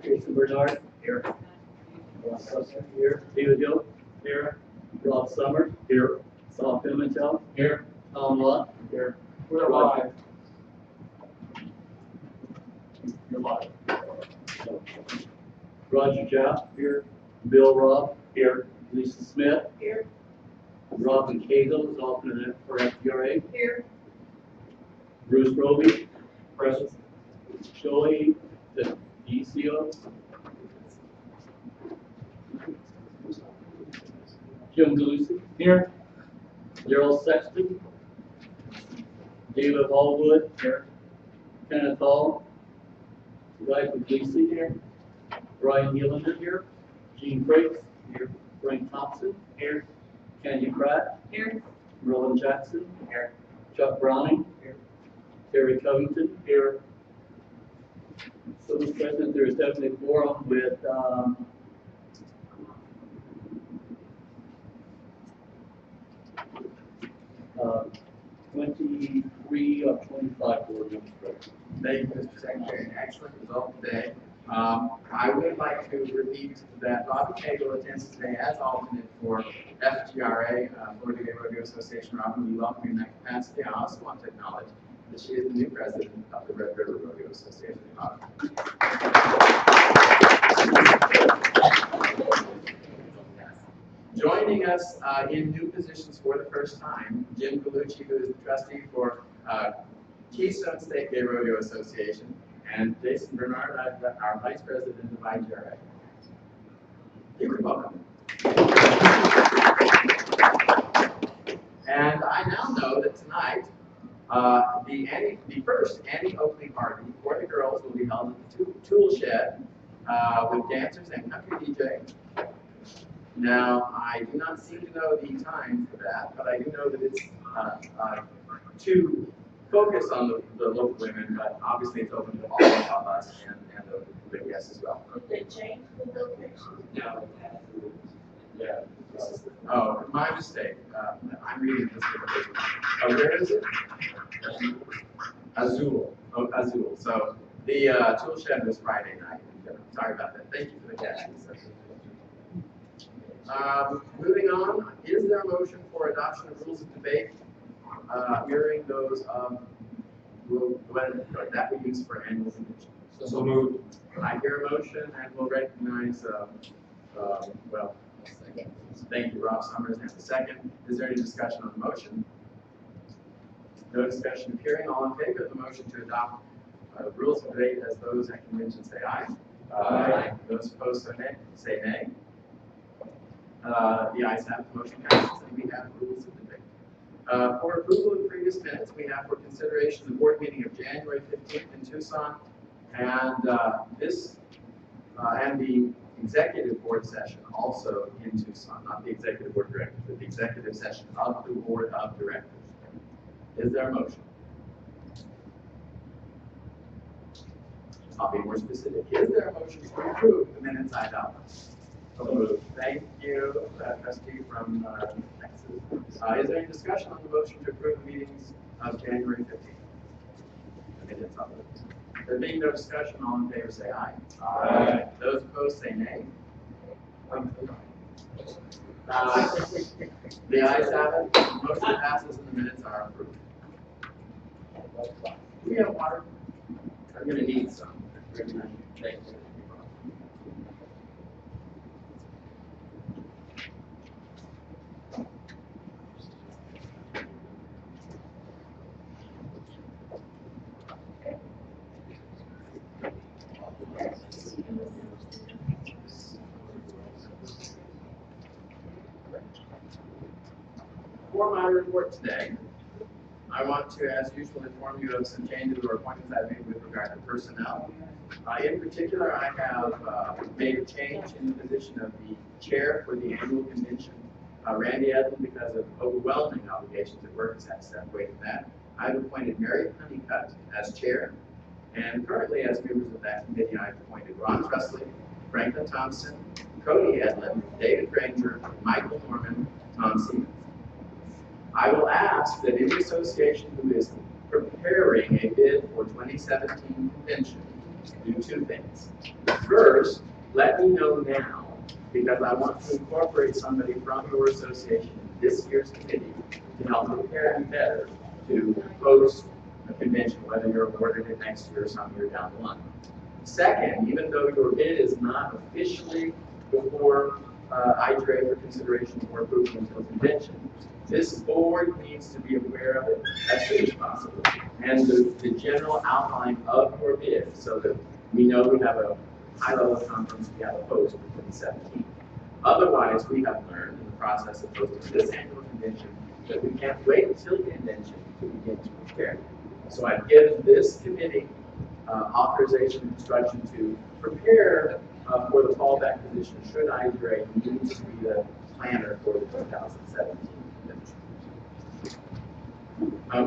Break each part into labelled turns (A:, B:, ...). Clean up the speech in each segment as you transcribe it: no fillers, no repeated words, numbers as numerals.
A: Jason Bernard. Here. Ross Sussman. Here. David Hill. Here. Rob Summers. Here. Saul Pimentel. Here. Tom Lott. Here. We're live. You're live. Roger Jaff. Here. Bill Robb. Here. Lisa Smith.
B: Here.
A: Robin Cagle is alternate for FGRA.
B: Here.
A: Bruce Roby. Present. Joey, the DCO. Jim Galusi. Here. Daryl Sexton. David Hallwood. Here. Kenneth Hall. Guy Puglisi here. Brian Helander here. Gene Frakes here. Frank Thompson here. Candy Pratt
B: Here.
A: Roland Jackson here. Chuck Browning here. Terry Covington here. So, Mr. President, there is definitely a quorum with 23 of 25 board members present.
C: Thank you, Mr. Secretary. An excellent result today. I would like to repeat that Robin Cagle attends today as alternate for FGRA, Florida Gay Rodeo Association. Robin, we welcome you in that capacity. I also want to acknowledge that she is the new president of the Red River Rodeo Association. Joining us in new positions for the first time, Jim Galucci, who is the trustee for Keystone State Gay Rodeo Association, and Jason Bernard, our vice president of IGRA. You're welcome. And I now know that tonight, the first anti-Oakley party for the girls will be held at the Tool Shed with dancers and country DJ. Now, I do not seem to know the time for that, but I do know that it's to focus on the local women, but obviously it's open to all of us and the guests as well.
B: Did they change the location?
A: No. Yeah.
C: Oh, my mistake. I'm reading this differently. Where is it? Azul. Oh, Azul. So the Tool Shed was Friday night. Sorry about that. Thank you for the catch. Moving on, is there a motion for adoption of rules of debate mirroring those that we use for annual convention?
A: So moved.
C: I hear a motion and we'll recognize, thank you, Rob Summers, and a second. Is there any discussion on the motion? No discussion appearing. All in favor of the motion to adopt rules of debate as those at convention say aye.
A: Aye.
C: Those opposed say nay. The ayes have it, the motion passes, and we have rules of debate. For approval of previous minutes, we have for consideration the board meeting of January 15th in Tucson, and and the executive board session also in Tucson, not the executive board of directors, but the executive session of the board of directors. Is there a motion? I'll be more specific. Is there a motion to approve the minutes I adopted? Thank you, trustee from Texas. Is there any discussion on the motion to approve the meetings of January 15th? There being no discussion, all in favor say aye. Aye. Those opposed say nay. The ayes have it. The motion passes and the minutes are approved. Do we have water? I'm going to need some. Thank you. For my report today, I want to, as usual, inform you of some changes or appointments I've made with regard to personnel. In particular, I have made a change in the position of the chair for the annual convention. Randy Edlin, because of overwhelming obligations at work, has had to step away from that. I've appointed Mary Honeycutt as chair, and currently as members of that committee, I've appointed Ron Trusley, Franklin Thompson, Cody Edlin, David Granger, Michael Norman, Tom Siemens. I will ask that any association who is preparing a bid for 2017 convention do two things. First, let me know now, because I want to incorporate somebody from your association in this year's committee to help prepare you better to host a convention, whether you're awarded it next year or some year down the line. Second, even though your bid is not officially before IGRA for consideration or approval until convention, this board needs to be aware of it as soon as possible. And the general outline of your bid, so that we know we have a high-level conference, we have a host for 2017. Otherwise, we have learned in the process of hosting this annual convention that we can't wait until the convention to begin to prepare. So I've given this committee authorization and instruction to prepare for the fallback position should IGRA need to be the planner for the 2017 convention.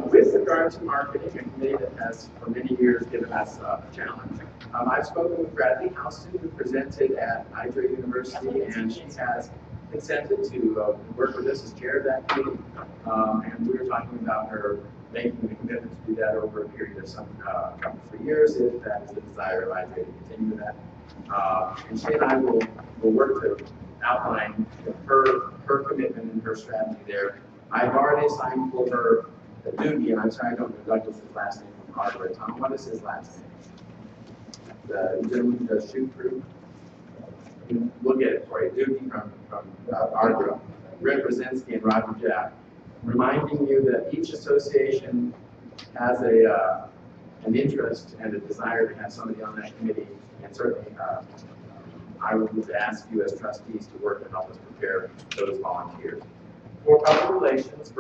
C: With regard to marketing, a committee that has for many years given us a challenge, I've spoken with Bradley Houston, who presented at IGRA University, and she has consented to work with us as chair of that committee. And we were talking about her making the commitment to do that over a period of some couple of years, if that is the desire of IGRA to continue that. And she and I will work to outline her commitment and her strategy there. I've already assigned for her a duty, and I'm sorry I don't know Douglas's last name from Harvard. Tom, what is his last name? The gentleman who does shoot crew. We'll get it for you. Duty from IGRA, Rick Brzezinski and Roger Jack, reminding you that each association has an interest and a desire to have somebody on that committee, and certainly I would ask you as trustees to work to help us prepare those volunteers. For public relations,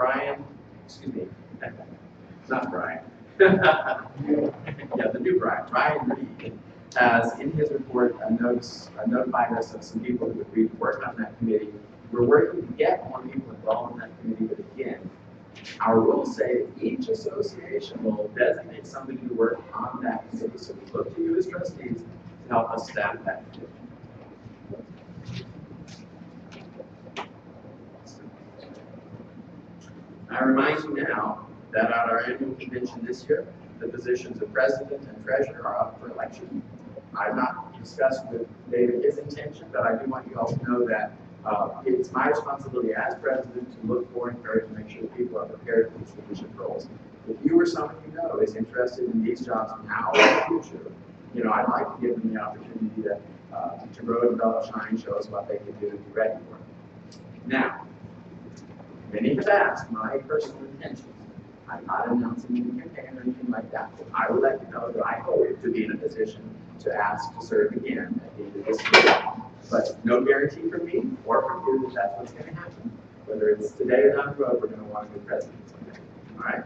C: not Brian. Yeah, the new Brian Reed, has in his report notified us of some people who agreed to work on that committee. We're working to get more people involved in that committee, but again, our rules say each association will designate somebody to work on that committee. So we look to you as trustees to help us staff that committee. I remind you now that at our annual convention this year, the positions of president and treasurer are up for election. I've not discussed with David his intention, but I do want you all to know that it's my responsibility as president to look for and encourage and make sure that people are prepared for these leadership roles. If you or someone you know is interested in these jobs now or in the future, you know, I'd like to give them the opportunity to grow, develop, shine, show us what they can do and be ready for it. Now, many have asked my personal intentions. I'm not announcing any campaign or anything like that. I will let you know that I hope to be in a position to ask to serve again at the end of this year. But no guarantee from me or from you that that's what's going to happen. Whether it's today or down the road, we're going to want to be president someday. All right?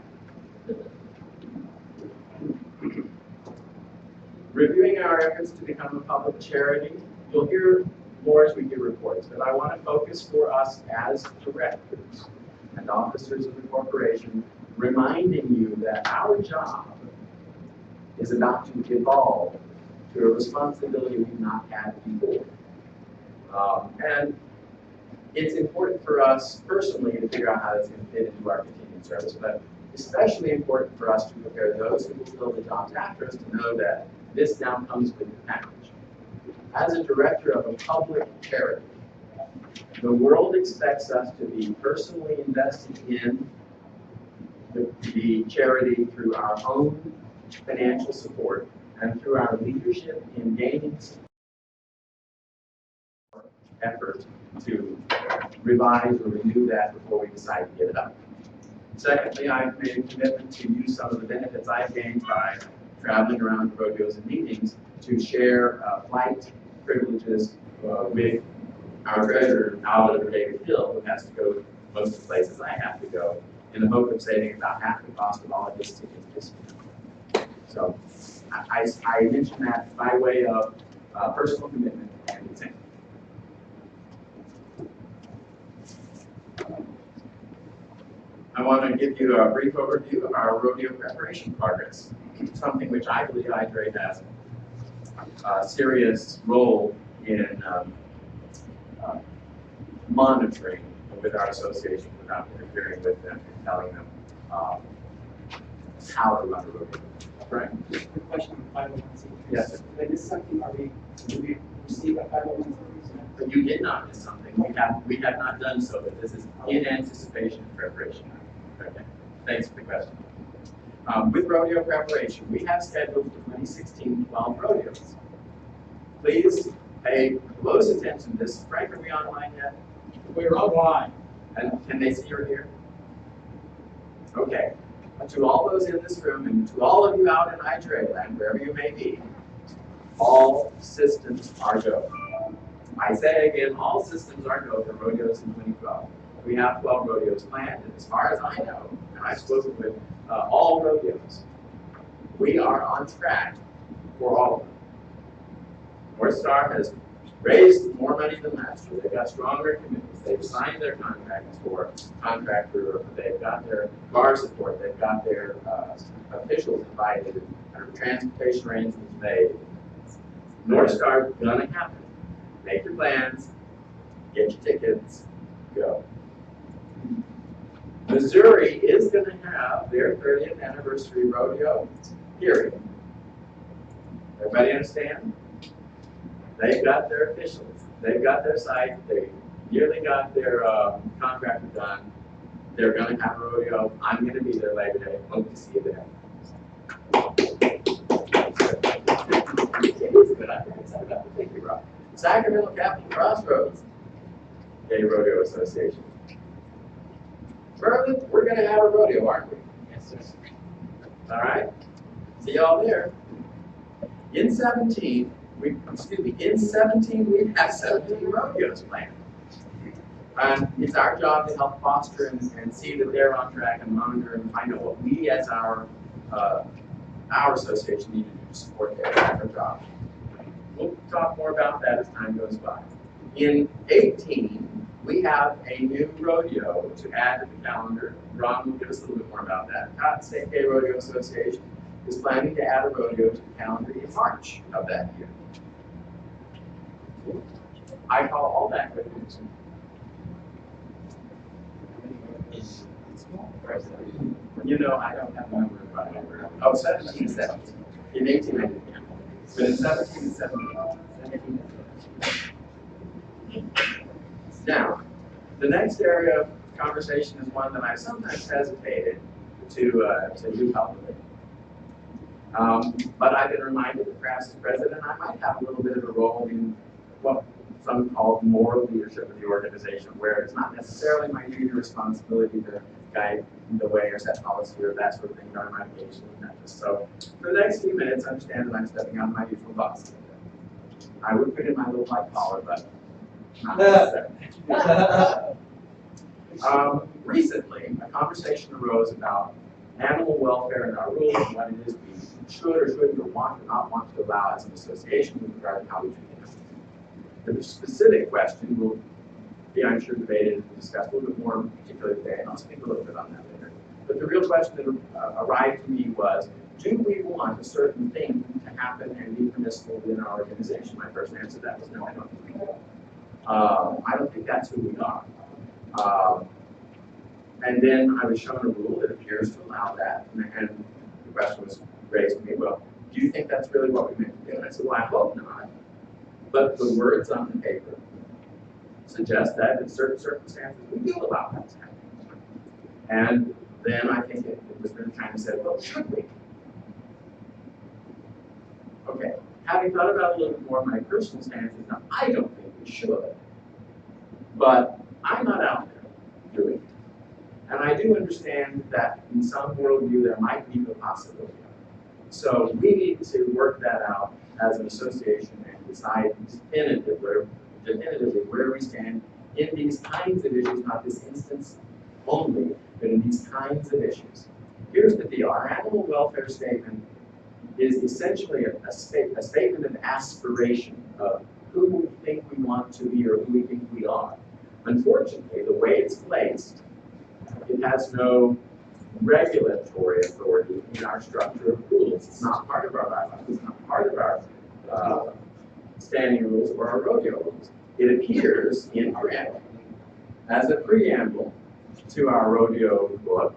C: Reviewing our efforts to become a public charity, you'll hear more as we do reports, but I want to focus for us as directors and officers of the corporation, reminding you that our job is about to evolve to a responsibility we've not had before. And it's important for us personally to figure out how it's going to fit into our continuing service, but especially important for us to prepare those who will fill the jobs after us to know that this now comes with the package. As a director of a public charity, the world expects us to be personally invested in the charity through our own financial support and through our leadership in gaining effort to revise or renew that before we decide to give it up. Secondly, I've made a commitment to use some of the benefits I've gained by traveling around rodeos and meetings to share flight privileges with our treasurer, Albert David Hill, who has to go most of the places I have to go, in the hope of saving about half the cost of all of his tickets. So I mention that by way of personal commitment and incentive. I want to give you a brief overview of our rodeo preparation progress, something which I believe IGRA has a serious role in monitoring with our association without interfering with them and telling them how to run a rodeo. Frank?
D: Just a quick question on 501c3.
C: Yes.
D: Did I miss something? Do we receive a 501c3?
C: But you did not miss something. We have not done so, but this is in anticipation and preparation. Okay. Thanks for the question. With rodeo preparation, we have scheduled for 2016 12 rodeos. Please pay close attention to this. Frank, are we online yet?
A: We're online.
C: And can they see you're here? Okay. To all those in this room and to all of you out in IGRA land, wherever you may be, all systems are go. I say again, all systems are go for rodeos in 2012. We have 12 rodeos planned, and as far as I know, and I've spoken with all rodeos, we are on track for all of them. North Star has raised more money than last year. They've got stronger commitments. They've signed their contracts for contractor. They've got their car support. They've got their officials invited. Their transportation arrangements made. North Star is gonna happen. Make your plans. Get your tickets. Go. Missouri is going to have their 30th anniversary rodeo. Period. Everybody understand? They've got their officials. They've got their site. They nearly got their contractor done. They're going to have a rodeo. I'm going to be there Labor Day. Hope to see you there. It is good. I'm very excited about the Thank you, Rob. Sacramento Capital Crossroads Day Rodeo Association. Merlin, we're going to have a rodeo, aren't we?
D: Yes, sir.
C: All right. See y'all there. In 17, we have 17 rodeos planned. And it's our job to help foster and see that they're on track and monitor and find out what we as our association need to do to support their job. We'll talk more about that as time goes by. In 18, we have a new rodeo to add to the calendar. Ron will give us a little bit more about that. Cotton State Day Rodeo Association is planning to add a rodeo to the calendar in March of that year. I call all that good news. You know, I don't have the number in front of me. Oh, 17, 17. In 18, I didn't count. But in 17 and 17. Now, the next area of conversation is one that I sometimes hesitated to do publicly. But I've been reminded that perhaps as president, I might have a little bit of a role in what some call moral leadership of the organization, where it's not necessarily my duty or responsibility to guide the way or set policy or that sort of thing, or my engagement in that. So for the next few minutes, understand that I'm stepping out of my usual box. I would put in my little white collar, but not necessarily. Recently, a conversation arose about animal welfare and our rules and what it is we should or shouldn't or want or not want to allow as an association with regard to how we treat animals. The specific question will be, I'm sure, debated and discussed a little bit more particularly today, and I'll speak a little bit on that later. But the real question that arrived to me was, do we want a certain thing to happen and be permissible within our organization? My first answer to that was no, I don't think we do. I don't think that's who we are. And then I was shown a rule that appears to allow that, and the question was raised to me, well, do you think that's really what we meant to do? And I said, well, I hope not. But the words on the paper suggest that in certain circumstances we do allow that to happen. And then I think it was really kind of said, well, should we? Okay, having thought about it a little bit more, my personal stance is, now, I don't think we should. But I'm not out there doing it. And I do understand that in some worldview there might be the possibility of it. So we need to work that out as an association and decide definitively where we stand in these kinds of issues, not this instance only, but in these kinds of issues. Here's the deal. Our animal welfare statement is essentially a statement of aspiration of who we think we want to be or who we think we are. Unfortunately, the way it's placed, it has no regulatory authority in our structure of rules. It's not part of our bylaws. It's not part of our standing rules or our rodeo rules. It appears in print as a preamble to our rodeo book,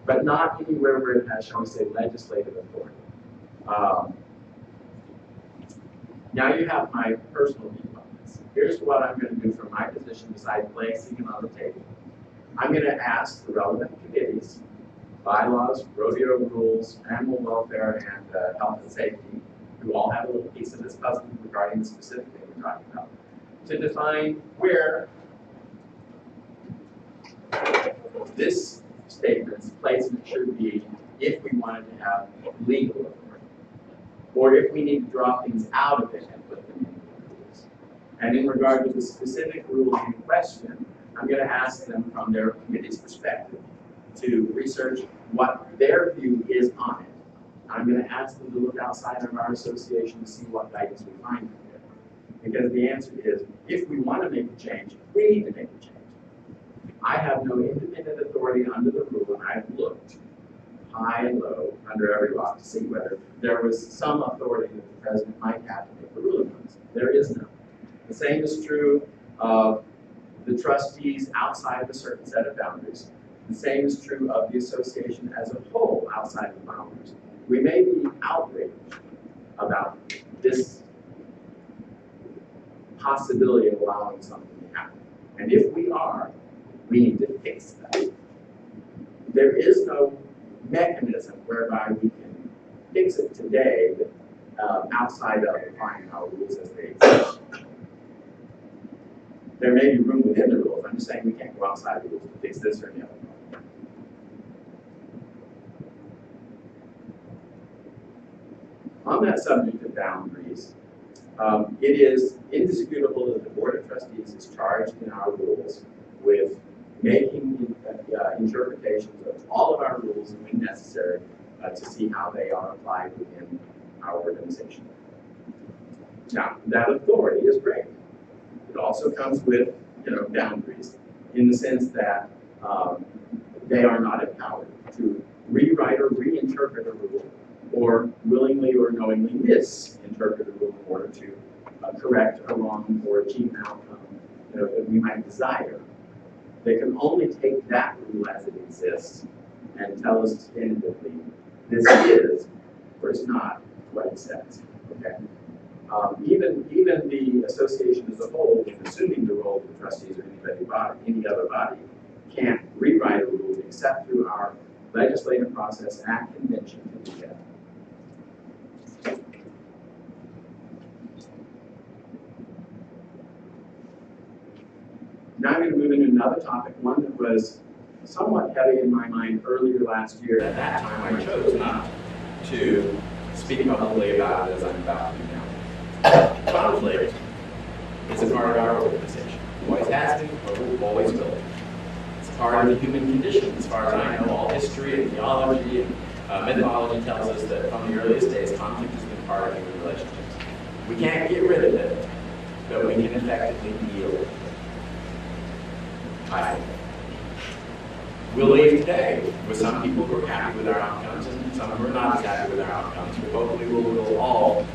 C: but not anywhere where it has, shall we say, legislative authority. Now you have my personal view on this. Here's what I'm going to do from my position besides placing it on the table. I'm going to ask the relevant committees, bylaws, rodeo rules, animal welfare, and health and safety, who all have a little piece of this puzzle regarding the specific thing we're talking about, to define where this statement's placement should be if we wanted to have legal authority, or if we need to draw things out of it and put them in the rules. And in regard to the specific rule in question, I'm going to ask them from their committee's perspective to research what their view is on it. I'm going to ask them to look outside of our association to see what guidance we find from there. Because the answer is, if we want to make a change, we need to make a change. I have no independent authority under the rule, and I've looked high and low under every rock to see whether there was some authority that the president might have to make the ruling on this. There is none. The same is true of the trustees outside of a certain set of boundaries. The same is true of the association as a whole outside of the boundaries. We may be outraged about this possibility of allowing something to happen. And if we are, we need to fix that. There is no mechanism whereby we can fix it today outside of applying our rules as they exist. There may be room within the rules. I'm just saying we can't go outside the rules to fix this or any other problem. On that subject of boundaries, it is indisputable that the Board of Trustees is charged in our rules with making interpretations of all of our rules and when necessary to see how they are applied within our organization. Now, that authority is great. It also comes with, boundaries in the sense that they are not empowered to rewrite or reinterpret a rule or willingly or knowingly misinterpret a rule in order to correct a wrong or achieve an outcome that we might desire. They can only take that rule as it exists and tell us definitively, this is or is not what it says. Okay. Even the association as a whole, in assuming the role of the trustees or any other body, can't rewrite a rule except through our legislative process and convention to do that. Now I'm going to move into another topic, one that was somewhat heavy in my mind earlier last year. At that time, I chose not to speak publicly about it as I'm about to now. Conflict is a part of our organization. Always has been, or always will be. It's part of the human condition. As far as I know, all history and theology and mythology tells us that from the earliest days, conflict has been part of human relationships. We can't get rid of it, but we can effectively deal with it. We'll leave today with some people who are happy with our outcomes and some who are not as happy with our outcomes, but hopefully we'll all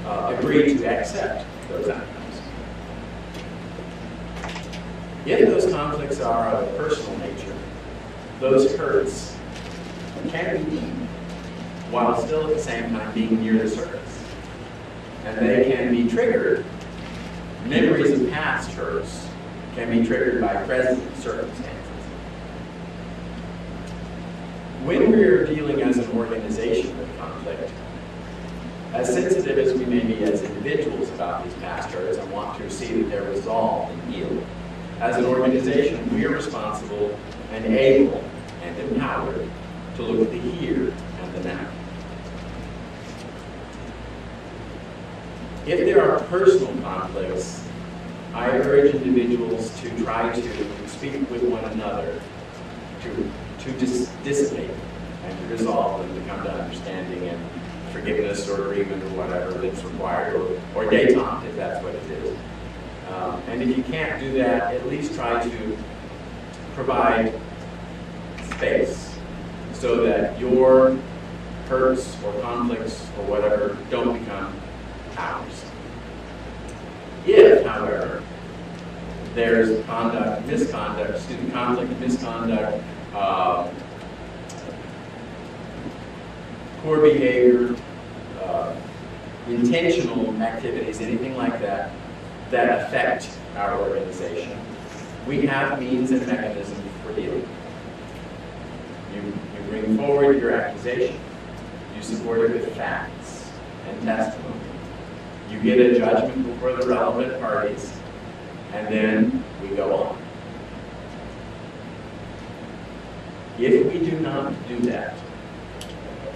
C: agree to accept those outcomes. If those conflicts are of a personal nature, those hurts can be deep while still at the same time being near the surface. And they can be triggered. Memories of past hurts can be triggered by present circumstances. When we're dealing as an organization with conflict, as sensitive as we may be as individuals about these past hurts and want to see that they're resolved and healed, as an organization, we are responsible and able and empowered to look at the here and the now. If there are personal conflicts, I urge individuals to try to speak with one another, to dissipate and to resolve them, to come to understanding and forgiveness or agreement or whatever that's required, or détente if that's what it is. And if you can't do that, at least try to provide space so that your hurts or conflicts or whatever don't become ours. If, however, there's conflict, misconduct, poor behavior,
E: intentional activities, anything like that, that affect our organization, we have means and mechanisms for dealing. You bring forward your accusation. You support it with facts and testimony. You get a judgment before the relevant parties, and then we go on. If we do not do that,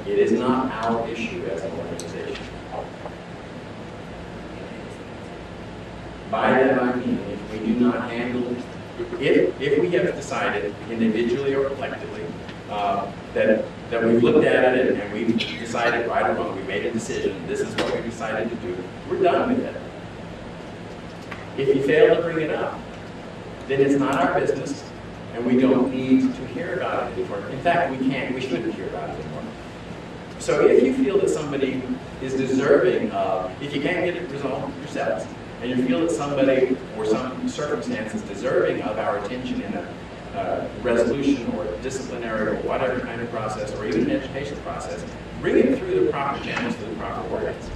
E: it is not our issue as an organization. By that I mean, if we do not handle, if we have decided individually or collectively that we've looked at it and we've decided right or wrong, we made a decision, this is what we decided to do, we're done with it. If you fail to bring it up, then it's not our business and we don't need to hear about it anymore. In fact, we shouldn't hear about it anymore. So if you feel that somebody is deserving of, if you can't get it resolved yourselves, and you feel that somebody or some circumstance is deserving of our attention in a resolution or disciplinary or whatever kind of process, or even an educational process, bring it through the proper channels, through the proper organs.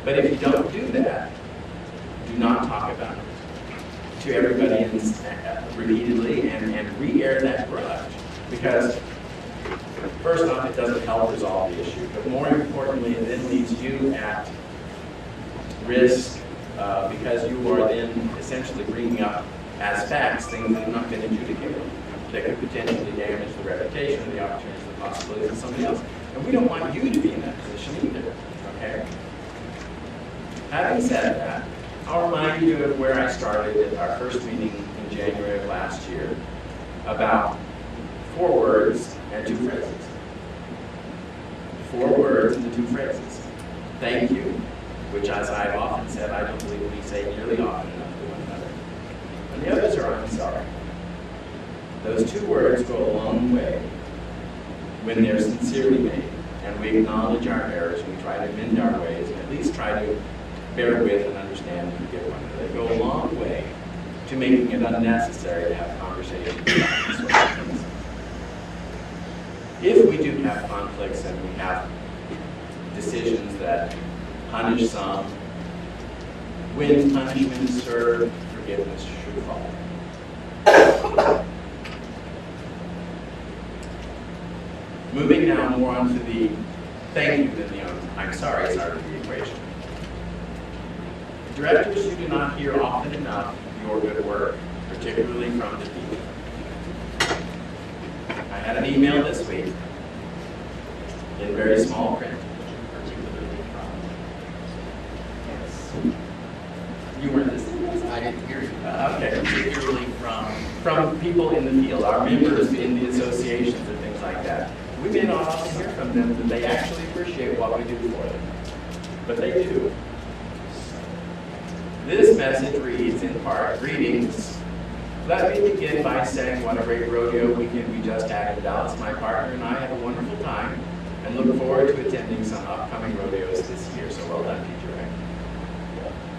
E: But if you don't do that, do not talk about it to everybody repeatedly and re-air that grudge. Because first off, it doesn't help resolve the issue, but more importantly, it then leaves you at risk because you are then essentially bringing up as facts things that have not been adjudicated that could potentially damage the reputation, the opportunities, the possibilities of somebody else. And we don't want you to be in that position either, okay? Having said that, I'll remind you of where I started at our first meeting in January of last year about 4 words and 2 phrases. 4 words and 2 phrases. Thank you, which, as I've often said, I don't believe we say nearly often enough to one another. And the others are I'm sorry. Those 2 words go a long way when they're sincerely made, and we acknowledge our errors, we try to mend our ways, and at least try to bear with and understand and forgive one another. They go a long way to making it unnecessary to have conversations about these sorts of things. If we do have conflicts and we have decisions that punish some, when punishment is served, forgiveness should follow. Moving now more on to the thank you than the I'm sorry side of the equation. Directors, you do not hear often enough your good work, particularly from the people. I had an email this week in very small print, particularly from, you weren't listening?
D: I didn't hear you.
E: Okay, particularly from people in the field, our members in the associations and things like that. We may not often hear from them that they actually appreciate what we do for them, but they do. This message reads in part, greetings. Let me begin by saying what a great rodeo weekend we just had in Dallas. My partner and I had a wonderful time and look forward to attending some upcoming rodeos this year. So well done, TGRA.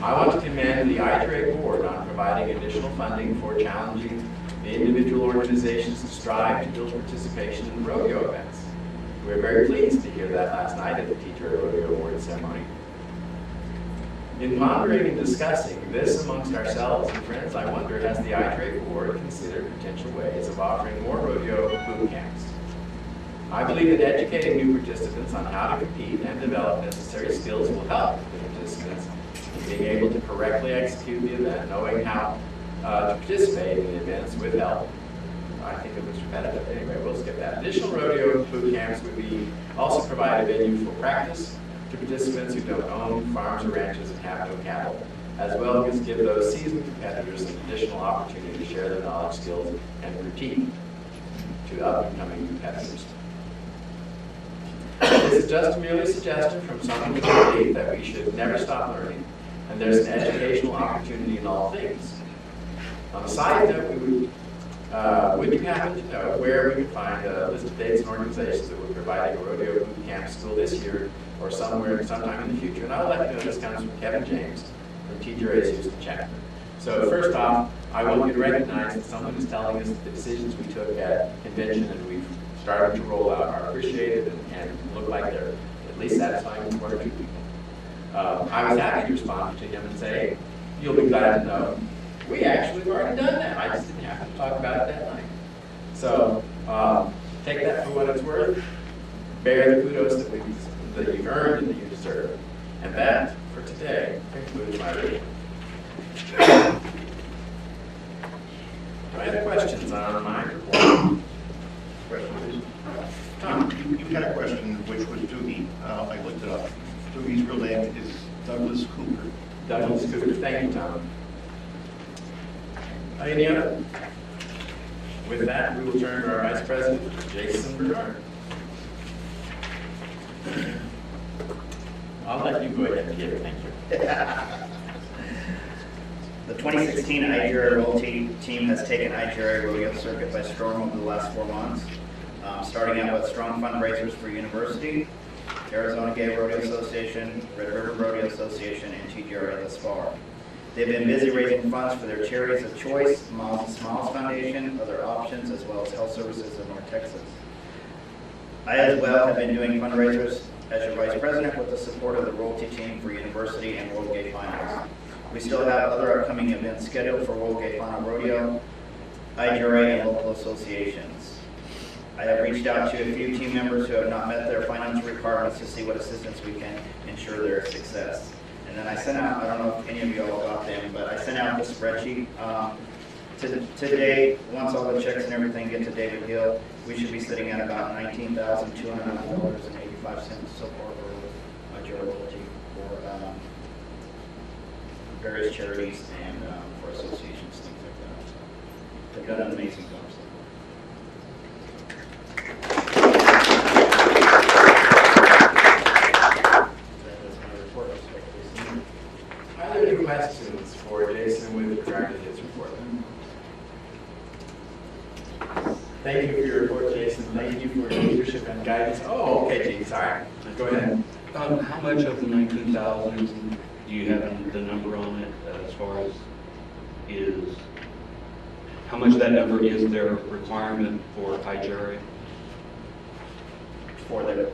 E: I want to commend the IGRA Board on providing additional funding for challenging the individual organizations to strive to build participation in rodeo events. We were very pleased to hear that last night at the TGRA Rodeo Award ceremony. In pondering and discussing this amongst ourselves and friends, I wonder, has the IGRA Board considered potential ways of offering more rodeo boot camps? I believe that educating new participants on how to compete and develop necessary skills will help the participants in being able to correctly execute the event, knowing how to participate in the events with help. I think it was repetitive. Anyway, we'll skip that. Additional rodeo boot camps would be also provide a venue for practice to participants who don't own farms or ranches and have no cattle, as well as give those seasoned competitors an additional opportunity to share their knowledge, skills, and routine to up-and-coming competitors. This is just merely a suggestion from someone who believes that we should never stop learning, and there's an educational opportunity in all things. On a side note, would you happen to know where we could find a list of dates and organizations that would provide a rodeo boot camp school this year or sometime in the future? And I'll let you know this comes from Kevin James from TGRA's Houston chapter. So first off, I want you to recognize that someone is telling us that the decisions we took at convention and we've started to roll out are appreciated and look like they're at least satisfying to one or two people. I was happy to respond to him and say, you'll be glad to know, we actually have already done that. I just didn't have to talk about it that night. So take that for what it's worth. Bear the kudos that you've earned and that you deserve. And that, for today, concludes my report. Do I have questions on my report? Tom?
F: You had a question, which was Doogie. I looked it up. Doogie's real name is Douglas Cooper.
E: Douglas Cooper. Thank you, Tom. Any other? With that, we will turn to our Vice President, Jason Bernard. I'll let you go ahead and give it. Thank you.
G: The 2016 IGRA Royalty Team has taken IGRA Rodeo Circuit by storm over the last 4 months, starting out with strong fundraisers for University, Arizona Gay Rodeo Association, Red River Rodeo Association, and TGRA thus far. They've been busy raising funds for their charities of choice, Miles and Smiles Foundation, Other Options, as well as Health Services of North Texas. I as well have been doing fundraisers as your Vice President with the support of the Royalty Team for University and World Gay Finals. We still have other upcoming events scheduled for World Gay Final Rodeo, IGRA, and local associations. I have reached out to a few team members who have not met their financial requirements to see what assistance we can ensure their success. And then I sent out, I don't know if any of you all got them, but I sent out the spreadsheet. Today, once all the checks and everything get to David Hill, we should be sitting at about $19,209.85 so far for IGRA Royalty for various charities and for associations, things like that. So they've done an amazing job.
E: Are there any questions for Jason with regard to his report? Thank you for your report, Jason. Thank you for your leadership and guidance. Oh, okay, Gene, sorry. Go ahead.
H: How much of the 19,000 do you have the number on it as far as how much of that number is their requirement for IGRA?
G: For the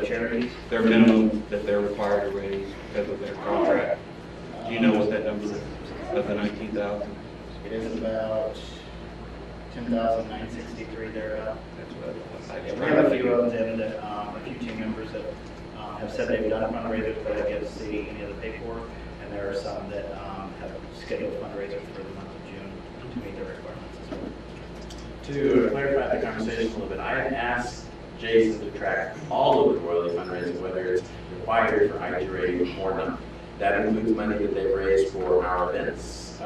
G: charities?
H: Their minimum that they're required to raise because of their contract. Do you know what that number is of the 19,000?
G: It is about 10,963 thereabout.
H: That's what I
G: We have a few of them that, a few team members that have said they've done fundraisers, but I get to see any of the paperwork. And there are some that have scheduled fundraisers for the month of June to meet their requirements as well.
E: To clarify the conversation a little bit, I had asked Jason to track all of the royalty fundraising, whether it's required for IGRA or not. That includes money that they've raised for our events,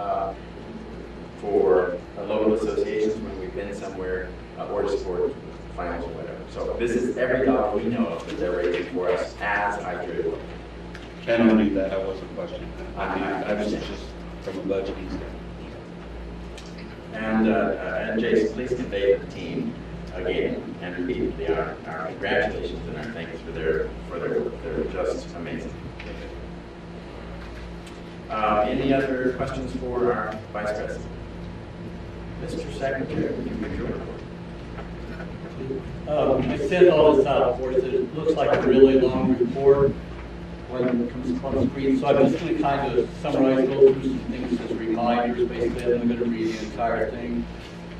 E: for local associations when we've been somewhere, or to support finals or whatever. So this is every dollar we know of that they're raising for us as IGRA.
H: And I knew that, I wasn't questioning that. I was just from a budgeting standpoint.
E: And Jason, please convey to the team again and repeatedly our congratulations and our thanks for their work. They're just amazing. Any other questions for our Vice President? Mr. Secretary, would you make your report?
A: I sent all this out, of course. It looks like a really long report when it comes across the screen. So I'm just going to kind of summarize, go through some things as reminders. Basically, I'm going to read the entire thing.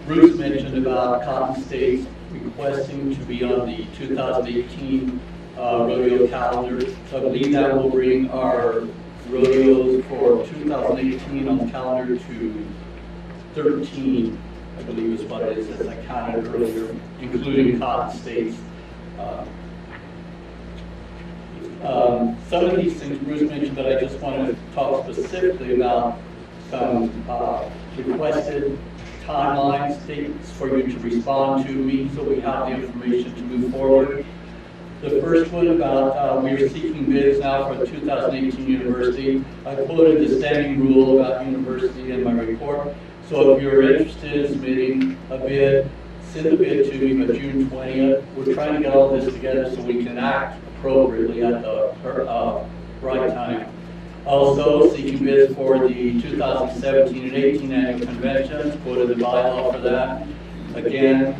A: Bruce mentioned about Cotton States requesting to be on the 2018 rodeo calendar. So I believe that will bring our rodeos for 2018 on the calendar to 13, I believe is what it is, as I counted earlier, including Cotton States. Some of these things Bruce mentioned, but I just want to talk specifically about some requested timelines, dates for you to respond to me so we have the information to move forward. The first one about we are seeking bids now for the 2018 University. I quoted the standing rule about University in my report. So if you're interested in submitting a bid, send the bid to me by June 20th. We're trying to get all this together so we can act appropriately at the right time. Also, seeking bids for the 2017 and 18 annual conventions, quoted the bylaw for that. Again,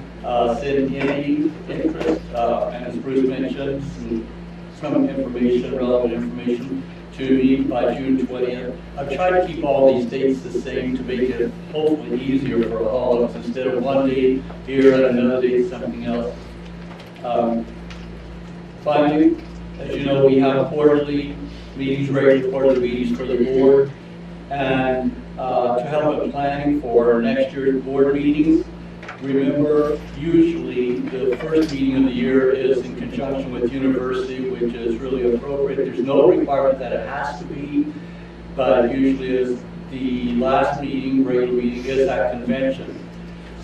A: send any interest, and as Bruce mentioned, some some information, relevant information to me by June 20th. I've tried to keep all these dates the same to make it hopefully easier for all of us, instead of one date here and another date something else. Finally, as you know, we have quarterly meetings, regular quarterly meetings for the board, and to help in planning for next year's board meetings, remember, usually the first meeting of the year is in conjunction with university, which is really appropriate. There's no requirement that it has to be, but usually is the last meeting, regular meeting, is at convention.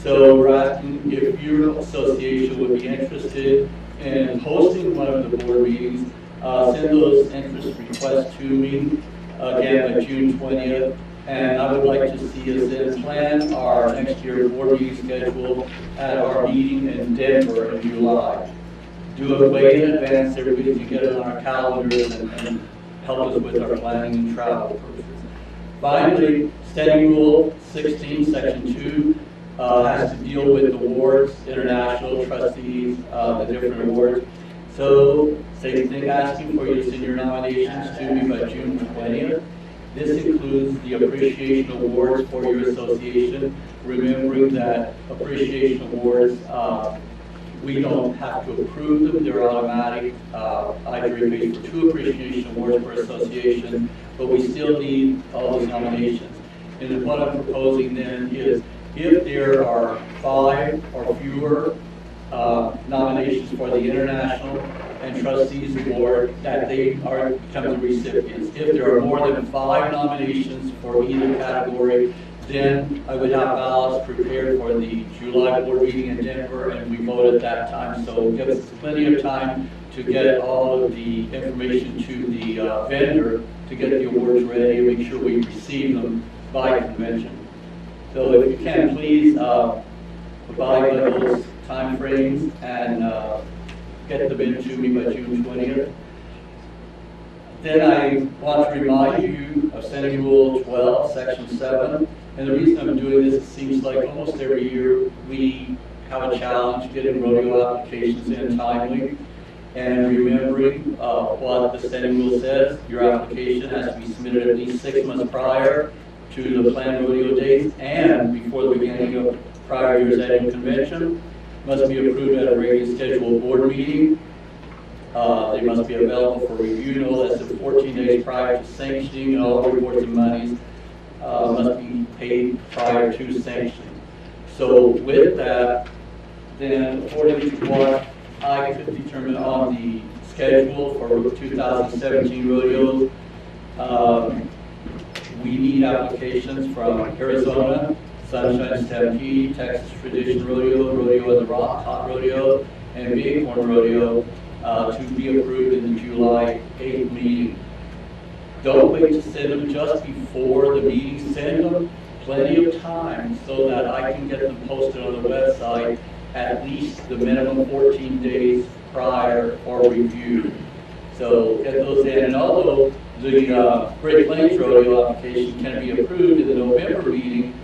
A: So we're asking if your association would be interested in hosting one of the board meetings, send those interest requests to me, again, by June 20th. And I would like to see us then plan our next year board meeting schedule at our meeting in Denver in July. Do it way in advance, everybody can get it on our calendars and help us with our planning and travel purposes. Finally, Standing Rule 16, Section 2, has to deal with awards, international trustees, the different awards. So, same thing, asking for you to send your nominations to me by June 20th. This includes the appreciation awards for your association, remembering that appreciation awards, we don't have to approve them, they're automatic. IGRA pays for 2 appreciation awards per association, but we still need all those nominations. And what I'm proposing then is, if there are 5 or fewer nominations for the International and Trustees Award, that they become the recipients. If there are more than 5 nominations for either category, then I would have ballots prepared for the July board meeting in Denver, and we vote at that time. So it gives us plenty of time to get all of the information to the vendor to get the awards ready and make sure we receive them by convention. So if you can, please abide by those time frames and get them into me by June 20th. Then I want to remind you of Standing Rule 12, Section 7. And the reason I'm doing this, it seems like almost every year we have a challenge getting rodeo applications in timely. And remembering what the Standing Rule says, your application has to be submitted at least 6 months prior to the planned rodeo dates and before the beginning of prior year's annual convention. Must be approved at a regularly scheduled board meeting. They must be available for review no less than 14 days prior to sanctioning, and all reports and monies must be paid prior to sanctioning. So with that, then according to what I could determine on the schedule for 2017 rodeos, we need applications from Arizona, Sunshine Stampede, Texas Tradition Rodeo, Rodeo of the Rock, Hot Rodeo, and Bighorn Rodeo to be approved in the July 8th meeting. Don't wait to send them just before the meeting. Send them plenty of time so that I can get them posted on the website at least the minimum 14 days prior for review. So get those in. And although the Great Plains Rodeo application can be approved in the November meeting,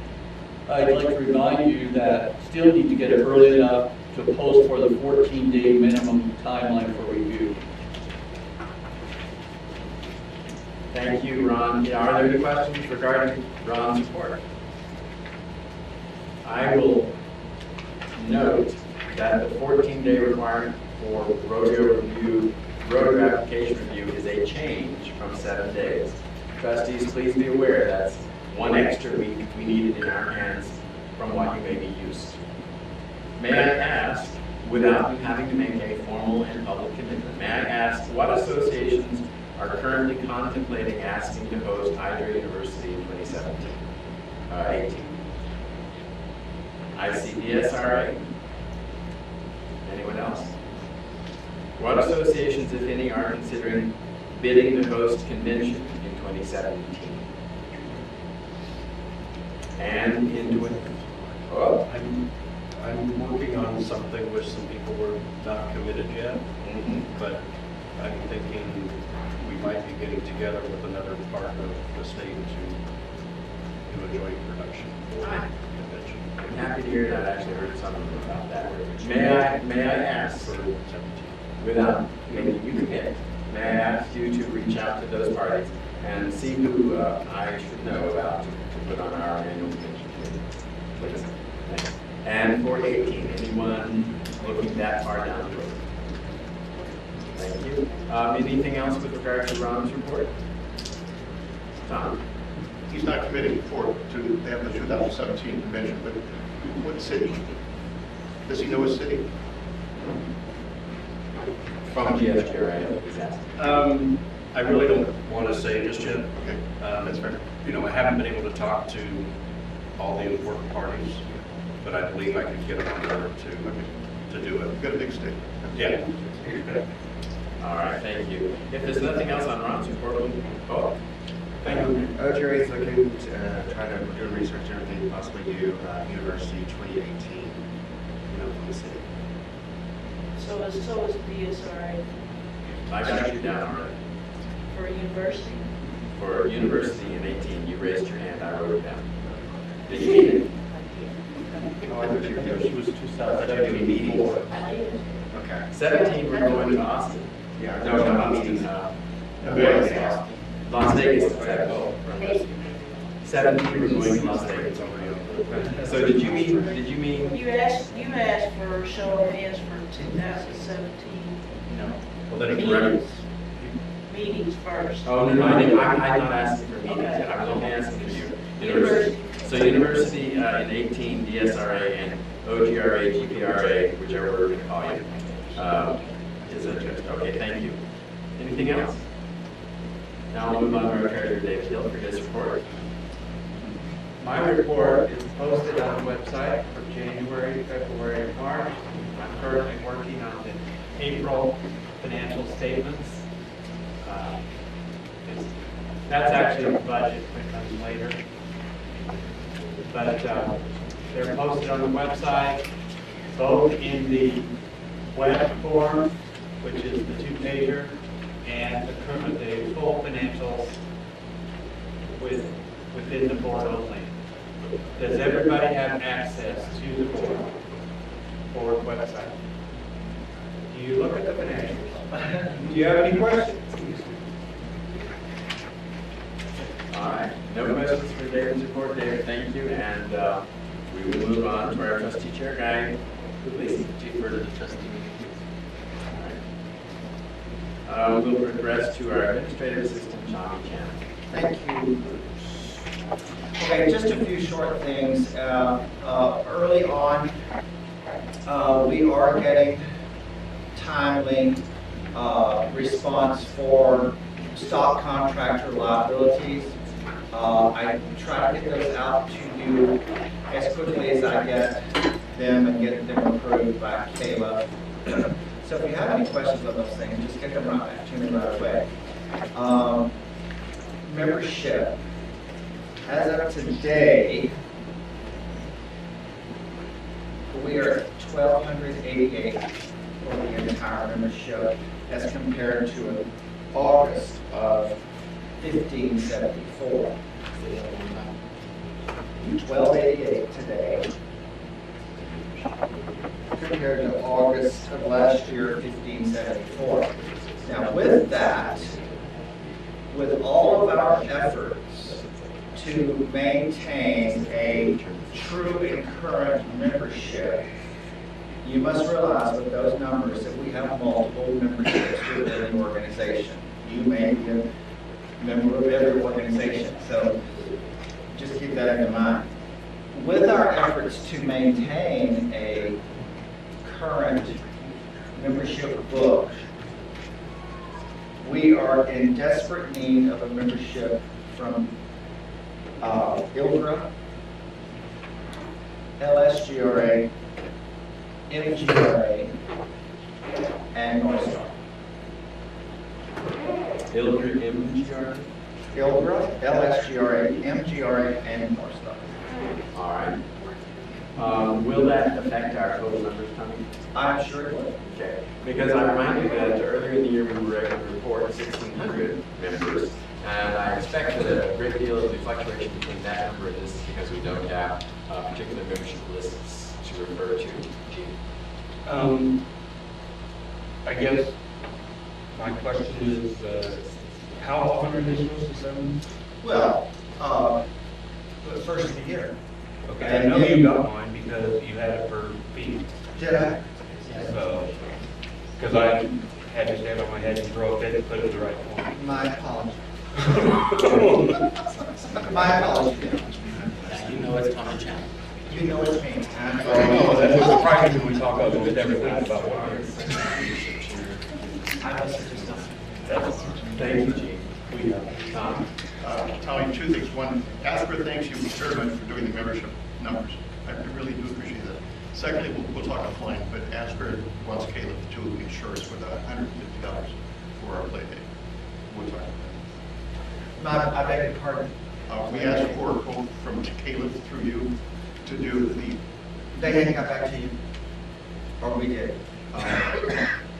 A: I'd like to remind you that still need to get it early enough to post for the 14-day minimum timeline for review.
E: Thank you, Ron. Are there any questions regarding Ron's report? I will note that the 14-day requirement for rodeo review, rodeo application review is a change from 7 days. Trustees, please be aware that's 1 extra week we needed in our hands from what you may be used to. May I ask, without having to make a formal and public commitment, may I ask what associations are currently contemplating asking to host IGRA University in 2017-18? ICDSRA? Anyone else? What associations, if any, are considering bidding to host convention in 2017? And in 20... Oh.
F: I'm working on something with some people we're not committed yet, but I'm thinking we might be getting together with another part of the state to do a joint production for the convention.
E: I'm happy to hear that. I actually heard something about that. May I ask,
F: For 17.
E: without making you commit, may I ask you to reach out to those parties and see who I should know about to put on our annual convention committee, please. Thanks. And for 18, anyone looking that far down the road? Thank you. Anything else with regard to Ron's report? Tom?
I: He's not committing to have the 2017 convention, but what city? Does he know a city?
E: From GSGRA, he's asking.
F: I really don't want to say just yet.
I: Okay, that's fair.
F: You know, I haven't been able to talk to all the important parties, but I believe I could get them on board to do it.
I: You've got a big state.
F: Yeah.
E: All right, thank you. If there's nothing else on Ron's report, we'll vote. Thank you.
J: OGRA is looking to try to do research and everything, possibly do University 2018, from the city.
B: So is DSRA
E: I got you down already.
B: for university?
E: For university in 18, you raised your hand, I wrote it down. Did you need it?
J: Oh, I thought you were
F: She was 2017.
J: Okay.
E: 17, we're going to Austin.
J: Yeah.
E: No, not Austin.
J: Vegas.
E: Las Vegas. Oh, 17, we're going to Las Vegas. So did you mean?
B: You asked for show of hands for 2017
F: No. Well, then it's records.
B: meetings first.
E: Oh, no, I didn't. I'm not asking for meetings yet. I was only asking for you. University. So university in 18, DSRA and OGRA, GPRA, whichever we're going to call you, is interesting. Okay, thank you. Anything else? Now we'll move on to our treasurer, David Hill, for his report.
H: My report is posted on the website for January, February, and March. I'm currently working on the April financial statements. That's actually the budget that comes later. But they're posted on the website, both in the web form, which is the 2-pager, and the full financials within the board only. Does everybody have access to the board website? Do you look at the financials? Do you have any questions?
E: All right, no questions for David's report. David, thank you, and we will move on to our trustee chair guy. Please, chief for the trustee meeting. All right. We'll progress to our administrative assistant, Johnny Chan.
K: Thank you. Okay, just a few short things. Early on, we are getting timely response for stock contractor liabilities. I try to get those out to you as quickly as I get them and get them approved by Kayla. So if you have any questions on those things, just get them right back to me right away. Membership. As of today, we are at 1,288 for the entire membership as compared to an August of 1,574. 1,288 today compared to August of last year, 1,574. Now with that, with all of our efforts to maintain a true and current membership, you must realize with those numbers that we have multiple memberships within the organization. You may be a member of every organization, so just keep that in mind. With our efforts to maintain a current membership book, we are in desperate need of a membership from IGRA, LSGRA, MGRA, and Northstar.
E: IGRA, MGRA?
K: IGRA, LSGRA, MGRA, and Northstar.
E: All right. Will that affect our total numbers coming?
K: I'm sure it will.
E: Okay. Because I remind you that earlier in the year we were able to report 1,600 members, and I expect that a great deal of the fluctuation between that number and this is because we don't have particular membership lists to refer to.
H: I guess my question is, how often are they supposed to send?
K: Well, the first of the year.
H: Okay, I know you got mine because you had it for feet.
K: Did I?
H: So, because I had to stand on my head and throw a fit and put it in the right form.
K: My apologies. My apologies.
A: You know it's common challenge.
K: You know it's me.
H: Oh, that's what's surprising when we talk about it every night about what
K: I must have just done it.
H: Thank you, Gene. We have Tom.
I: Tommy, two things. One, ASPR thanks you very much for doing the membership numbers. I really do appreciate that. Secondly, we'll talk offline, but ASPR wants Caleb to insure us with $150 for our play day. We'll talk about that.
K: I beg your pardon.
I: We asked for a quote from Caleb through you to do the,
K: They hadn't got back to you? Or we did?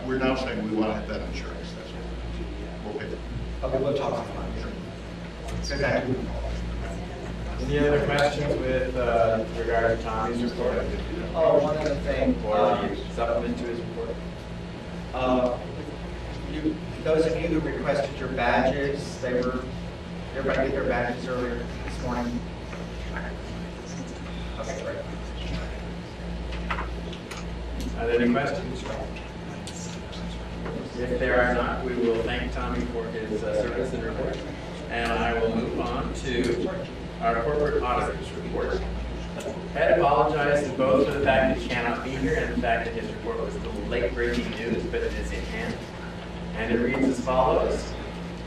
I: we're now saying we want to have that insurance. That's what we'll pay.
K: Okay, we'll talk offline. Thank you.
E: Any other questions with regard to Tommy's report?
K: Oh, one other thing.
E: Or the supplement to his report?
K: Those of you who requested your badges, everybody get their badges earlier this morning? Okay, great.
E: Are there any questions? If there are not, we will thank Tommy for his service and report. And I will move on to our corporate auditor's report. Ed apologizes both for the fact that he cannot be here and the fact that his report was a little late-breaking news, but it is in hand. And it reads as follows.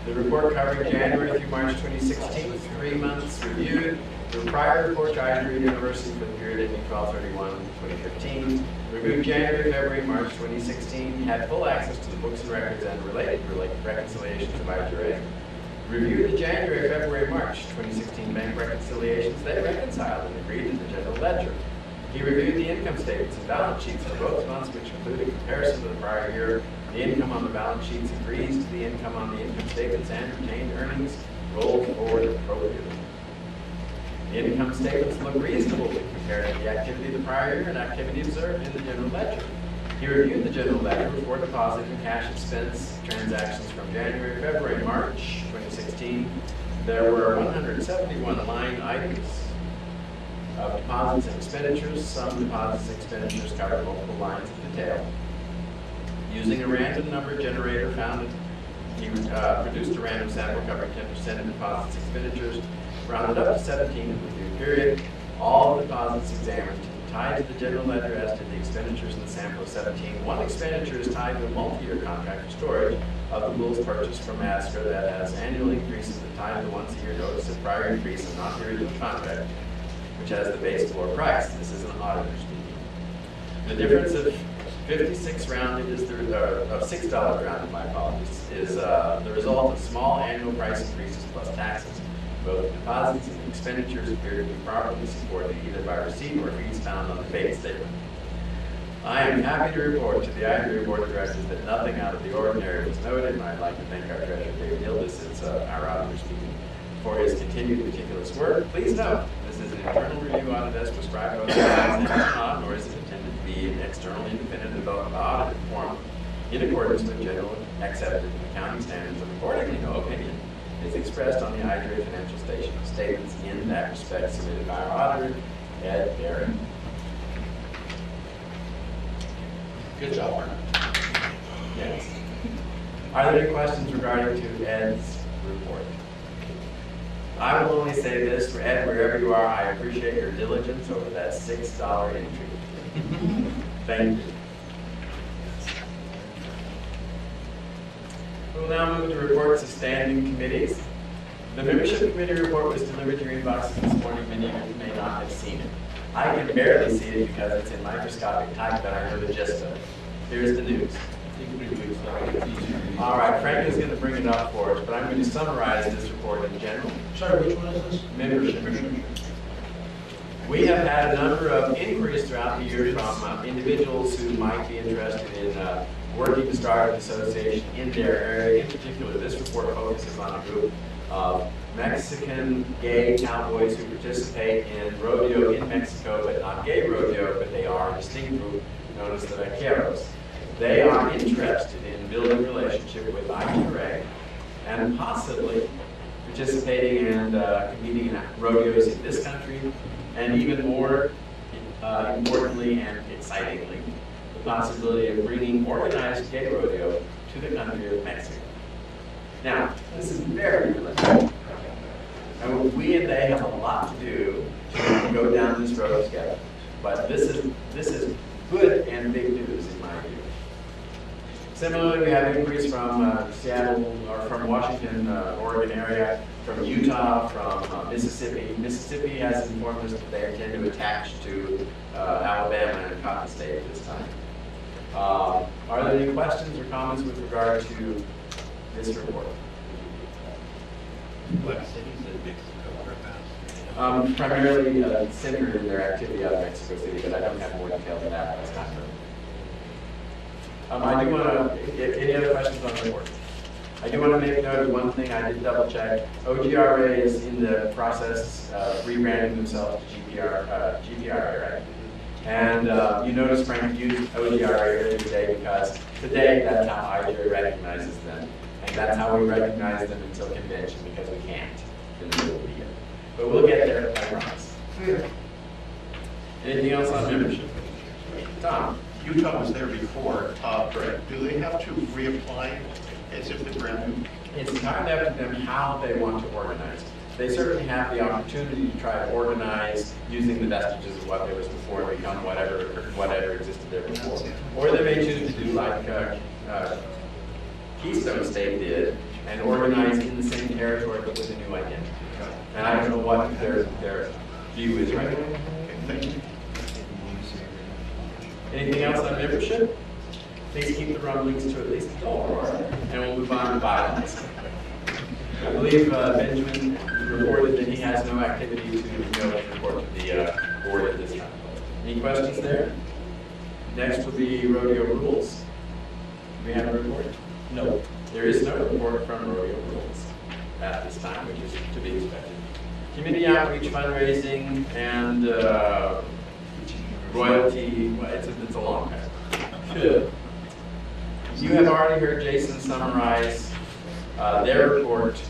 E: The report covering January through March 2016, 3 months reviewed. The prior report to IGRA University for the period ending 12/31/2015. Reviewed January, February, March 2016. Had full access to the books and records and related reconciliations of IGRA. Reviewed the January, February, March 2016 bank reconciliations. They reconciled and agreed to the general ledger. He reviewed the income statements and balance sheets for both months, which included comparison to the prior year. The income on the balance sheets agrees to the income on the income statements and retained earnings rolled forward appropriately. The income statements look reasonable when compared to the activity of the prior year and activity observed in the general ledger. He reviewed the general ledger for deposit and cash expense transactions from January, February, March 2016. There were 171 line items of deposits and expenditures. Some deposits and expenditures cover multiple lines of detail. Using a random number generator he produced a random sample covering 10% of deposits and expenditures, rounded up to 17 in the review period. All deposits examined tied to the general ledger as to the expenditures in the sample of 17. One expenditure is tied to a multi-year contract for storage of the pools purchased from ASCR that has annual increases that tie to the once-a-year notice of prior increase and not period of the contract, which has the base floor price. This is an auditor speaking. The difference of 56 rounded is of $6 rounded, my apologies, is the result of small annual price increases plus taxes. Both deposits and expenditures appear to be properly supported either by receipt or fees found on the bank statement. I am happy to report to the IGRA Board of Directors that nothing out of the ordinary was noted, and I'd like to thank our treasurer, David Hill, this is our auditor speaking, for his continued meticulous work. Please note, this is an internal review audit as prescribed by the laws, and it's not, nor is it intended to be an external independent audit form in accordance with general accepted accounting standards, and accordingly, no opinion is expressed on the IGRA financial statements in that respect submitted by our auditor, Ed Barrett. Good job, Bernard. Yes. Are there any questions regarding to Ed's report? I will only say this for Ed, wherever you are, I appreciate your diligence over that $6 entry. Thank you. We'll now move to reports of standing committees. The membership committee report was delivered to your inboxes this morning. Many of you may not have seen it. I can barely see it because it's in microscopic type, but I know the gist of it. Here's the news. All right, Frank is going to bring it up for us, but I'm going to summarize this report in general.
D: Sorry, which one is this?
E: Membership. We have had a number of inquiries throughout the year from individuals who might be interested in working to start an association in their area. In particular, this report focuses on a group of Mexican gay cowboys who participate in rodeo in Mexico, but not gay rodeo, but they are a distinct group known as the Vaqueros. They are interested in building relationship with IGRA and possibly participating and competing in rodeos in this country, and even more importantly and excitingly, the possibility of bringing organized gay rodeo to the country of Mexico. Now, this is very preliminary, and we and they have a lot to do to go down this road together. But this is good and big news in my view. Similarly, we have inquiries from Seattle, or from Washington, Oregon area, from Utah, from Mississippi. Mississippi has informed us that they intend to attach to Alabama and Cotton State at this time. Are there any questions or comments with regard to this report?
F: What cities in Mexico are about?
E: Primarily centered in their activity out of Mexico City, but I don't have more detail than that this time. I do want to, any other questions on the report? I do want to make note of one thing. I did double check. OGRA is in the process of rebranding themselves to GPRA, right? And you notice Frank used OGRA earlier today because today that's how IGRA recognizes them. And that's how we recognize them until convention, because we can't in the middle of the year. But we'll get there, I promise. Anything else on membership? Tom?
I: Utah was there before, correct? Do they have to reapply as if they're brand new?
E: It's entirely up to them how they want to organize. They certainly have the opportunity to try to organize using the vestiges of what there was before and become whatever existed there before. Or they may choose to do like Keystone State did and organize in the same territory but with a new identity. And I don't know what their view is right now.
I: Okay, thank you.
E: Anything else on membership? Please keep the rumblings to at least adult roar, and we'll move on to bylaws. I believe Benjamin reported that he has no activity to report to the board at this time. Any questions there? Next will be rodeo rules. Do we have a report? No. There is no report from rodeo rules at this time, which is to be expected. Community outreach, fundraising, and royalty, well, it's a long time. You have already heard Jason summarize their report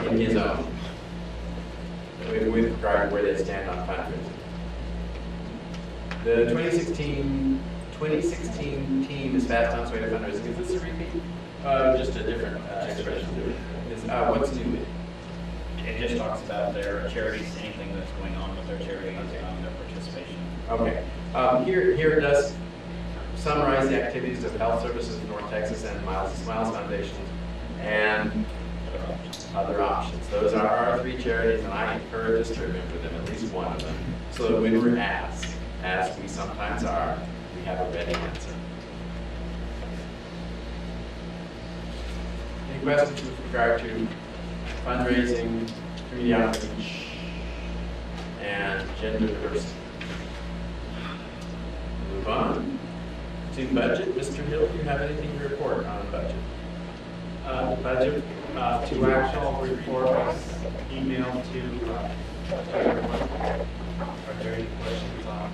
E: in his own with regard to where they stand on fundraising. The 2016 team is fast on its way to fundraising. Is this a repeat? Just a different expression. What's new?
G: It just talks about their charities, anything that's going on with their charities, their participation.
E: Okay. Here it does summarize the activities of Health Services of North Texas and Miles Foundation and other options. Those are our three charities, and I encourage us to remember them, at least one of them, so that when we're asked, as we sometimes are, we have a ready answer. Any questions with regard to fundraising, community outreach, and gender diversity? Move on to budget. Mr. Hill, do you have anything to report on budget?
H: The budget to actual report was emailed to everyone. Are there any questions on?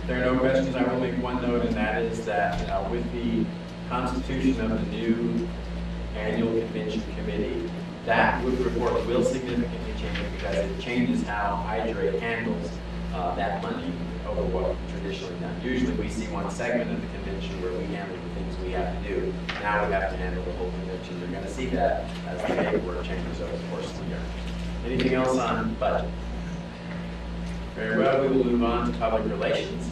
E: If there are no questions, I will make one note, and that is that with the constitution of the new annual convention committee, that report will significantly change because it changes how IGRA handles that money over what we've traditionally done. Usually we see one segment of the convention where we handle the things we have to do. Now we have to handle the whole convention. You're going to see that as the paperwork changes over the course of the year. Anything else on budget? Very well, we will move on to public relations.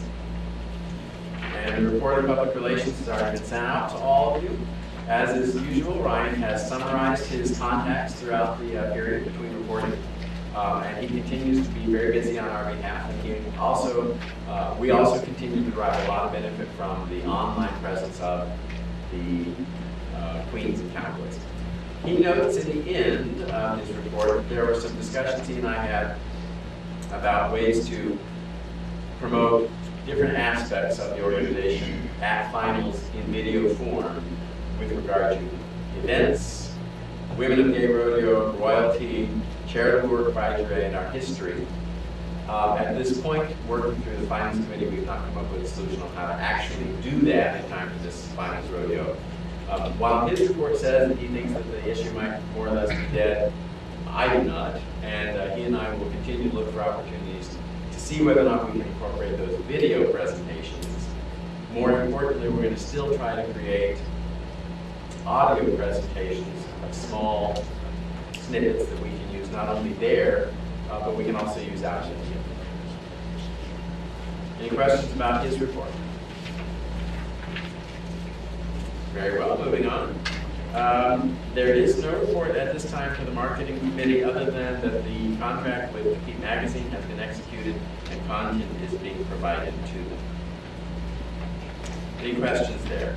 E: And the report of public relations has already been sent out to all of you. As is usual, Ryan has summarized his contacts throughout the period between reporting. And he continues to be very busy on our behalf. And he also, we also continue to derive a lot of benefit from the online presence of the Queens and Cowboys. He notes in the end of his report that there were some discussions he and I had about ways to promote different aspects of the organization at finals in video form with regard to events, women of gay rodeo, royalty, charitable work by IGRA, and our history At this point, working through the Finance Committee, we've not come up with a solution on how to actually do that in time for this finance rodeo. While his report says that he thinks that the issue might more or less be dead, I do not, and he and I will continue to look for opportunities to see whether or not we can incorporate those video presentations. More importantly, we're going to still try to create audio presentations of small snippets that we can use not only there, but we can also use out in the field. Any questions about his report? Very well, moving on. There is no report at this time for the marketing committee other than that the contract with the Peak Magazine has been executed and content is being provided to them. Any questions there?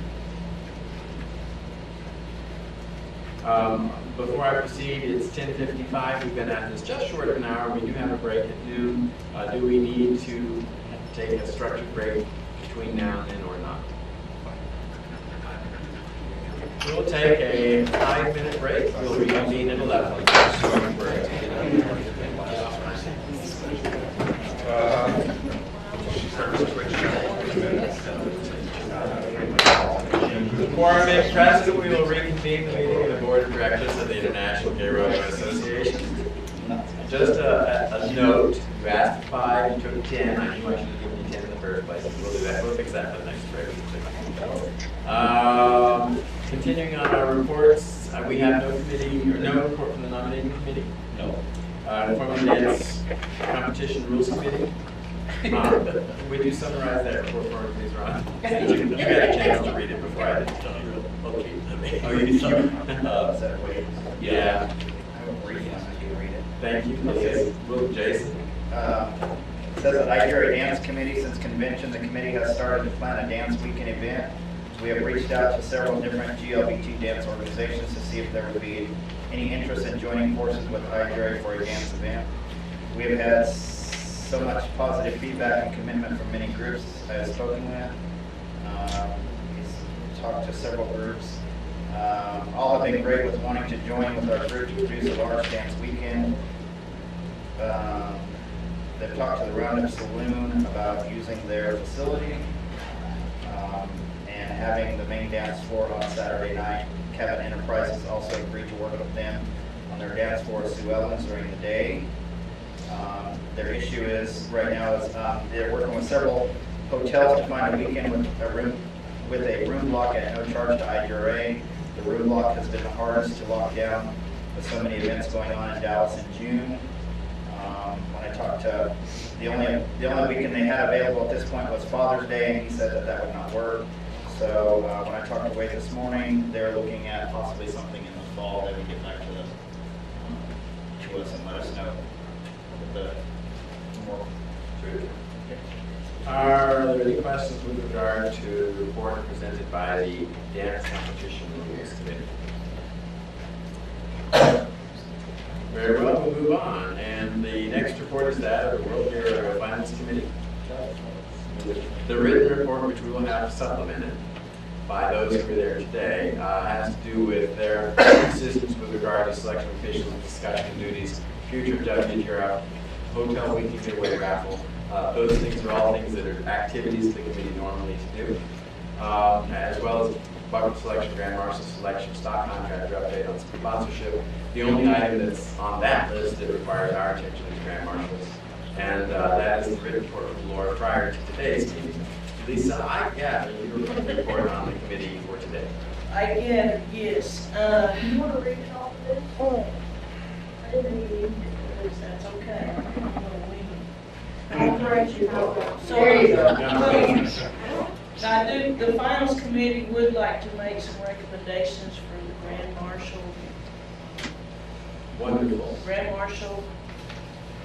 E: Before I proceed, it's 10:55. We've been at this just short of an hour. We do have a break at noon. Do we need to take a structured break between now and then or not? We'll take a 5-minute break. We'll reconvene at 11. Quorum being present, we will reconvene the meeting of the Board of Directors of the International Gay Rodeo Association. Just a note, you asked for 5, you took 10. I knew I should have given you 10 in the first place. We'll do that. We'll fix that for the next break. Continuing on our reports, we have no committee, or no report from the nominating committee? No. From the Dance Competition Rules Committee? Would you summarize that report for me, please, Ron? You got a chance to read it before I did. Oh, you did? Yeah. Thank you. Yes. Will Jason?
G: It says that IGRA Dance Committee, since convention, the committee has started to plan a dance weekend event. We have reached out to several different GLBT dance organizations to see if there would be any interest in joining forces with IGRA for a dance event. We have had so much positive feedback and commitment from many groups I have spoken with. He's talked to several groups. All have been great with wanting to join with our group to produce a large dance weekend. They've talked to the Roundup Saloon about using their facility and having the main dance floor on Saturday night. Kevin Enterprises also agreed to work with them on their dance floor at Sue Ellen's during the day. Their issue is right now is they're working with several hotels to find a weekend with a room block at no charge to IGRA. The room block has been the hardest to lock down with so many events going on in Dallas in June. When I talked to the only weekend they had available at this point was Father's Day, and he said that that would not work. So when I talked to Wade this morning, they're looking at possibly something in the fall. They would get back to us and let us know the more.
E: Are there any questions with regard to the report presented by the Dance Competition Rules Committee? Very well, we'll move on. And the next report is that of the World Gay Rodeo Finance Committee. The written report, which we will have supplemented by those who are there today, has to do with their decisions with regard to selection of officials, discussion of duties, future WGRF, hotel weekly giveaway raffle. Those things are all things that are activities the committee normally do, as well as bucket selection, grand marshal selection, stock contractor update on sponsorship. The only item that's on that list that requires our attention is grand marshals, and that is the written report from Laura prior to today's meeting. Lisa, I gather you were going to report on the committee for today.
B: I gather, yes.
L: You want to read it off of this? Oh. I didn't even
B: That's okay.
L: I'll correct you.
B: So,
L: There you go.
B: I do, the finals committee would like to make some recommendations for the grand marshal.
E: Wonderful.
B: Grand marshal,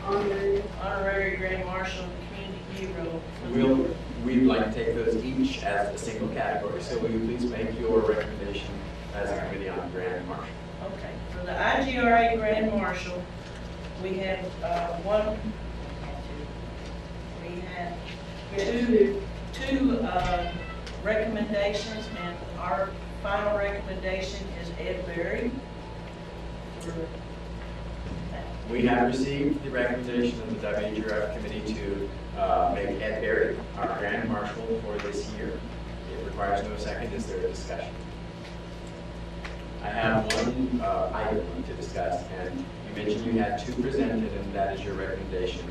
B: honorary grand marshal, community hero.
E: We'd like to take those each as a single category. So will you please make your recommendation as a committee on grand marshal?
B: Okay, for the IGRA grand marshal, we have two recommendations, and our final recommendation is Ed Berry.
E: We have received the recommendation of the WGRF committee to make Ed Berry our Grand Marshal for this year. It requires no second. Is there a discussion? I have one item to discuss, and you mentioned you had two presented, and that is your recommendation.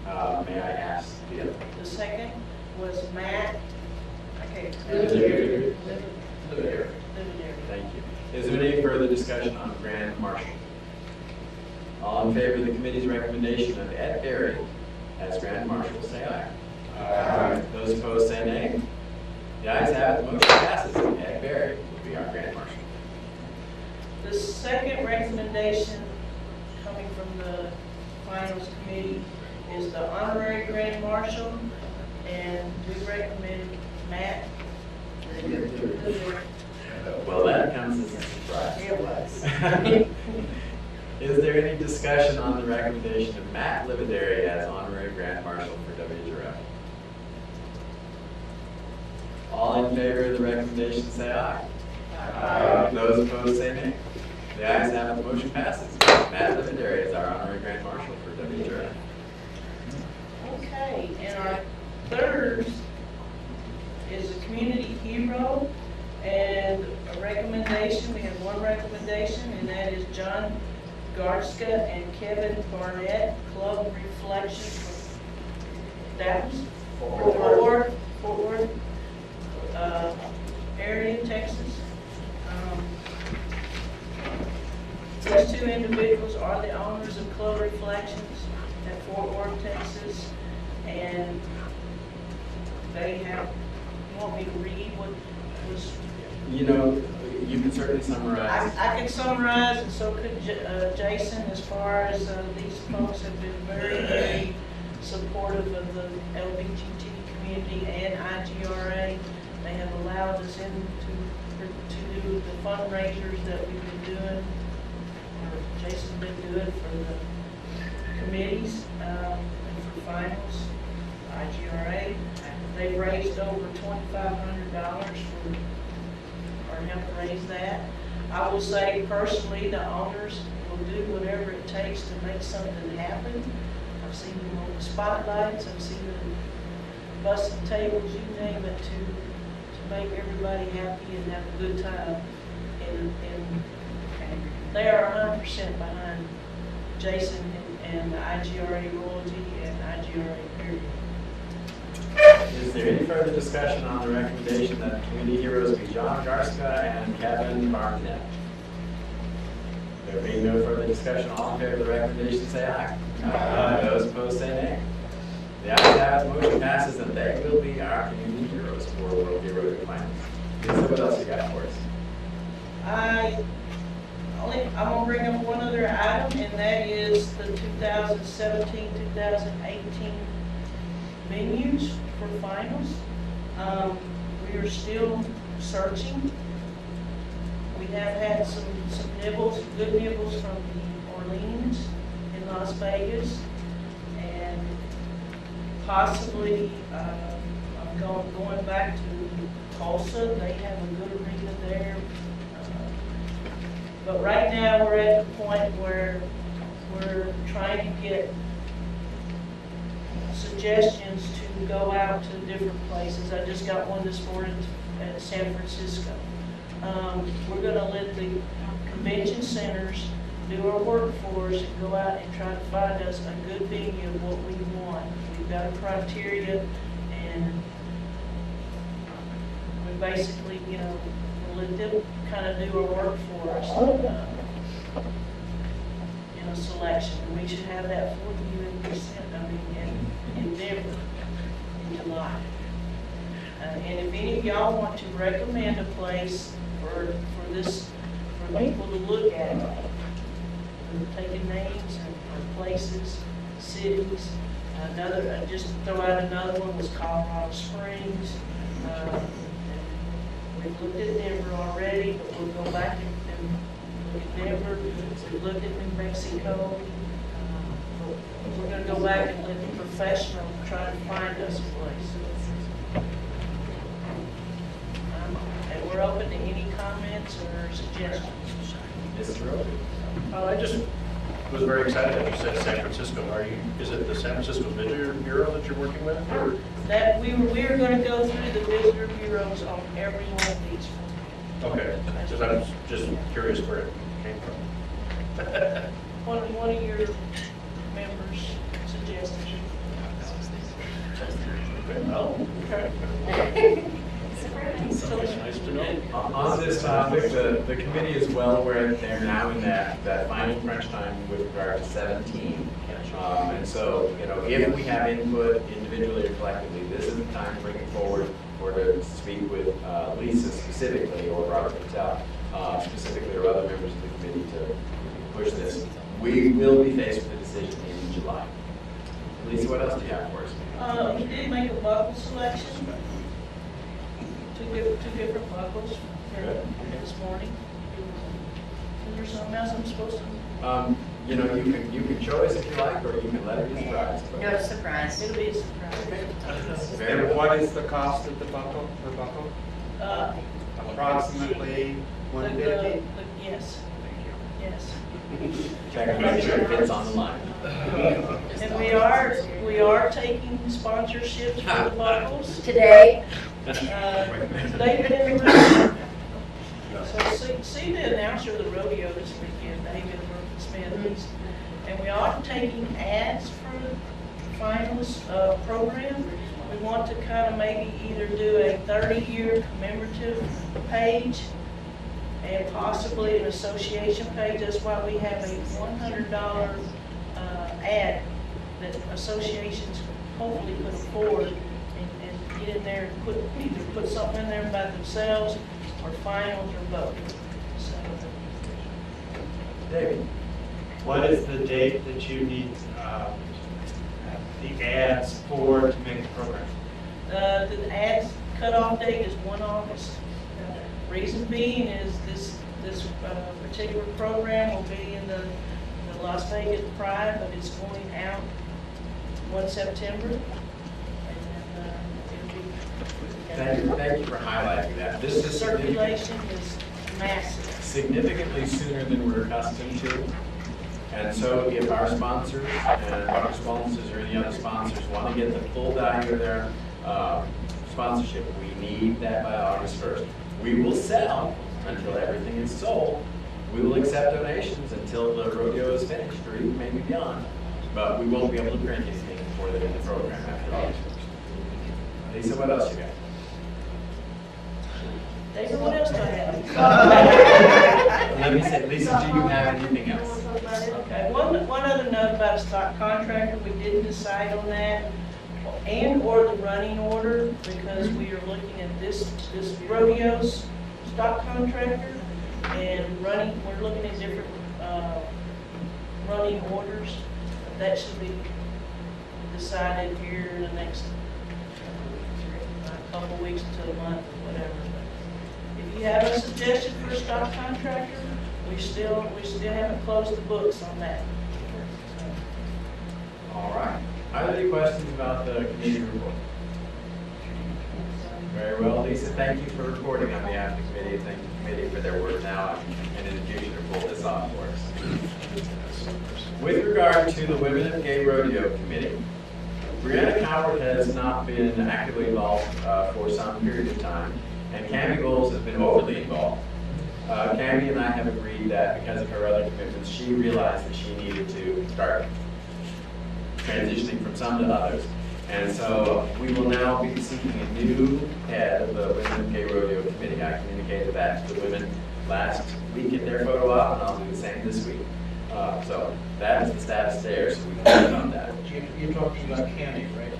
E: May I ask the other?
B: The second was Matt. Okay.
E: Lividary.
B: Lividary.
E: Thank you. Is there any further discussion on Grand Marshal? All in favor of the committee's recommendation of Ed Berry as Grand Marshal, say aye. Aye. Those opposed, say nay. The ayes have it, the motion passes. Ed Berry will be our Grand Marshal.
B: The second recommendation coming from the finals committee is the honorary grand marshal, and we recommend Matt.
E: Well, that comes as a surprise.
B: It was.
E: Is there any discussion on the recommendation of Matt Lividary as honorary grand marshal for WGRF? All in favor of the recommendation, say aye. Aye. Those opposed, say nay. The ayes have it, the motion passes. Matt Lividary is our honorary grand marshal for WGRF.
B: Okay, and our third is a community hero, and a recommendation, we have one recommendation, and that is John Garska and Kevin Barnett, Club Reflection from Dallas, Fort Worth area, Texas. These two individuals are the owners of Club Reflections at Fort Worth, Texas, and they have, you want me to read what was?
E: You know, you can certainly summarize.
B: I can summarize, and so could Jason, as far as these folks have been very, very supportive of the LGBT community and IGRA. They have allowed us in to do the fundraisers that we've been doing, or Jason's been doing for the committees and for finals, IGRA. They've raised over $2,500 or helped raise that. I will say personally, the owners will do whatever it takes to make something happen. I've seen them on the spotlights, I've seen them busting tables, you name it, to make everybody happy and have a good time. And they are 100% behind Jason and the IGRA loyalty and IGRA period.
E: Is there any further discussion on the recommendation that the community heroes be John Garska and Kevin Barnett? There being no further discussion, all in favor of the recommendation, say aye. Aye. Those opposed, say nay. The ayes have it, the motion passes, and they will be our community heroes for World Hero Finals. Lisa, what else you got for us?
B: I'm gonna bring up one other item, and that is the 2017-2018 venues for finals. We are still searching. We have had some nibbles, good nibbles from the Orleans in Las Vegas, and possibly I'm going back to Tulsa. They have a good arena there. But right now we're at the point where we're trying to get suggestions to go out to different places. I just got one this morning at San Francisco. We're going to let the convention centers do our work for us and go out and try to find us a good venue of what we want. We've got a criteria, and we basically, we'll let them kind of do our work for us in a selection. And we should have that for you in Denver in July. And if any of y'all want to recommend a place for people to look at, taking names and places, cities. Just throw out another one was Colorado Springs. We've looked at Denver already, but we'll go back and look at Denver. We've looked at New Mexico. We're going to go back and let the professional try to find us a place. And we're open to any comments or suggestions.
E: Mr. Rowe?
F: I just was very excited that you said San Francisco. Is it the San Francisco Visitor Bureau that you're working with? Or?
B: That we were going to go through the visitor bureaus on every one of these.
F: Okay, because I was just curious where it came from.
B: One of your members suggested.
F: Oh, okay. It's nice to know.
E: On this topic, the committee is well aware that they're now in that final crunch time with regard to 17. And so, you know, if we have input individually or collectively, this is the time to bring it forward or to speak with Lisa specifically or Robert Patel specifically or other members of the committee to push this. We will be faced with a decision in July. Lisa, what else do you have for us?
B: We did make a buckle selection. Two different buckles this morning. Is there something else I'm supposed to?
E: You know, you can show us if you like, or you can let it be a surprise.
M: No, it's a surprise.
B: It'll be a surprise.
H: And what is the cost of the buckle? Approximately $150?
B: Yes. Yes.
E: Check and make sure it fits on the line.
B: And we are taking sponsorships for the buckles.
M: Today,
B: David and Marie. So see the announcer of the rodeo this weekend, David Smith. And we are taking ads for the finals program. We want to kind of maybe either do a 30-year commemorative page and possibly an association page. That's why we have a $100 ad that associations hopefully could afford and get in there and either put something in there about themselves or finals or both. So,
E: David.
H: What is the date that you need the ads for to make the program?
B: the ads cutoff date is 1 August. Reason being is this particular program will be in the Las Vegas Pride, but it's going out 1 September.
E: Thank you for highlighting that. This is
B: Circulation is massive.
E: significantly sooner than we're accustomed to. And so if our sponsors and our sponsors or any other sponsors want to get the full value of their sponsorship, we need that by August 1st. We will sell until everything is sold. We will accept donations until the rodeo is finished or even maybe beyond. But we won't be able to print anything before the end of the program after August 1st. Lisa, what else you got?
B: David, what else do I have?
E: Let me say, Lisa, do you have anything else?
B: Okay, one other note about a stock contractor, we didn't decide on that, and or the running order, because we are looking at this rodeo's stock contractor, and we're looking at different running orders. That should be decided here in the next couple of weeks to a month or whatever. If you have a suggestion for a stock contractor, we still haven't closed the books on that.
E: All right. Are there any questions about the committee report? Very well, Lisa. Thank you for reporting on behalf of the committee. Thank the committee for their work now and in the future to pull this off for us. With regard to the Women of Gay Rodeo Committee, Brianna Coward has not been actively involved for some period of time, and Cammie Bowles has been overly involved. Cammie and I have agreed that because of her other commitments, she realized that she needed to start transitioning from some to others. And so we will now be seeking a new head of the Women of Gay Rodeo Committee. I communicated that to the women last week at their photo op, and I'll do the same this week. So that is the status there, so we can vote on that.
D: You're talking about Cammie, right?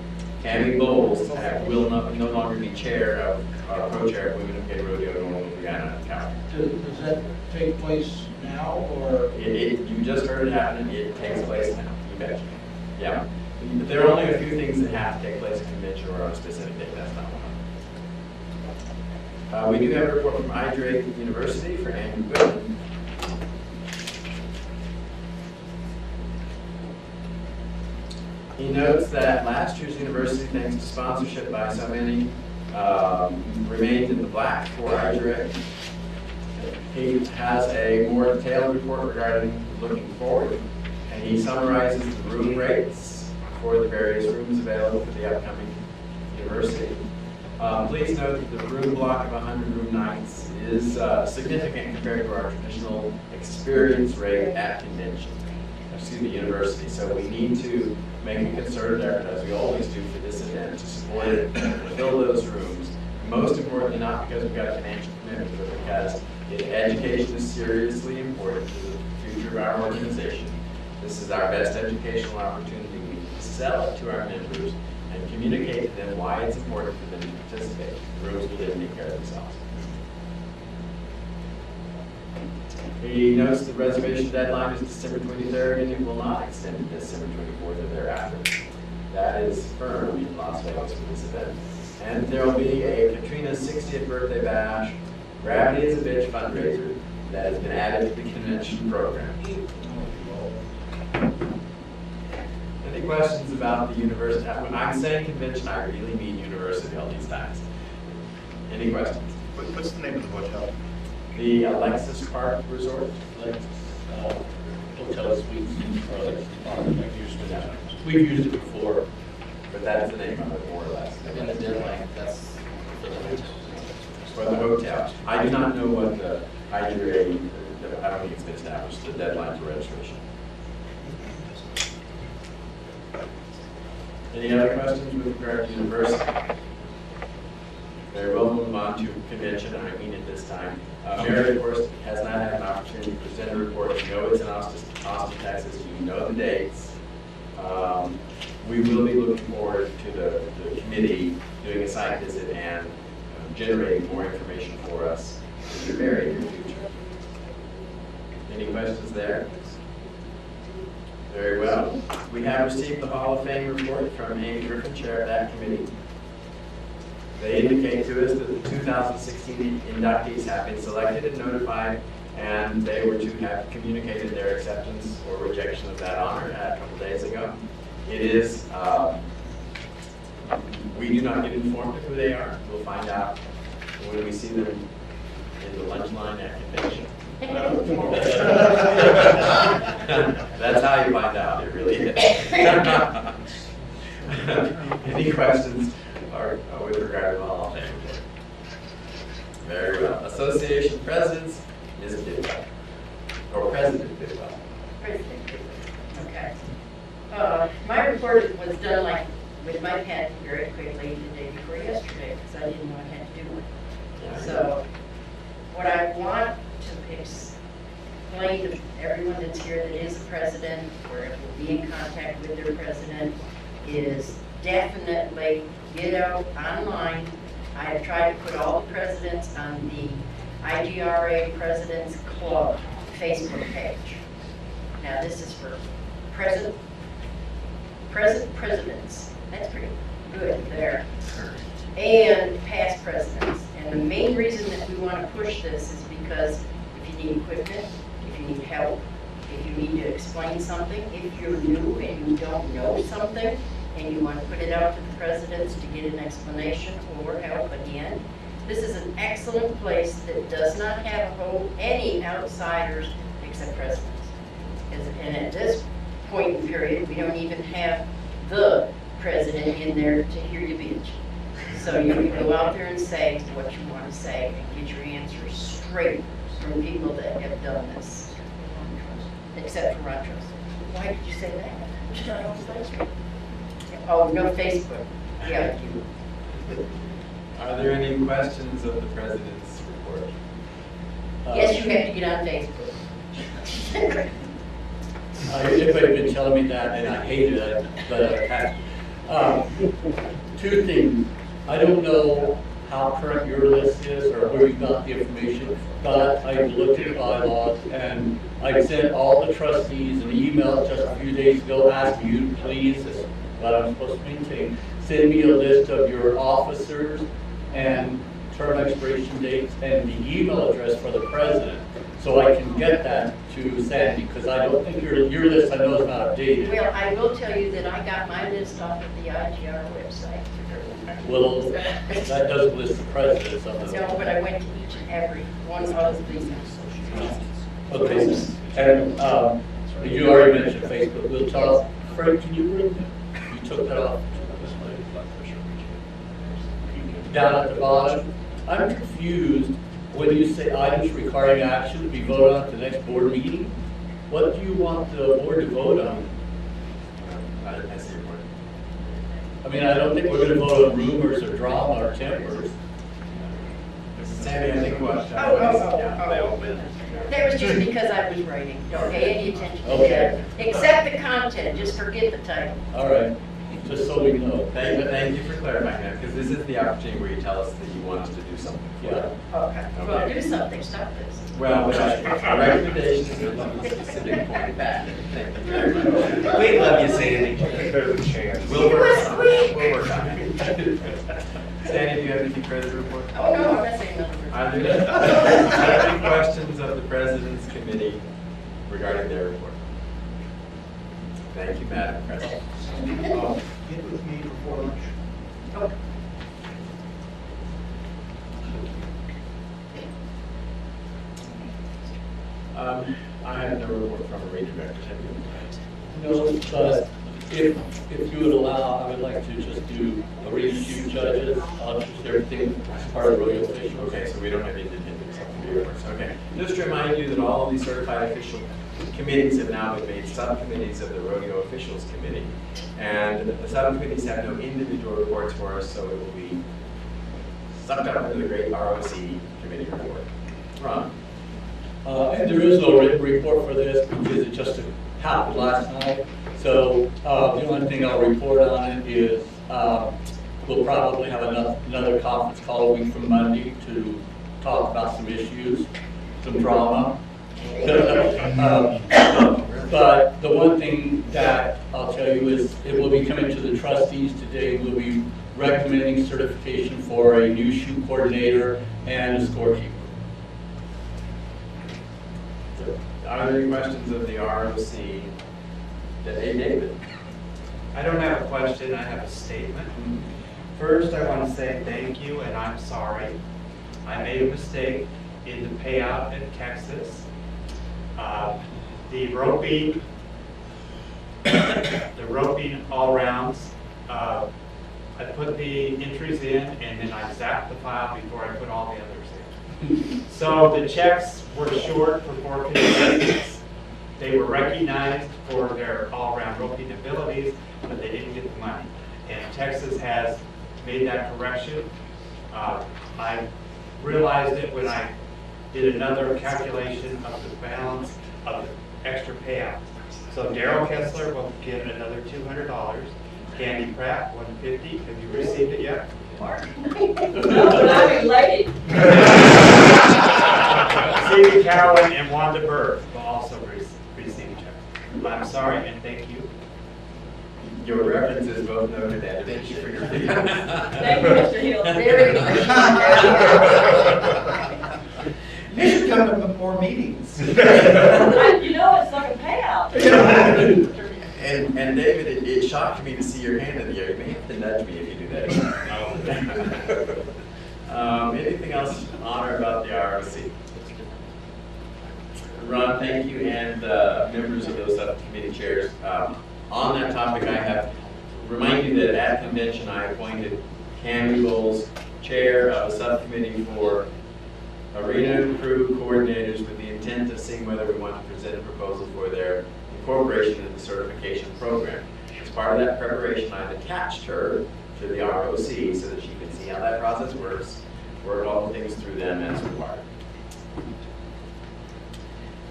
E: Cammie Bowles will no longer be chair of, co-chair of Women of Gay Rodeo, nor will Brianna Coward.
D: Does that take place now, or?
E: You just heard it happen, it takes place now, you betcha. Yeah. There are only a few things that have to take place at convention or on a specific date, that's not one. We do have a report from IGRA University for Andrew Goodman. He notes that last year's university, thanks to sponsorship by so many, remained in the black for IGRA. He has a more detailed report regarding looking forward. And he summarizes the room rates for the various rooms available for the upcoming university. Please note that the room block of 100 room nights is significant compared to our traditional experience rate at university. So we need to make a concerted effort, as we always do for this event, to support it and fill those rooms. Most importantly, not because we've got a financial commitment, but because education is seriously important to the future of our organization. This is our best educational opportunity. We need to sell it to our members and communicate to them why it's important for them to participate. The rooms will then take care of themselves. He notes the reservation deadline is December 23rd, and it will not extend to December 24th or thereafter. That is firm in Las Vegas for this event. And there will be a Katrina's 60th birthday bash, Gravity is a Bitch fundraiser that has been added to the convention program. Any questions about the university? When I'm saying convention, I really mean university all these times. Any questions?
I: What's the name of the hotel?
E: The Alexis Park Resort.
F: Hotel suites,
E: We've used it before, but that's the name of it, more or less.
F: and the deadline, that's
E: For the hotel. I do not know what the IGRA, I don't think it's been established, the deadline for registration. Any other questions with regard to university? Very well, move on to convention, I mean at this time. Mary, of course, has not had an opportunity to present a report. You know it's in Austin, Texas. You know the dates. We will be looking forward to the committee doing a site visit and generating more information for us in the very near future. Any questions there? Very well. We have received the Hall of Fame report from Amy Griffin, chair of that committee. They indicate to us that the 2016 inductees have been selected and notified, and they were to have communicated their acceptance or rejection of that honor a couple days ago. It is, we do not get informed of who they are. We'll find out when we see them in the lunch line at convention. That's how you find out, it really is. Any questions with regard to the Hall of Fame? Very well. Association presidents, Ms. Bidwell, or President Bidwell.
M: Okay. My report was done like with my pen very quickly the day before yesterday because I didn't know I had to do one. So what I want to explain to everyone that's here that is a president or will be in contact with their president is definitely get out online. I have tried to put all the presidents on the IGRA Presidents Club Facebook page. Now this is for present presidents. That's pretty good there. And past presidents. And the main reason that we want to push this is because if you need equipment, if you need help, if you need to explain something, if you're new and you don't know something, and you want to put it out to the presidents to get an explanation or help again, this is an excellent place that does not have any outsiders except presidents. And at this point in period, we don't even have the president in there to hear you bitch. So you can go out there and say what you want to say and get your answers straight from people that have done this. Except for Ron Trust. Why did you say that? It's not on Facebook. Oh, no Facebook. Yeah, you.
E: Are there any questions of the president's report?
M: Yes, you have to get on Facebook.
A: Everybody's been telling me that, and I hated it, but I had two things. I don't know how current your list is or where you got the information, but I looked at the bylaws and I sent all the trustees an email just a few days ago asking you to please, this is what I'm supposed to maintain, send me a list of your officers and term expiration dates and the email address for the president, so I can get that to Sandy, because I don't think your list I know is not updated.
M: Well, I will tell you that I got my list off of the IGR website.
A: Well, that doesn't list the presidents of the.
M: No, but I went to each and every one of these.
A: Okay, and You already mentioned Facebook. We'll tell, Frank, can you read that? You took that off. Down at the bottom, I'm confused when you say items requiring action to be voted on at the next board meeting. What do you want the board to vote on?
E: I see your point.
A: I mean, I don't think we're gonna vote on rumors or drama or tempers.
E: Sammy, I think what,
M: Oh.
E: they all win.
M: That was just because I was writing. Don't pay any attention to
A: Okay.
M: that. Accept the content, just forget the title.
A: All right, just so we know.
E: Thank you for clarifying that, because this is the opportunity where you tell us that you want us to do something.
A: Yeah.
M: Okay. Well,
E: Okay.
M: do something, stop this.
E: Well, but our recommendation is to look at the specific point back. Thank you very much.
H: We love you, Sandy. There's a chance.
E: We'll work
M: was
E: on
M: sweet.
E: it. We'll work on it. Sandy, do you have anything further to report?
M: Oh, no, I'm not saying nothing.
E: Are there any questions of the President's Committee regarding their report? Thank you, Madam President.
D: Get with me before lunch.
M: Okay.
E: I have no report from a region director. Have you?
A: No, but if you would allow, I would like to just do a read a few judges, just everything as part of rodeo officials.
E: Okay, so we don't have independent subcommittee reports. Okay. Just to remind you that all of these certified official committees have now been made subcommittees of the Rodeo Officials Committee. And the subcommittees have no individual reports for us, so it will be sucked up into the great ROC committee report. Ron?
A: And there is no written report for this because it just happened last night. So the only thing I'll report on it is we'll probably have another conference call a week from Monday to talk about some issues, some drama. But the one thing that I'll tell you is it will be coming to the trustees today. We'll be recommending certification for a new shoe coordinator and a scorekeeper.
E: Are there any questions of the ROC? Hey, David?
H: I don't have a question, I have a statement. First, I want to say thank you, and I'm sorry. I made a mistake in the payout in Texas. The roping all rounds, I put the entries in and then I zapped the file before I put all the others in. So the checks were short for 4 contestants. They were recognized for their all-around roping abilities, but they didn't get the money. And Texas has made that correction. I realized it when I did another calculation of the balance of the extra payout. So Daryl Kessler will get another $200. Candy Pratt, $150. Have you received it yet?
M: No, but I'm elated.
H: Stevie Cowan and Wanda Burke will also receive checks. I'm sorry and thank you.
E: Your references both noted that. Thank you for your feedback.
M: Thank you, Mr. Hill. Very appreciative.
K: You should come to more meetings.
M: You know, it's like a payout.
E: And David, it shocked me to see your hand in the air. You may have to nudge me if you do that again. Anything else on or about the ROC? Ron, thank you, and members of those subcommittee chairs. On that topic, I have remind you that at convention I appointed Cam Bowles chair of a subcommittee for arena crew coordinators with the intent of seeing whether we want to present a proposal for their incorporation in the certification program. As part of that preparation, I've attached her to the ROC so that she can see how that process works, work all the things through them as required.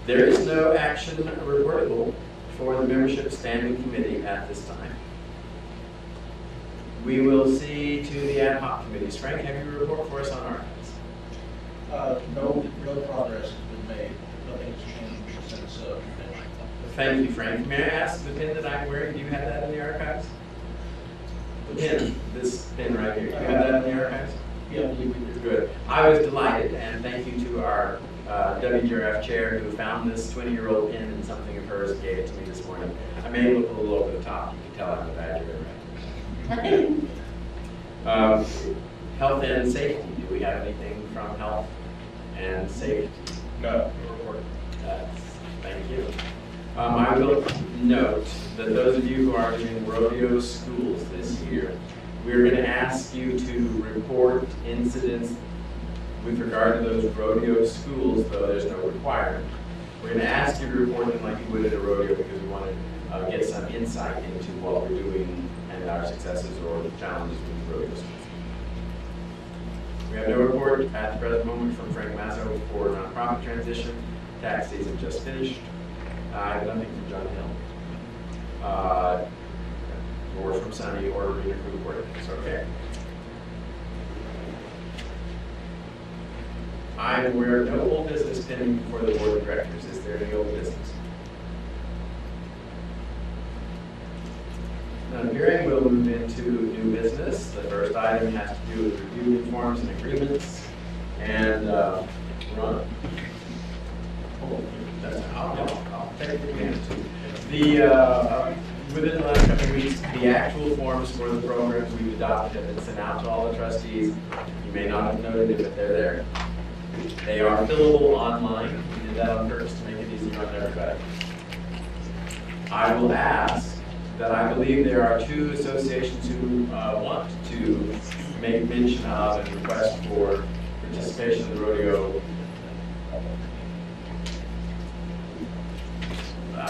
E: There is no action reportable for the membership standing committee at this time. We will see to the ad hoc committees. Frank, have you a report for us on archives?
D: No progress has been made. Nothing's changed since convention.
E: Thank you, Frank. May I ask the pin that I'm wearing, do you have that in the archives? The pin, this pin right here, do you have that in the archives?
D: Yeah, I believe we do.
E: Good. I was delighted, and thank you to our WGRF chair who found this 20-year-old pin in something of hers and gave it to me this morning. I may look a little over the top. You can tell I'm a Badger, right? Health and safety. Do we have anything from health and safety?
F: No report.
E: Thank you. I will note that those of you who are doing rodeo schools this year, we're going to ask you to report incidents with regard to those rodeo schools, though there's no requirement. We're going to ask you to report them like you would at a rodeo because we want to get some insight into what we're doing and our successes or the challenges with the rodeo schools. We have no report at the present moment from Frank Mazzo for nonprofit transition. Tax season just finished. I have nothing from John Hill. Or from Sunny or Rena Crew. It's okay. I am aware of no old business pending before the Board of Directors. Is there any old business? None appearing, we'll move into new business. The first item has to do with review forms and agreements. And Ron. I'll take the hand. Within the last couple of weeks, the actual forms for the programs we've adopted have been sent out to all the trustees. You may not have noted it, but they're there. They are fillable online. We did that on purpose to make it easy on everybody. I will ask that I believe there are two associations who want to make mention of and request for participation in the rodeo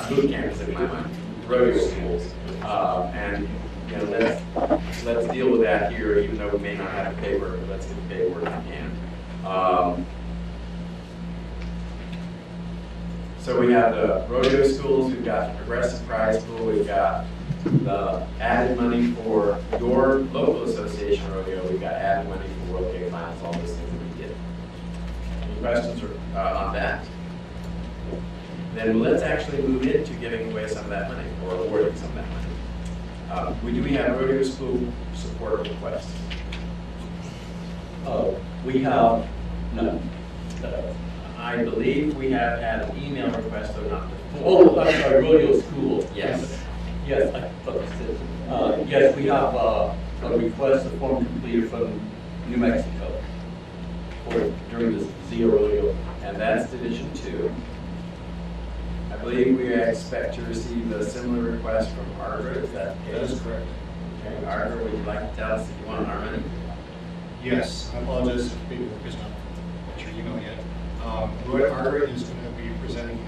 E: boot camps in my mind. Rodeo schools, and you know, let's deal with that here. Even though we may not have the paper, let's get the paperwork in hand. So we have the rodeo schools. We've got the progressive prize pool. We've got the added money for your local association rodeo. We've got added money for World Game Finals. All those things that we did. Any questions on that? Then let's actually move into giving away some of that money or awarding some of that money. We have rodeo school support requests.
A: We have none.
E: I believe we have had an email request, though not the form.
A: Oh, I'm sorry, rodeo school.
E: Yes.
A: Yes, I thought you said. Yes, we have a request, a form completed from New Mexico during this Zia rodeo.
E: And that's Division 2. I believe we expect to receive a similar request from IGRA. Is that the case?
N: That is correct.
E: Okay, IGRA, would you like to tell us if you want our money?
N: Yes, I apologize if paperwork is not at your email yet. IGRA is going to be presenting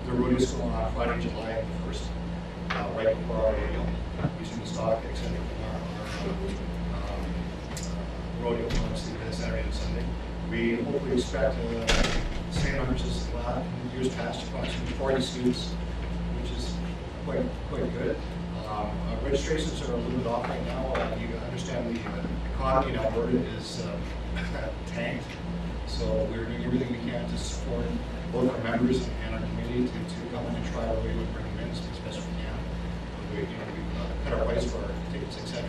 N: the rodeo school on Friday, July 1st, right before our rodeo, using the stock, etc. Rodeo on Saturday and Sunday. We hopefully expect the same numbers as in years past, approximately 40 students, which is quite good. Registrations are a little bit off right now. You understand the economy in Alberta is tanked, so we're doing everything we can to support both our members and our community to come in and try our way to bring them in as best we can. We've cut our price for our tickets, etc.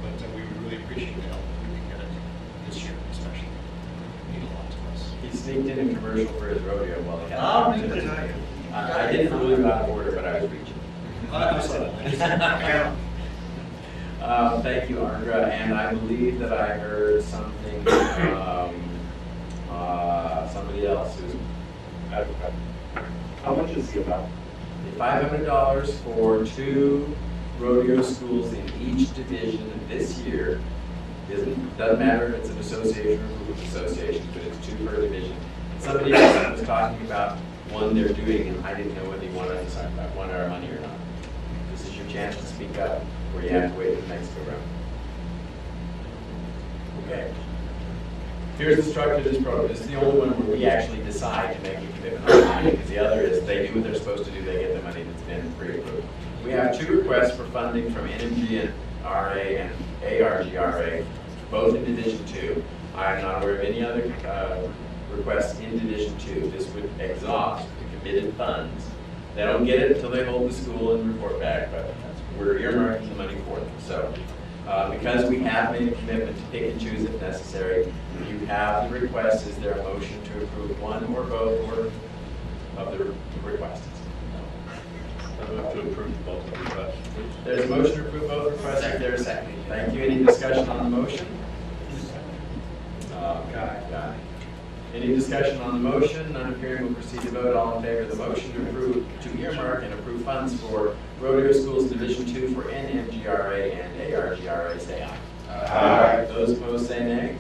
N: But we would really appreciate the help if we can get it this year, especially. It means a lot to us.
E: He sneaked in a commercial for his rodeo while he had
N: Oh,
E: the opportunity. I didn't really go out of order, but I was reaching.
N: I saw that.
E: Thank you, IGRA, and I believe that I heard something from somebody else who's.
F: How much is the amount?
E: $500 for 2 rodeo schools in each division this year. Doesn't matter if it's an association or a group of associations, but it's 2 per division. Somebody else was talking about one they're doing, and I didn't know whether you wanted to talk about one our money or not. This is your chance to speak up, or you have to wait for the next go round. Okay. Here's the structure of this program. This is the only one where we actually decide to make a commitment on money, because the other is they do what they're supposed to do, they get the money that's been pre-approved. We have 2 requests for funding from NMG and RA and ARGRA, both in Division 2. I am not aware of any other requests in Division 2. This would exhaust the committed funds. They don't get it until they hold the school and report back, but we're earmarking the money for them. So because we have made a commitment to pick and choose if necessary, you have the request. Is there a motion to approve one or both or of the requests?
F: I move to approve both of the requests.
E: There's a motion to approve both requests. Is there a second? Thank you. Any discussion on the motion? Got it. Any discussion on the motion? None appearing, we'll proceed to vote. All in favor of the motion to approve, to earmark and approve funds for Rodeo Schools Division 2 for NMGRA and ARGRA, say aye. Aye. Those opposed, say nay.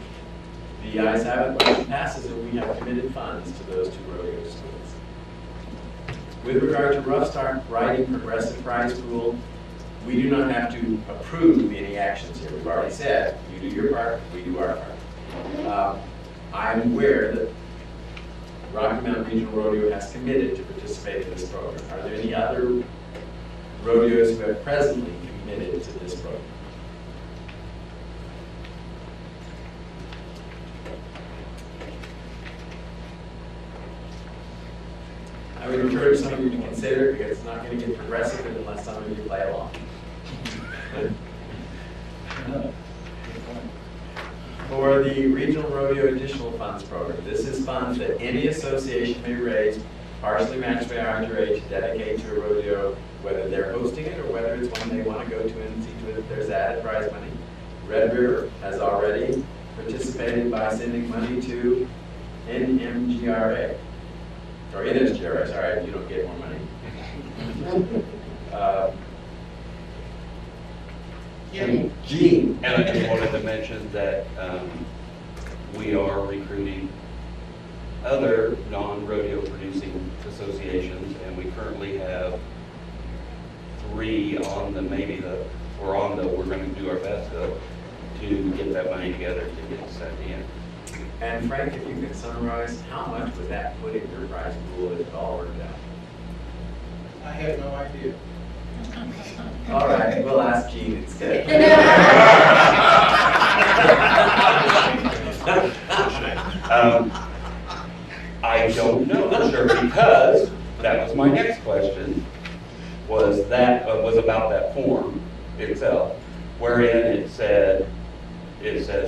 E: The ayes have it, motion passes, and we have committed funds to those two rodeo schools. With regard to Rough Start Riding Progressive Prize Pool, we do not have to approve any actions here. We've already said, you do your part, we do our part. I'm aware that Rocky Mountain Regional Rodeo has committed to participate in this program. Are there any other rodeos who have presently committed to this program? I would encourage some of you to consider it, because it's not going to get progressive unless some of you play along. For the Regional Rodeo Additional Funds Program, this is funds that any association may raise, partially matched by IGRA, to dedicate to a rodeo, whether they're hosting it or whether it's one they want to go to and see to it if there's added prize money. Red River has already participated by sending money to NMGRA, or NSGRA, sorry, you don't get more money. Gene.
F: And I just wanted to mention that we are recruiting other non-rodeo producing associations, and we currently have 3 on the, we're going to do our best to get that money together to get sent in.
E: And Frank, if you could summarize, how much would that put in your prize pool if it all worked out?
D: I have no idea.
E: All right, we'll ask Gene instead.
F: I don't know for sure, because that was my next question, was about that form itself, wherein it says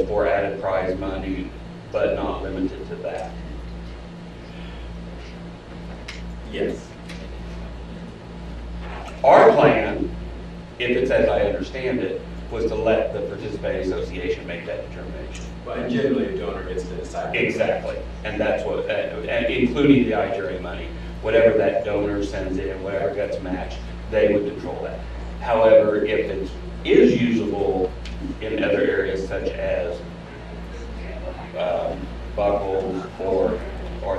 F: for added prize money, but not limited to that.
E: Yes.
F: Our plan, if it's as I understand it, was to let the participating association make that determination.
E: Well, and generally a donor gets to decide.
F: Exactly, and that's what, including the IGRA money, whatever that donor sends in, whatever gets matched, they would control that. However, if it is usable in other areas such as buckles or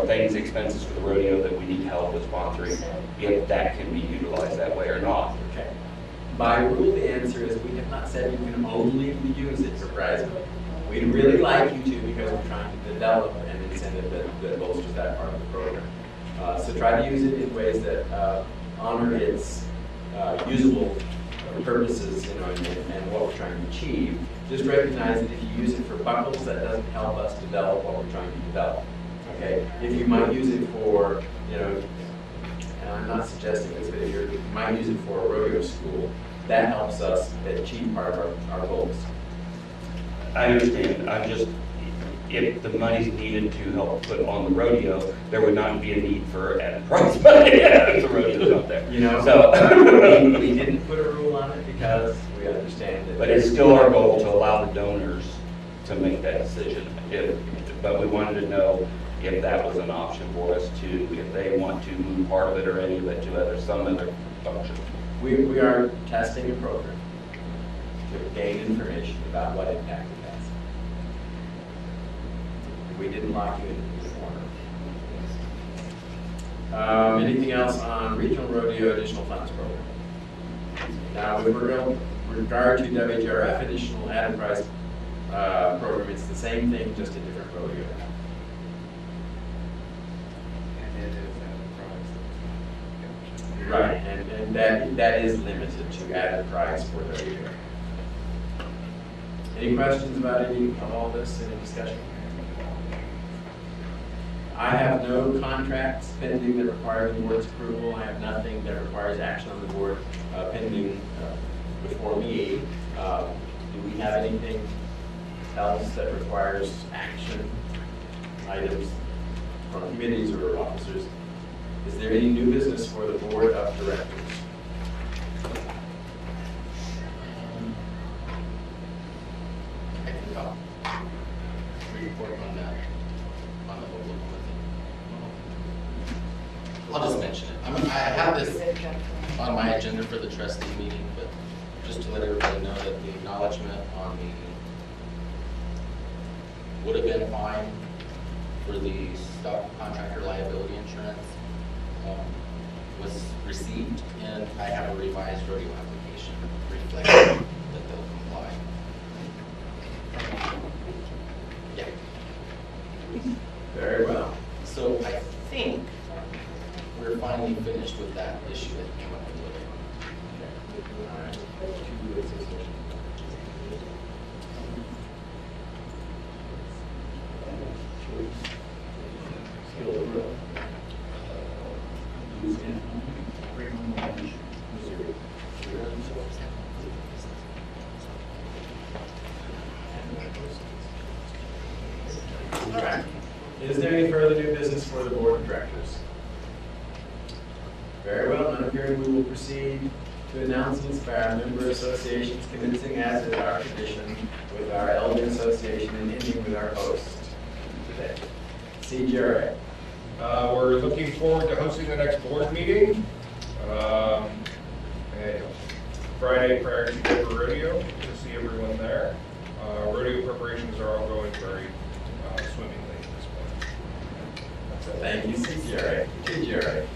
F: things, expenses for the rodeo that we need help with sponsoring, if that can be utilized that way or not.
E: Okay. By rule, the answer is we have not said you can only use it for prize money. We'd really like you to, because we're trying to develop an incentive that bolsters that part of the program. So try to use it in ways that honor its usable purposes, and what we're trying to achieve. Just recognize that if you use it for buckles, that doesn't help us develop what we're trying to develop. Okay? If you might use it for, and I'm not suggesting this, but if you might use it for a rodeo school, that helps us achieve part of our goals.
F: I understand. I'm just, if the money's needed to help put on the rodeo, there would not be a need for added prize money if the rodeo's out there. So
E: we didn't put a rule on it because we understand that.
F: But it's still our goal to allow the donors to make that decision. But we wanted to know if that was an option for us to, if they want to move part of it or any of it to some other function.
E: We are testing a program to gain information about what impact it has. We didn't lock you into the corner. Anything else on Regional Rodeo Additional Funds Program? Now, with regard to WGRF Additional Added Prize Program, it's the same thing, just a different rodeo. Right, and that is limited to added prize for the year. Any questions about any of all this, any discussion? I have no contracts pending that require the board's approval. I have nothing that requires action on the board pending before me. Do we have anything else that requires action items from committees or officers? Is there any new business for the board of directors?
C: I think I'll report on that, on the whole
J: I have this on my agenda for the trustee meeting, but just to let everybody know that the acknowledgement on the would have been fine for the stock contractor liability insurance was received, and I have a revised rodeo application reflecting that they'll comply. Yeah.
E: Very well.
J: So I think we're finally finished with that issue that came up with it.
E: All right. All right. Is there any further new business for the Board of Directors? Very well, none appearing, we will proceed to announcements by our member associations, commencing as is our tradition with our elder association and ending with our host today. CGRA.
O: We're looking forward to hosting the next board meeting. Friday prior to Denver Rodeo to see everyone there. Rodeo preparations are all going very swimmingly at this point.
E: Thank you, CGRA. TGRA.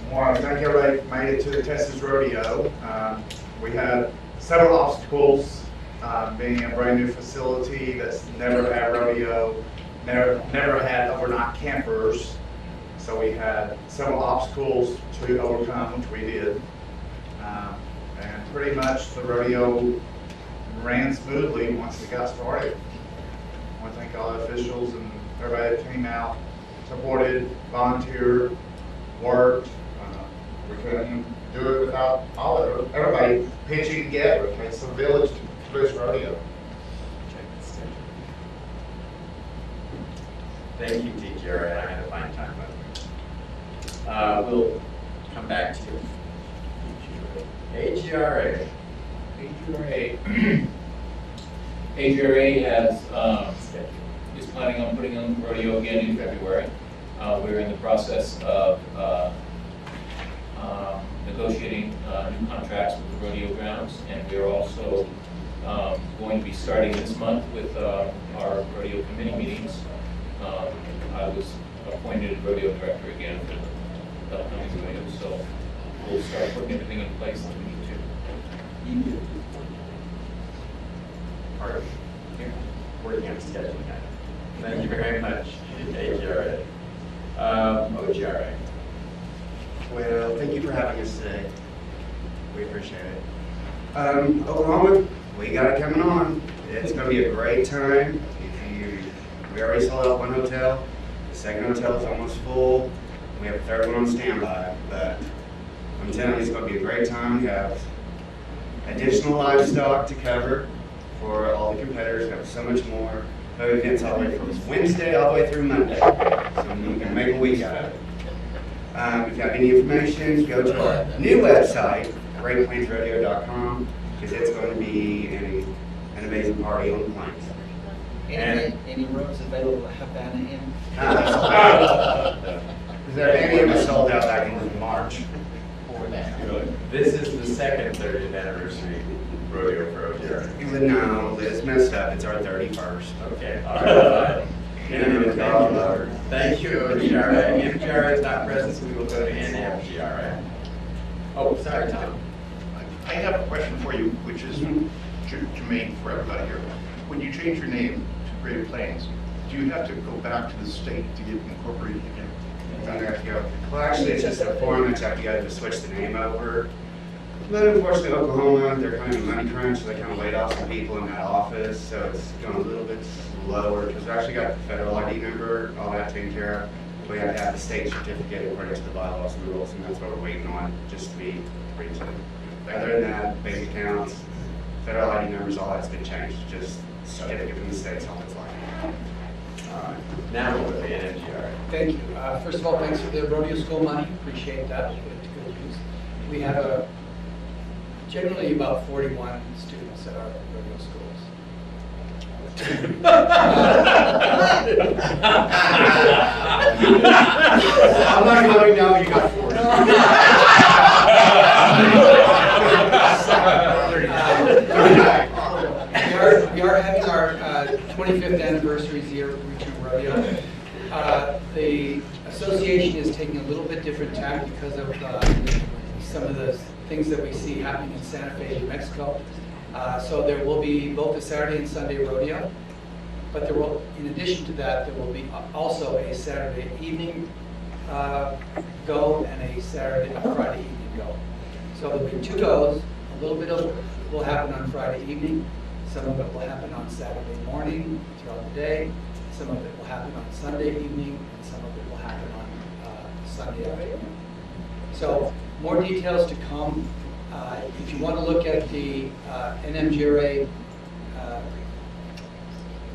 P: I want to thank everybody who made it to the Texas Rodeo. We had several obstacles, being a brand new facility that's never had rodeo, never had overnight campers. So we had several obstacles to overcome, which we did. And pretty much the rodeo ran smoothly once it got started. I want to thank all the officials and everybody that came out, supported, volunteered, worked. We couldn't do it without everybody pitching together. It takes a village to produce rodeo.
E: Thank you, TGRA. I had a fine time with it. We'll come back to you. AGRA.
Q: AGRA is planning on putting on rodeo again in February. We're in the process of negotiating new contracts with the rodeo grounds, and we're also going to be starting this month with our rodeo committee meetings. I was appointed rodeo director again for the upcoming rodeo, so we'll start putting everything in place that we need to.
E: Part of working on scheduling that. Thank you very much, AGRA. OGRA.
J: Well, thank you for having us today. We appreciate it. Oklahoma, we got it coming on. It's going to be a great time. We already sold out one hotel. The second hotel is almost full. We have a third one on standby. But I'm telling you, it's going to be a great time. We have additional livestock to cover for all the competitors. We have so much more. We have events all the way from Wednesday all the way through Monday. So we can make a week out of it. If you have any information, go to our new website, GreatPlainsRodeo.com, because it's going to be an amazing party on the plains.
D: Any rooms available to Havana in?
J: There any of us sold out back in March.
E: This is the second 30th anniversary rodeo for OGRA.
J: No, Liz messed up. It's our 31st.
E: Okay, all right. Thank you, OGRA. MGRA is not present, so we will go to NMGRA. Oh, sorry, Tom.
I: I have a question for you, which is germane for everybody here. When you change your name to Great Plains, do you have to go back to the state to get incorporated again?
J: Well, actually, it's just a form that you have to go to switch the name over. But unfortunately, Oklahoma, they're kind of money crunch, so they kind of laid off some people in that office, so it's going a little bit slower, because we actually got the federal ID number, all that taken care of. We have to have the state certificate according to the bylaws and rules, and that's what we're waiting on, just to be printed. Other than that, bank accounts, federal ID numbers, all that's been changed, just certificate from the state's all it's like.
E: All right. Now we'll go to NMGRA.
D: Thank you. First of all, thanks for the rodeo school money. Appreciate that. Good news. We have generally about 41 students at our rodeo schools.
J: I'm not going to know you got 40.
D: We are having our 25th anniversary year of Regional Rodeo. The association is taking a little bit different tack because of some of the things that we see happening in Santa Fe, New Mexico. So there will be both a Saturday and Sunday rodeo, but there will, in addition to that, there will be also a Saturday evening go and a Friday evening go. So there'll be 2 goes. A little bit of it will happen on Friday evening. Some of it will happen on Saturday morning throughout the day. Some of it will happen on Sunday evening, and some of it will happen on Sunday afternoon. So more details to come. If you want to look at the NMGRA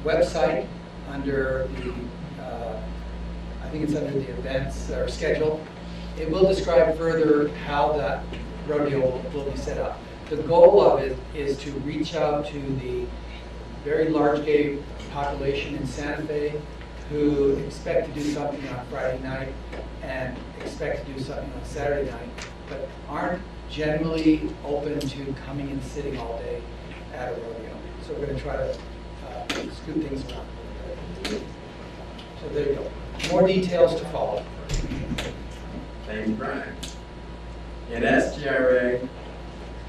D: website under the, I think it's under the events or schedule, it will describe further how that rodeo will be set up. The goal of it is to reach out to the very large gay population in Santa Fe who expect to do something on Friday night and expect to do something on Saturday night, but aren't generally open to coming and sitting all day at a rodeo. So we're going to try to scoot things around. So there you go. More details to follow.
E: Thank you, Brian. In SGRA,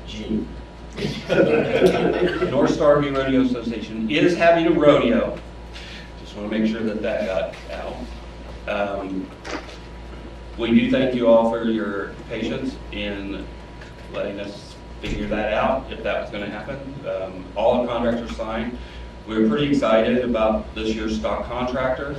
E: Gene.
R: North Star Army Rodeo Association is having a rodeo. Just want to make sure that got out. We do thank you all for your patience in letting us figure that out, if that was going to happen. All the contracts are signed. We're pretty excited about this year's stock contractor.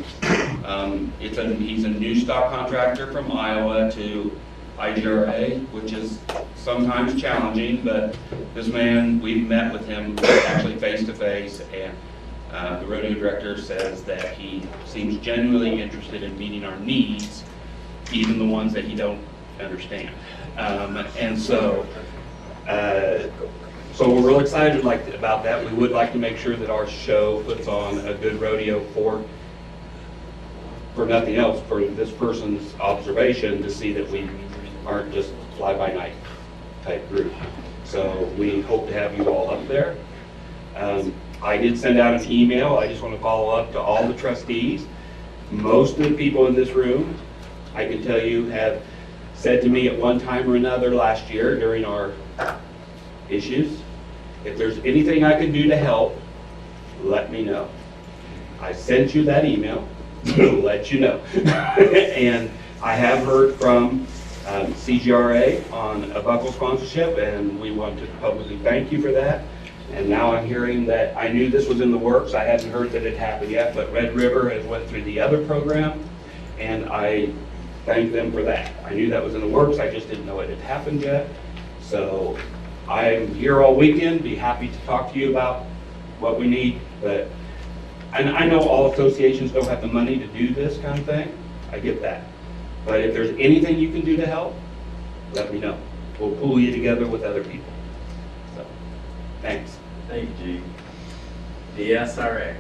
R: He's a new stock contractor from Iowa to IGRA, which is sometimes challenging, but this man, we've met with him actually face to face, and the rodeo director says that he seems genuinely interested in meeting our needs, even the ones that he don't understand. And so we're real excited about that. We would like to make sure that our show puts on a good rodeo for nothing else, for this person's observation, to see that we aren't just fly-by-night type group. So we hope to have you all up there. I did send out an email. I just want to follow up to all the trustees. Most of the people in this room, I can tell you, have said to me at one time or another last year during our issues, if there's anything I can do to help, let me know. I sent you that email to let you know. And I have heard from CGRA on a buckle sponsorship, and we want to publicly thank you for that. And now I'm hearing that, I knew this was in the works, I hadn't heard that it happened yet, but Red River has went through the other program, and I thank them for that. I knew that was in the works, I just didn't know it had happened yet. So I'm here all weekend, be happy to talk to you about what we need, and I know all associations don't have the money to do this kind of thing, I get that. But if there's anything you can do to help, let me know. We'll pull you together with other people. So, thanks.
E: Thank you, Gene. The SRA.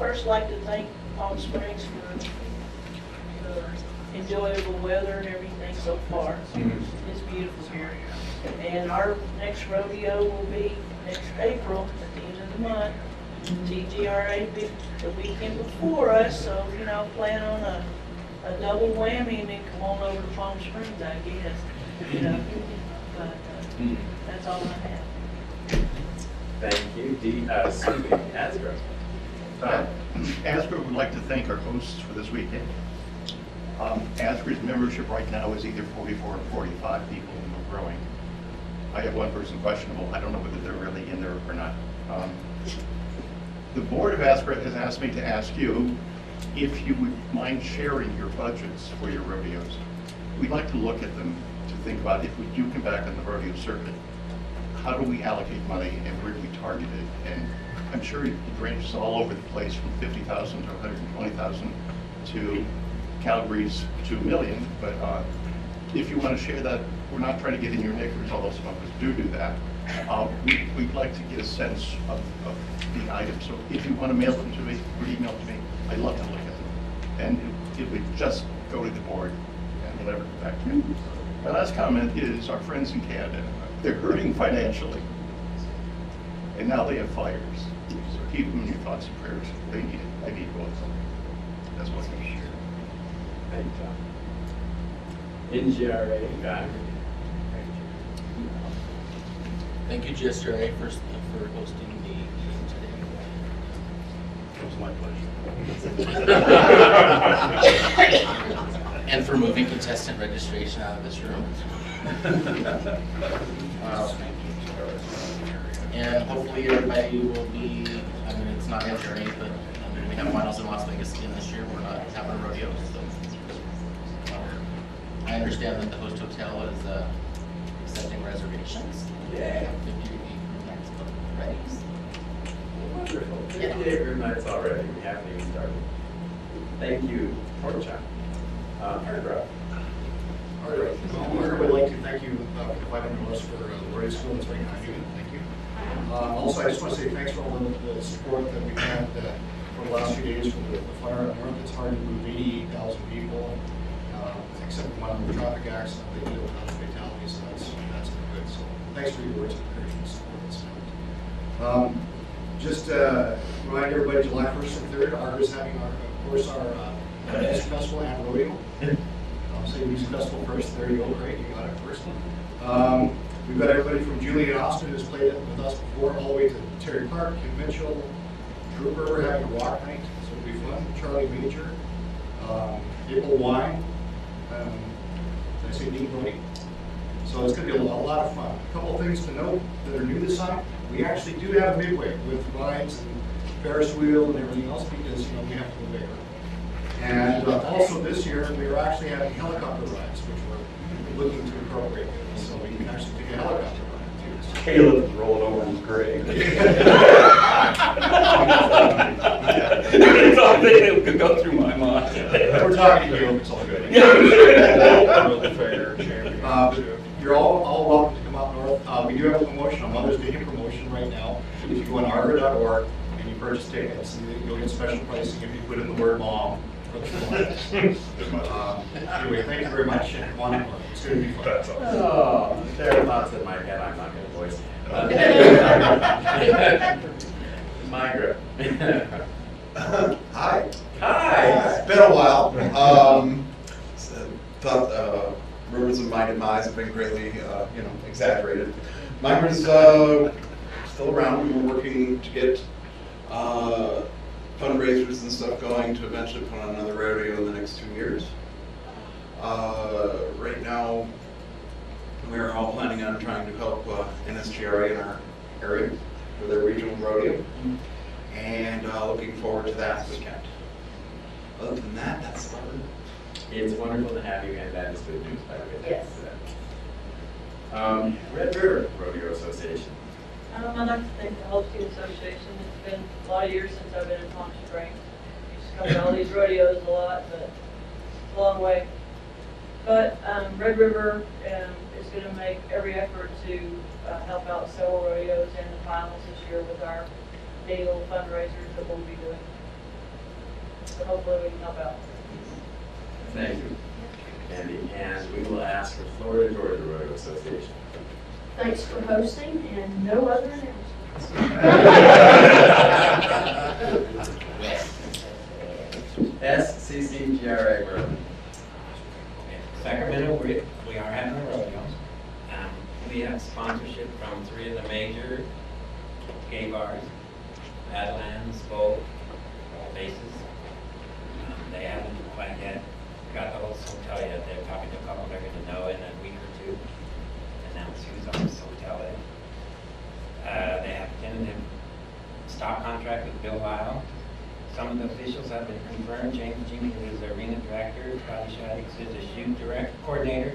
B: First, like to thank Palm Springs for the enjoyable weather and everything so far. It's beautiful here. And our next rodeo will be next April, at the end of the month. TGRA will be the weekend before us, so, plan on a double whammy and then come on over to Palm Springs, I guess. But that's all I have.
E: Thank you. ASGRA.
I: ASGRA would like to thank our hosts for this weekend. ASGRA's membership right now is either 44 or 45 people, and we're growing. I have one person questionable. I don't know whether they're really in there or not. The board of ASGRA has asked me to ask you if you would mind sharing your budgets for your rodeos. We'd like to look at them to think about, if we do come back on the rodeo circuit, how do we allocate money and where do we target it? And I'm sure it ranges all over the place from 50,000 to 120,000 to Calgary's 2 million. But if you want to share that, we're not trying to get in your knickers, although some of us do that. We'd like to get a sense of the items. So if you want to mail them to me or email to me, I'd love to look at them. And it would just go to the board. And we'll never get back to. My last comment is our friends in Canada, they're hurting financially. And now they have fires. So keep them in your thoughts and prayers. They need it. They need both. That's what I share.
E: Thank you, John. IGRA, guy.
S: Thank you, GSRA, for hosting the meeting today.
I: It was my
S: pleasure. And for moving contestant registration out of this room. And hopefully everybody will be, I mean, it's not entering, but I mean, we have finals in Las Vegas again this year. We're not having a rodeo, so. I understand that the host hotel is accepting reservations.
E: Yeah.
S: 50 nights ready.
E: Wonderful. 58 room nights already. We haven't even started. Thank you, Pork Chop. Paragraph.
N: All right. I would like to thank you for providing us for the radio school. It's very kind of you. Thank you. Also, I just want to say thanks for all the support that we've had for the last few days for the fire up north. It's hard to move 88,000 people, except one of the traffic accident. They deal with other fatalities, so that's been good. So thanks for your words of encouragement and support this night. Just remind everybody, July 1st and 3rd, IGRA is having, of course, our Music Festival and Rodeo. I'll say Music Festival first. There you go. Great, you got it first. We've got everybody from Julian Austin, who's played with us before, all the way to Terry Clark, Kim Mitchell, Trooper. We're having a rock night, so it'll be fun. Charlie Major, April Wine, did I say Dean Brody? So it's going to be a lot of fun. A couple of things to note that are new this time. We actually do have a midway with rides and Ferris wheel and everything else because we have to go bigger. And also this year we are actually having helicopter rides, which we're looking to incorporate. So we can actually take a helicopter ride too.
R: Caleb is rolling over in his grave. It's all that could go through my mind.
N: We're talking to you. It's all good. You're all welcome to come up north. We do have a promotion, a Mother's Day promotion right now. If you go on IGRA.org and you purchase tickets, you'll get special pricing if you put in the word mom. Anyway, thank you very much. Come on north. It's going to be fun.
E: Oh, there are thoughts in my head. I'm not going to voice it.
T: Hi.
E: Hi.
T: It's been a while. Thought rumors of my demise have been greatly, exaggerated. Migra's still around. We were working to get fundraisers and stuff going to eventually put on another rodeo in the next 2 years. Right now, we are all planning on trying to help NSGRA in our area with their regional rodeo, and looking forward to that weekend. Other than that, that's about it.
E: It's wonderful to have you, and that is good news, by the way.
M: Yes.
E: Red River Rodeo Association.
L: I'd like to thank the whole team association. It's been a lot of years since I've been in Palm Springs. Used to come to all these rodeos a lot, but it's a long way. But Red River is going to make every effort to help out several rodeos and the finals this year with our daily little fundraisers that we'll be doing. So hopefully we can help out.
E: Thank you, Candy. And we will ask for Florida Georgia Rodeo Association.
M: Thanks for hosting and no other announcements.
E: SCCGRA Merlin.
U: Sacramento, we are having a rodeo. We have sponsorship from 3 of the major gay bars, Badlands, Bowl, Faces. They haven't quite yet got the whole hotel yet. They're talking to a couple they're going to know in a week or 2. Announce who's on this hotel is. They have a tentative stock contract with Bill Lyle. Some of the officials have been confirmed. James Jenkins is the arena director. Scotty Shaddix is the shoot coordinator.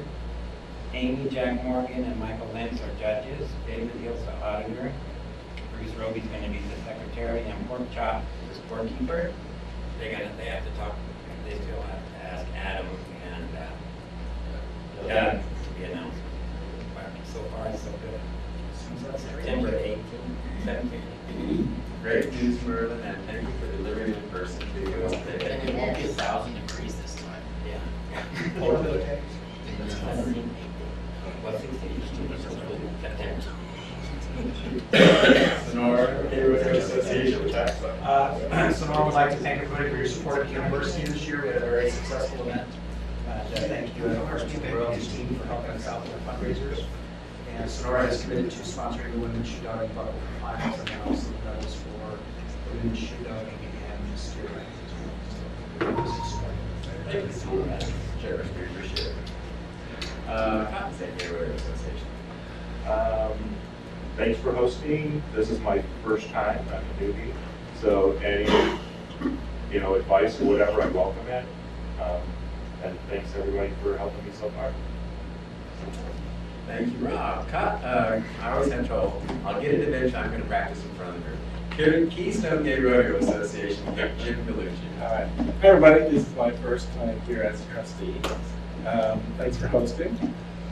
U: Amy, Jack Morgan, and Michael Lentz are judges. David Hill's the auditor. Bruce Roby's going to be the secretary, and Pork Chop is scorekeeper. They have to talk. They still have to ask Adam and Doug to be announced. But so far, so good. September 18th, 17th.
E: Great news, Merlin, and thank you for delivering in person to you.
S: And it won't be 1,000 degrees this time.
U: Yeah.
N: Polar Bear tanks.
E: Sonora Rodeo Association tax.
G: Sonora would like to thank everybody for your support of the university this year. We had a very successful event. Thank you, of course, to the Royalties team for helping us out with the fundraisers. And Sonora has committed to sponsoring the women's shoe dogging buckle for finals, and then also the medals for women's shoe dogging and the steer riding.
E: Thank you so much. Sure, we appreciate it. Compensate Neighborhood Association.
V: Thanks for hosting. This is my first time. I'm a newbie. So any, advice or whatever, I welcome it. And thanks everybody for helping me so far.
E: Thank you, Rob. I always have trouble. I'll get it eventually. I'm going to practice in front of her. Keystone Gay Rodeo Association, Jim Galucci.
W: All right. Hi, everybody. This is my first time here as a trustee. Thanks for hosting.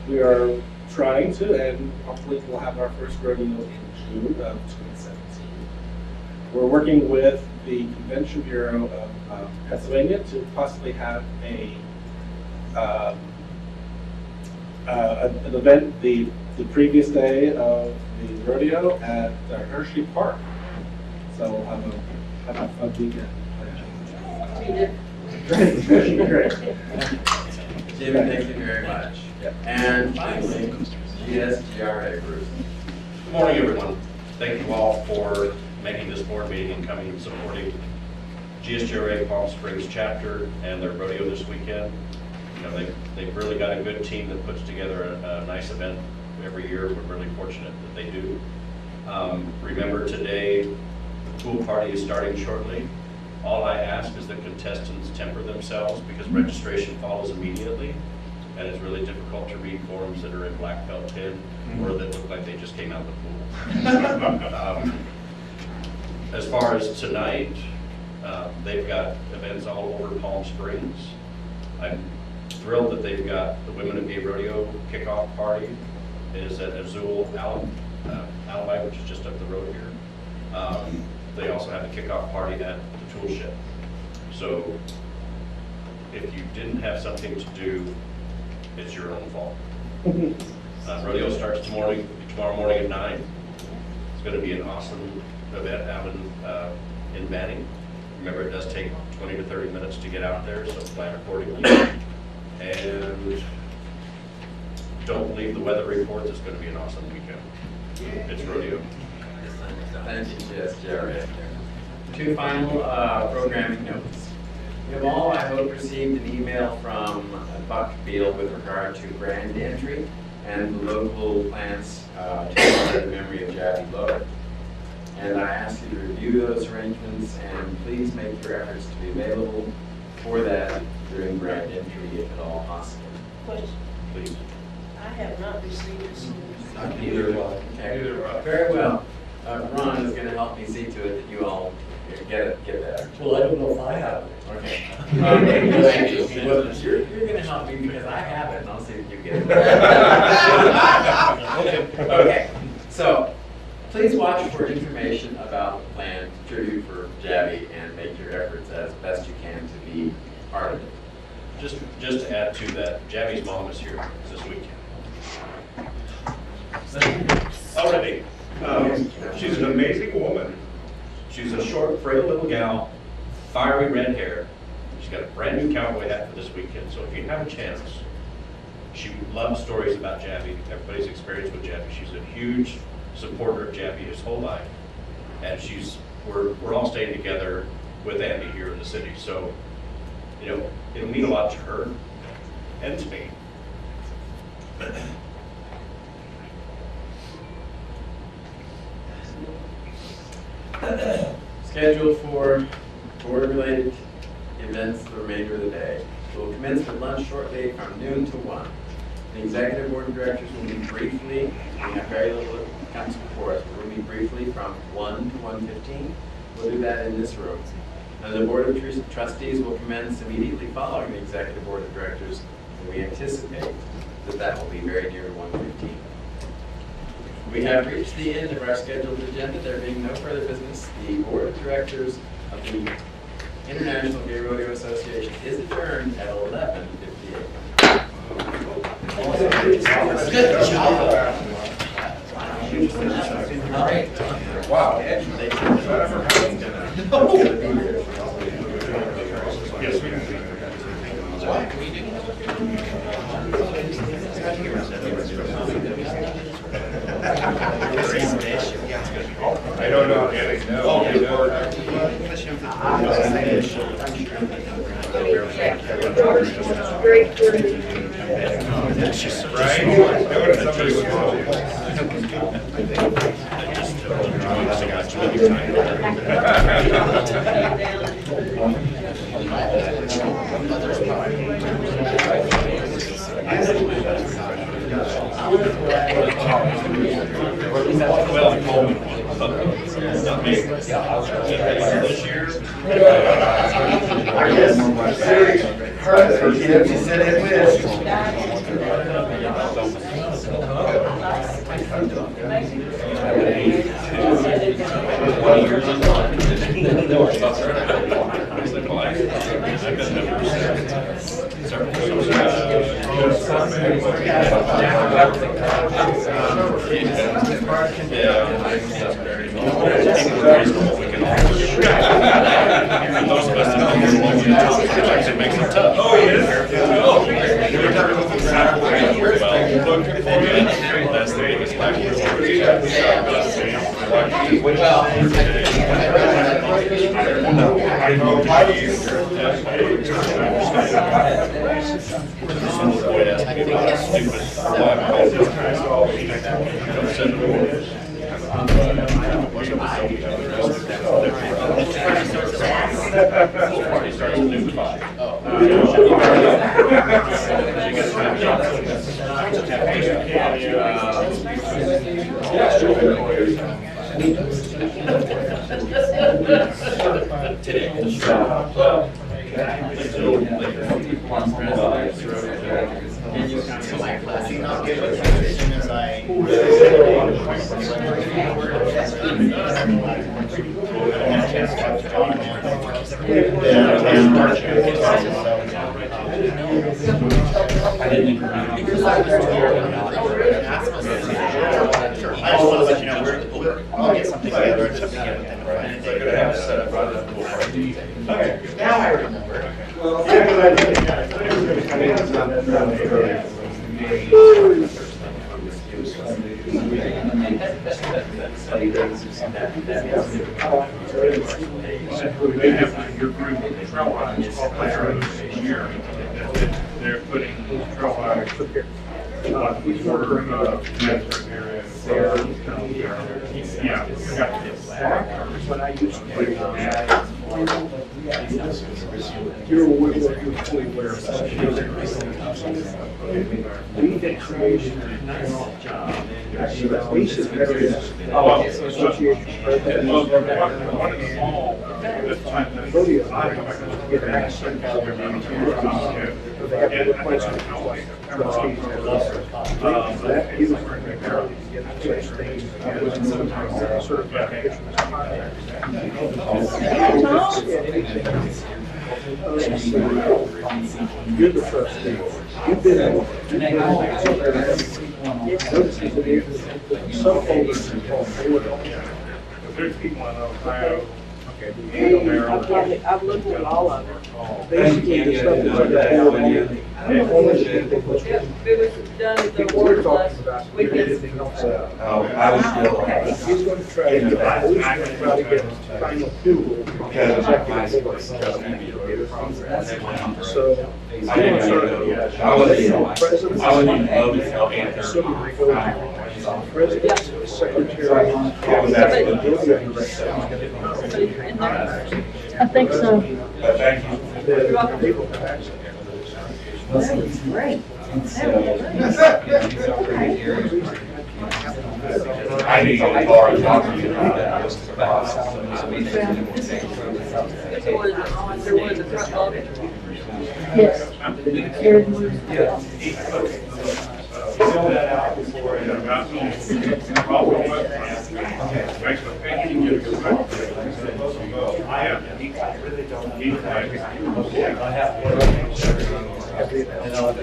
W: We are trying to, and hopefully we'll have our first rodeo in June of 2017. We're working with the Convention Bureau of Pennsylvania to possibly have an event the previous day of the rodeo at Hershey Park. So we'll have a fun weekend. Great.
E: Jim, thank you very much. And finally, IGRA Group.
O: Good morning, everyone. Thank you all for making this board meeting and coming and supporting GSGRA Palm Springs chapter and their rodeo this weekend. They've really got a good team that puts together a nice event every year. We're really fortunate that they do. Remember today, the pool party is starting shortly. All I ask is that contestants temper themselves because registration follows immediately, and it's really difficult to read forms that are in black felt tin or that look like they just came out of the pool. As far as tonight, they've got events all over Palm Springs. I'm thrilled that they've got the Women of Gay Rodeo kickoff party is at Azul Alibi, which is just up the road here. They also have a kickoff party at the Tool Shed. So if you didn't have something to do, it's your own fault. Rodeo starts tomorrow morning at 9. It's going to be an awesome event out in Banning. Remember, it does take 20 to 30 minutes to get out there, so plan accordingly. And don't believe the weather reports. It's going to be an awesome weekend. It's rodeo.
E: Thank you, GSGRA. Two final programming notes. We have all, I hope, received an email from Buckfield with regard to grand entry and the local plans to honor the memory of Jackie Lowe. And I ask you to review those arrangements and please make your efforts to be available for that during grand entry if at all possible.
B: Question.
E: Please.
B: I have not received this.
E: Neither will I. Okay. Very well. Ron is going to help me see to it that you all get that.
A: Well, I don't know if I have it.
E: Okay. Thank you. Well, you're going to help me because I have it, and I'll see if you get it. Okay. So, please watch for information about the plan, tribute for Jabby, and make your efforts as best you can to be part of it.
O: Just to add to that, Jabby's mom is here this weekend. Already. She's an amazing woman. She's a short, frail little gal, fiery red hair. She's got a brand new cowboy hat for this weekend. So if you have a chance, she loves stories about Jabby, everybody's experience with Jabby. She's a huge supporter of Jabby his whole life. And we're all staying together with Andy here in the city. So, it'll mean a lot to her and to me.
E: Schedule for board-related events the remainder of the day. We'll commence with lunch shortly from noon to 1. The Executive Board of Directors will meet briefly. We have very little that comes before us. We'll meet briefly from 1 to 1:15. We'll do that in this room. And the Board of Trustees will commence immediately following the Executive Board of Directors, and we anticipate that will be very near to 1:15. We have reached the end of our scheduled agenda. There being no further business, the Board of Directors of the International Gay Rodeo Association is adjourned at 11:58.
S: Good job.
I: Wow. I don't know. They're putting trail lines yeah, when I used to play you're fully aware of that. We had created a job. Basic areas association president. One of the small, this time, the rodeo, get access to they have to replace it like trustees. That gives them the ability to get such things, certifications. You're the trustee. You've been some folders involved. There's people in Ohio.
L: I've looked at all of it.
P: Basically, the stuff that's like that.
L: It was done at the board last weekend.
R: I was still.
P: He's going to try to get, he's going to try to get final approval. So,
R: I wasn't
P: president, secretary.
L: I think so.
R: Thank you.
L: That was great.
R: I need to go and talk to you about that.
L: Yes.
I: Fill that out before it I have.
P: Yes,
E: I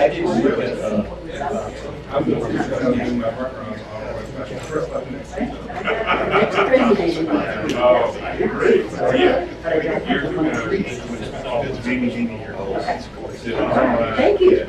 E: did look at
M: Thank you.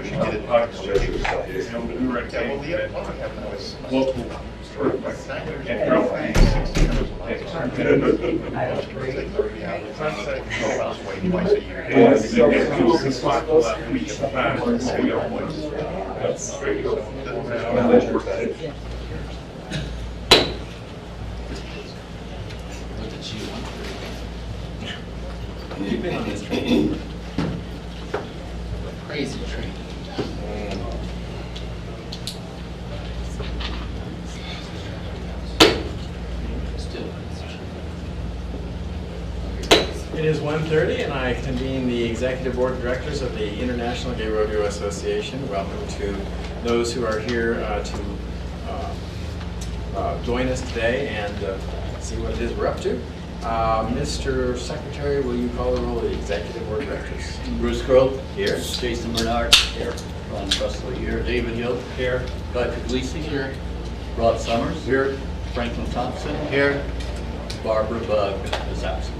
E: You've been on this train.
S: Crazy train.
C: It is 1:30 and I convene the Executive Board of Directors of the International Gay Rodeo Association. Welcome to those who are here to join us today and see what it is we're up to. Mr. Secretary, will you call the roll of the Executive Board of Directors?
A: Bruce Grove.
C: Here.
A: Jason Bernard. Here. Ron Russell here. David Hill. Here. Guy Puglisi. Here. Rod Summers. Here. Franklin Thompson. Here. Barbara Bug is absent.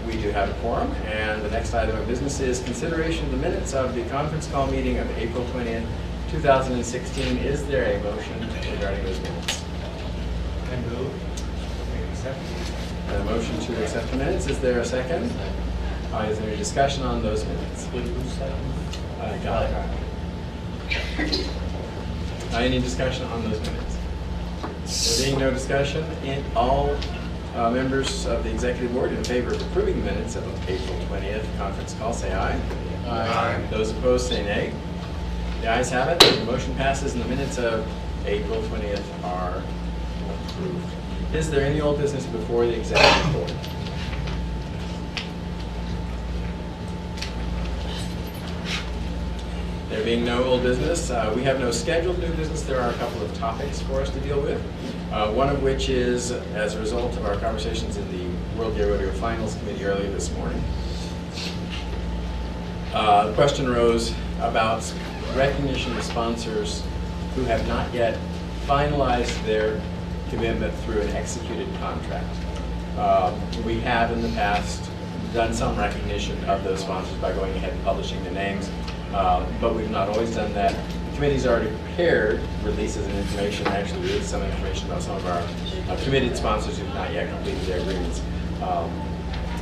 C: We do have a quorum, and the next item of business is consideration of the minutes of the conference call meeting of April 20th, 2016. Is there a motion regarding those minutes?
D: I move.
C: A motion to accept the minutes. Is there a second? Is there any discussion on those minutes? Got it. Any discussion on those minutes? There being no discussion, all members of the Executive Board in favor of approving the minutes of April 20th conference call, say aye. Aye. Those opposed, say nay. The ayes have it. The motion passes and the minutes of April 20th are approved. Is there any old business before the Executive Board? There being no old business, we have no scheduled new business. There are a couple of topics for us to deal with. One of which is as a result of our conversations in the World Gay Rodeo Finals Committee earlier this morning. The question arose about recognition of sponsors who have not yet finalized their commitment through an executed contract. We have in the past done some recognition of those sponsors by going ahead and publishing their names, but we've not always done that. The committee's already prepared releases and information, actually released some information about some of our committed sponsors who've not yet completed their agreements.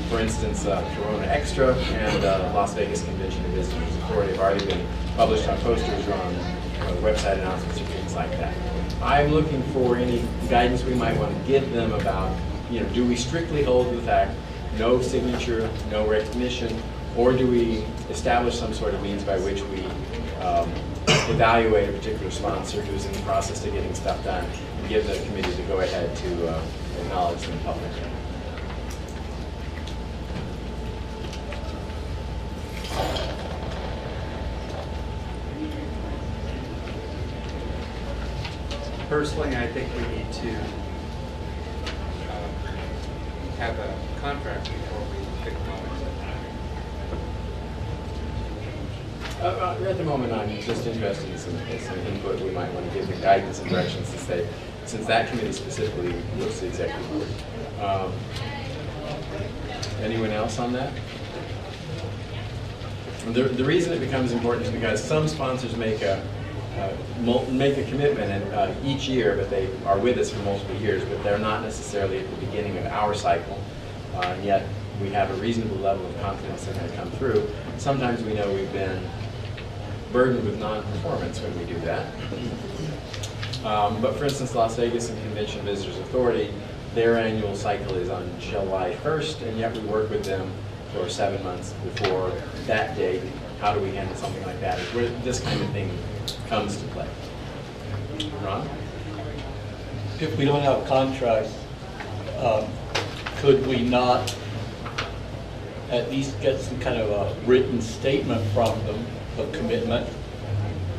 C: For instance, Corona Extra and Las Vegas Convention and Visitors Authority have already been published on posters or on website announcements or things like that. I'm looking for any guidance we might want to give them about, do we strictly hold to the fact no signature, no recognition, or do we establish some sort of means by which we evaluate a particular sponsor who's in the process of getting stuff done and give the committee to go ahead to acknowledge them publicly?
D: Personally, I think we need to have a contract before we pick moments.
C: At the moment, I'm just interested in some input we might want to give, the guidance and directions since that committee specifically looks the executive board. Anyone else on that? The reason it becomes important is because some sponsors make a commitment each year, but they are with us for multiple years, but they're not necessarily at the beginning of our cycle, and yet we have a reasonable level of confidence they're going to come through. Sometimes we know we've been burdened with non-performance when we do that. But for instance, Las Vegas and Convention Visitors Authority, their annual cycle is on July 1st, and yet we work with them for 7 months before that date. How do we handle something like that? It's where this kind of thing comes to play. Ron?
A: If we don't have a contract, could we not at least get some kind of a written statement from them of commitment,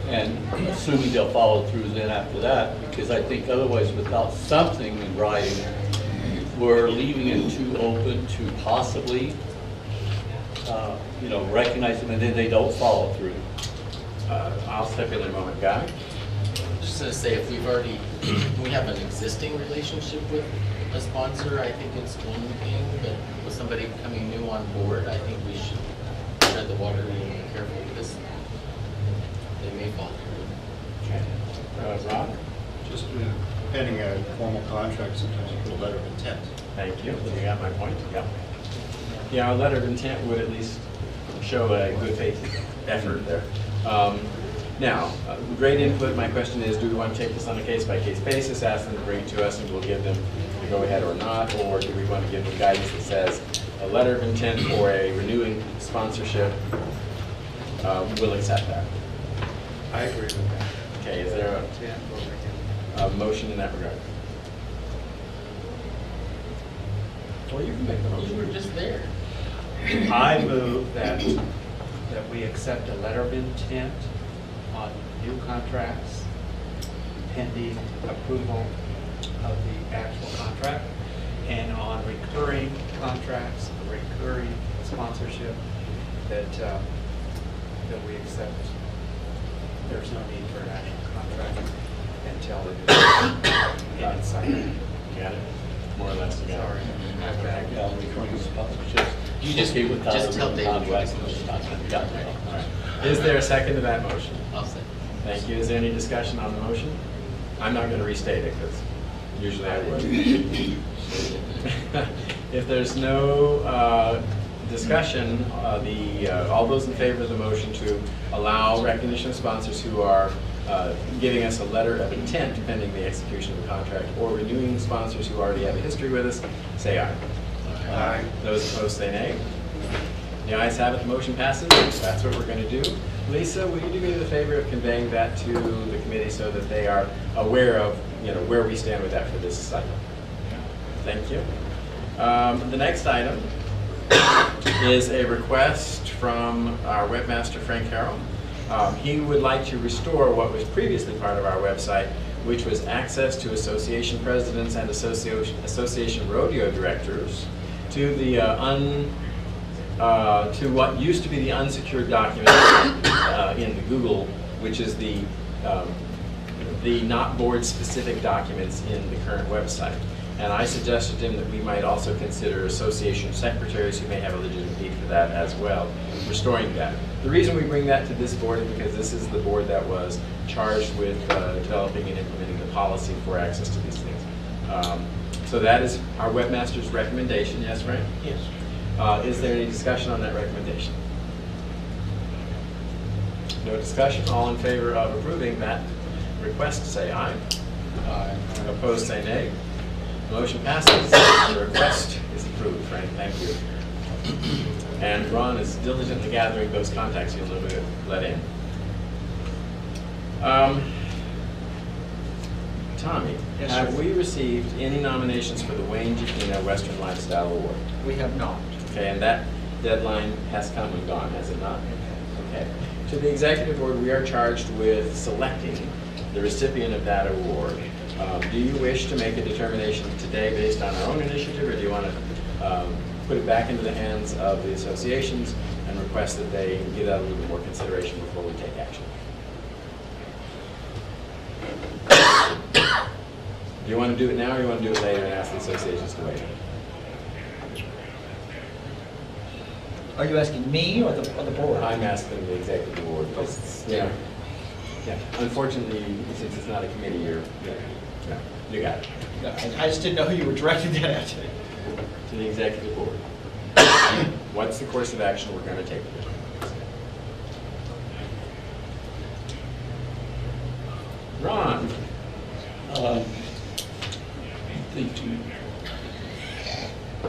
A: and assuming they'll follow through then after that, because I think otherwise without something in writing, we're leaving it too open to possibly, recognize them and then they don't follow through.
E: I'll step in a moment, Guy.
S: Just to say, if we have an existing relationship with a sponsor, I think it's one thing, but with somebody coming new on board, I think we should tread the water really carefully because they may fall through.
E: Okay. Rob?
N: Just pending a formal contract, sometimes you put a letter of intent.
E: Thank you. You got my point. Yep. Yeah, our letter of intent would at least show a good faith effort there. Now, great input. My question is, do we want to take this on a case-by-case basis, ask them to bring it to us, and we'll give them the go-ahead or not, or do we want to give them guidance that says a letter of intent for a renewing sponsorship, we'll accept that?
D: I agree with that.
E: Okay, is there a motion in that regard? Well, you can make the motion.
S: You were just there.
G: I move that we accept a letter of intent on new contracts pending approval of the actual contract, and on recurring contracts, recurring sponsorship, that we accept. There's no need for an actual contract until it is signed.
E: Got it? More or less, you got it.
A: Recurring sponsorships.
S: You just tell David what his motion is.
E: All right. Is there a second to that motion?
S: I'll say.
E: Thank you. Is there any discussion on the motion? I'm not going to restate it because usually I would. If there's no discussion, all those in favor of the motion to allow recognition of sponsors who are giving us a letter of intent pending the execution of the contract, or renewing sponsors who already have a history with us, say aye. Aye. Those opposed say nay. The ayes have it, the motion passes. That's what we're going to do. Lisa, will you do me the favor of conveying that to the committee so that they are aware of where we stand with that for this cycle? Thank you. The next item is a request from our webmaster, Frank Harrell. He would like to restore what was previously part of our website, which was access to association presidents and association rodeo directors to the to what used to be the unsecured document in the Google, which is the not board-specific documents in the current website. And I suggested to him that we might also consider association secretaries who may have a legitimate need for that as well, restoring that. The reason we bring that to this board is because this is the board that was charged with developing and implementing the policy for access to these things. So that is our webmaster's recommendation. Yes, Frank?
G: Yes.
E: Is there any discussion on that recommendation? No discussion. All in favor of approving that request, say aye. Aye. Opposed, say nay. Motion passes. The request is approved, Frank. Thank you. And Ron is diligently gathering those contacts you'll let in. Tommy,
G: Yes,
E: have
G: sir.
E: we received any nominations for the Wayne Jacquina Western Lifestyle Award?
G: We have not.
E: Okay, and that deadline has come and gone, has it not? Okay. To the executive board, we are charged with selecting the recipient of that award. Do you wish to make a determination today based on our own initiative, or do you want to put it back into the hands of the associations and request that they give that a little bit more consideration before we take action? Do you want to do it now, or do you want to do it later and ask the associations to wait?
G: Are you asking me or the board?
E: I'm asking the executive board. Yeah. Unfortunately, since it's not a committee, you got it.
G: No, I just didn't know who you were directing that at.
E: To the executive board. What's the course of action we're going to take? Ron.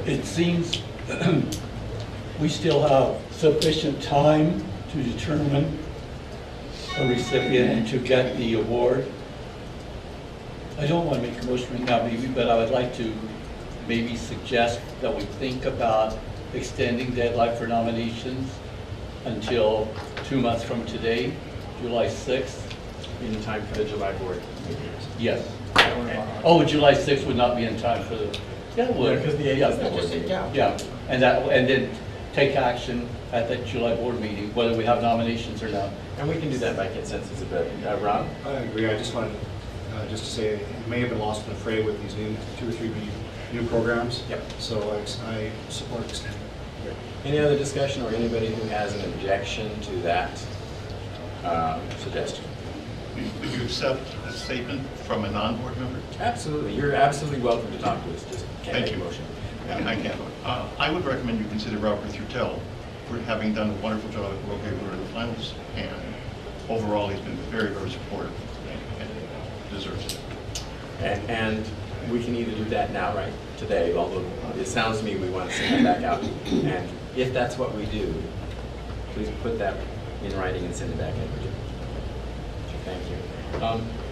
A: It seems we still have sufficient time to determine a recipient and to get the award. I don't want to make a motion right now, maybe, but I would like to maybe suggest that we think about extending deadline for nominations until 2 months from today, July 6th.
E: In time for the July board.
A: Yes. Oh, July 6th would not be in time for the, yeah, it would.
E: Because the 8th is the board meeting.
A: Yeah, and then take action at the July board meeting, whether we have nominations or not.
E: And we can do that by consensus a bit. Rob?
N: I agree. I just wanted just to say it may have been lost in the fray with these new 2 or 3 new programs.
E: Yep.
N: So I support extending.
E: Any other discussion or anybody who has an objection to that suggestion?
I: Would you accept a statement from a non-board member?
E: Absolutely. You're absolutely welcome to talk to us. Just can't
I: Thank
E: make a
I: you.
E: motion.
I: Yeah, I can. I would recommend you consider Robert Thurtell for having done a wonderful job at Rotary in the finals, and overall he's been very, very supportive and deserves it.
E: And we can either do that now, right, today, although it sounds to me we want to send it back out. And if that's what we do, please put that in writing and send it back in. Thank you.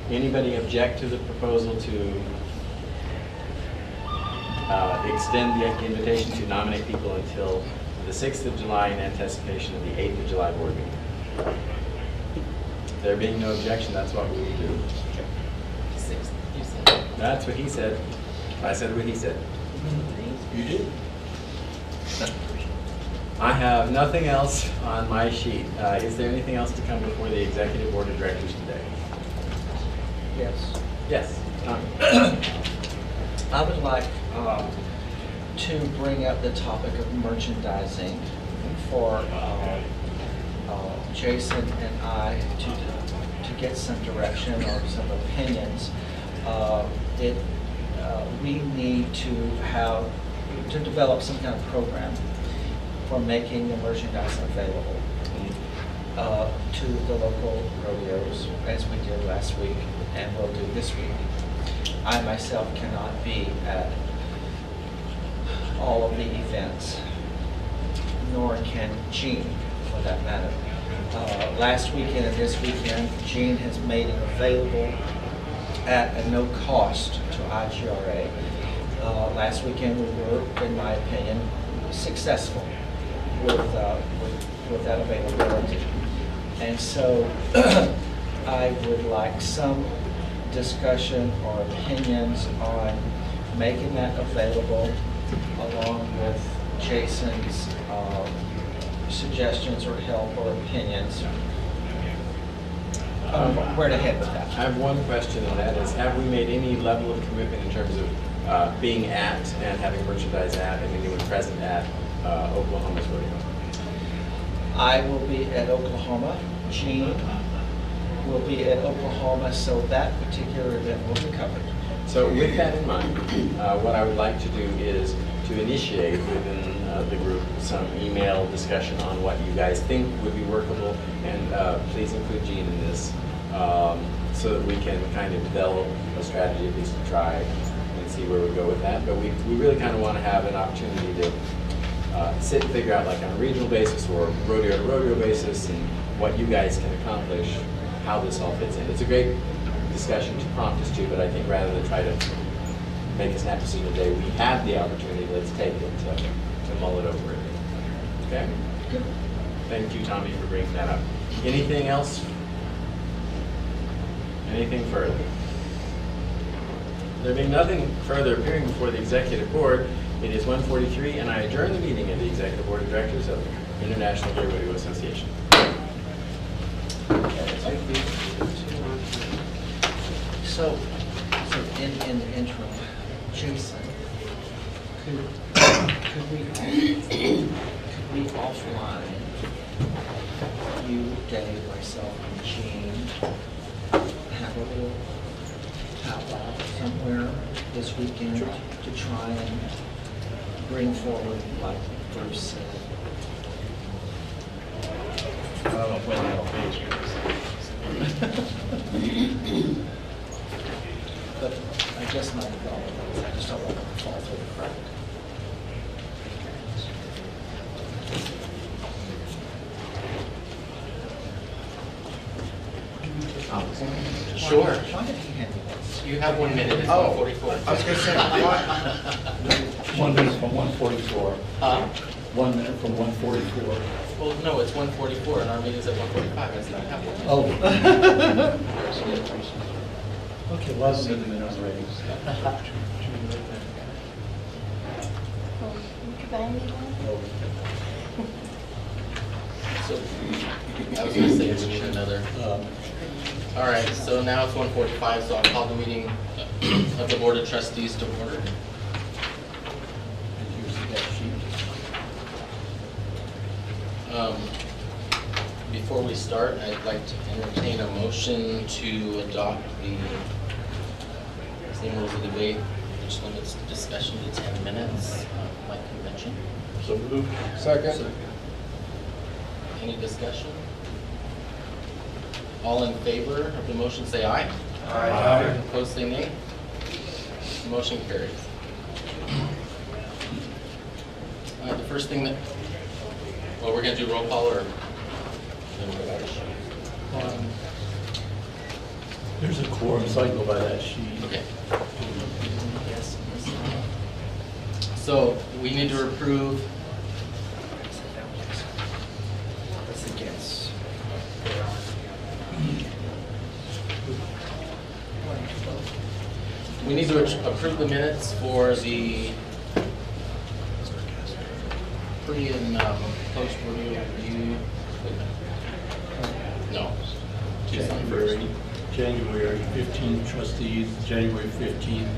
E: Anybody object to the proposal to extend the invitation to nominate people until the 6th of July in anticipation of the 8th of July board meeting? There being no objection, that's what we will do.
S: 6th, you said.
E: That's what he said. I said what he said. You did. I have nothing else on my sheet. Is there anything else to come before the Executive Board of Directors today?
F: Yes.
E: Yes.
F: I would like to bring up the topic of merchandising for Jason and I to get some direction or some opinions. We need to develop some kind of program for making the merchandise available to the local rodeos, as we did last week and will do this week. I myself cannot be at all of the events, nor can Gene, for that matter. Last weekend and this weekend, Gene has made it available at a no cost to IGRA. Last weekend we were, in my opinion, successful with that availability. And so I would like some discussion or opinions on making that available, along with Jason's suggestions or help or opinions on where to head with that.
E: I have one question, and that is, have we made any level of commitment in terms of being at and having merchandise at and anyone present at Oklahoma's rodeo?
F: I will be at Oklahoma. Gene will be at Oklahoma, so that particular event will be covered.
E: So with that in mind, what I would like to do is to initiate within the group some email discussion on what you guys think would be workable, and please include Gene in this, so that we can kind of develop a strategy, at least to try and see where we go with that. But we really kind of want to have an opportunity to sit and figure out, like on a regional basis or rodeo to rodeo basis, and what you guys can accomplish, how this all fits in. It's a great discussion to prompt us to, but I think rather than try to make a snap decision today, we have the opportunity, let's take it to mull it over. Okay? Thank you, Tommy, for bringing that up. Anything else? Anything further? There being nothing further appearing before the Executive Board, it is 1:43, and I adjourn the meeting of the Executive Board of Directors of the International Gay Rodeo Association.
F: So in the interim, Jason, could we offline, you, Dave, myself, and Gene, have a little powwow somewhere this weekend to try and bring forward, like Bruce said?
S: I don't know when that'll be.
F: But I guess my thought is I just don't want to fall through the crack.
S: Sure.
F: Why did he hand me this?
S: You have 1 minute, it's
F: Oh,
S: 1:44.
F: I was gonna say,
S: One minute from 1:44.
A: 1 minute from 1:44.
S: Well, no, it's 1:44 and our meeting's at 1:45. That's not happening.
A: Oh. Okay, well, I'll see the minutes ready.
S: So, I was gonna say we need another. All right, so now it's 1:45, so I'll call the meeting of the Board of Trustees to order. Before we start, I'd like to entertain a motion to adopt the same rules of debate, which limits the discussion to 10 minutes, like convention.
A: So moved.
S: Second. Any discussion? All in favor of the motion, say aye.
A: Aye.
S: Opposed, say nay. Motion carries. The first thing that, well, we're going to do roll call or?
A: There's a quorum, so I go by that sheet.
S: Okay. Yes. So we need to approve.
F: That's a guess.
S: We need to approve the minutes for the pre and post review. No.
A: January 15th trustees, January 15th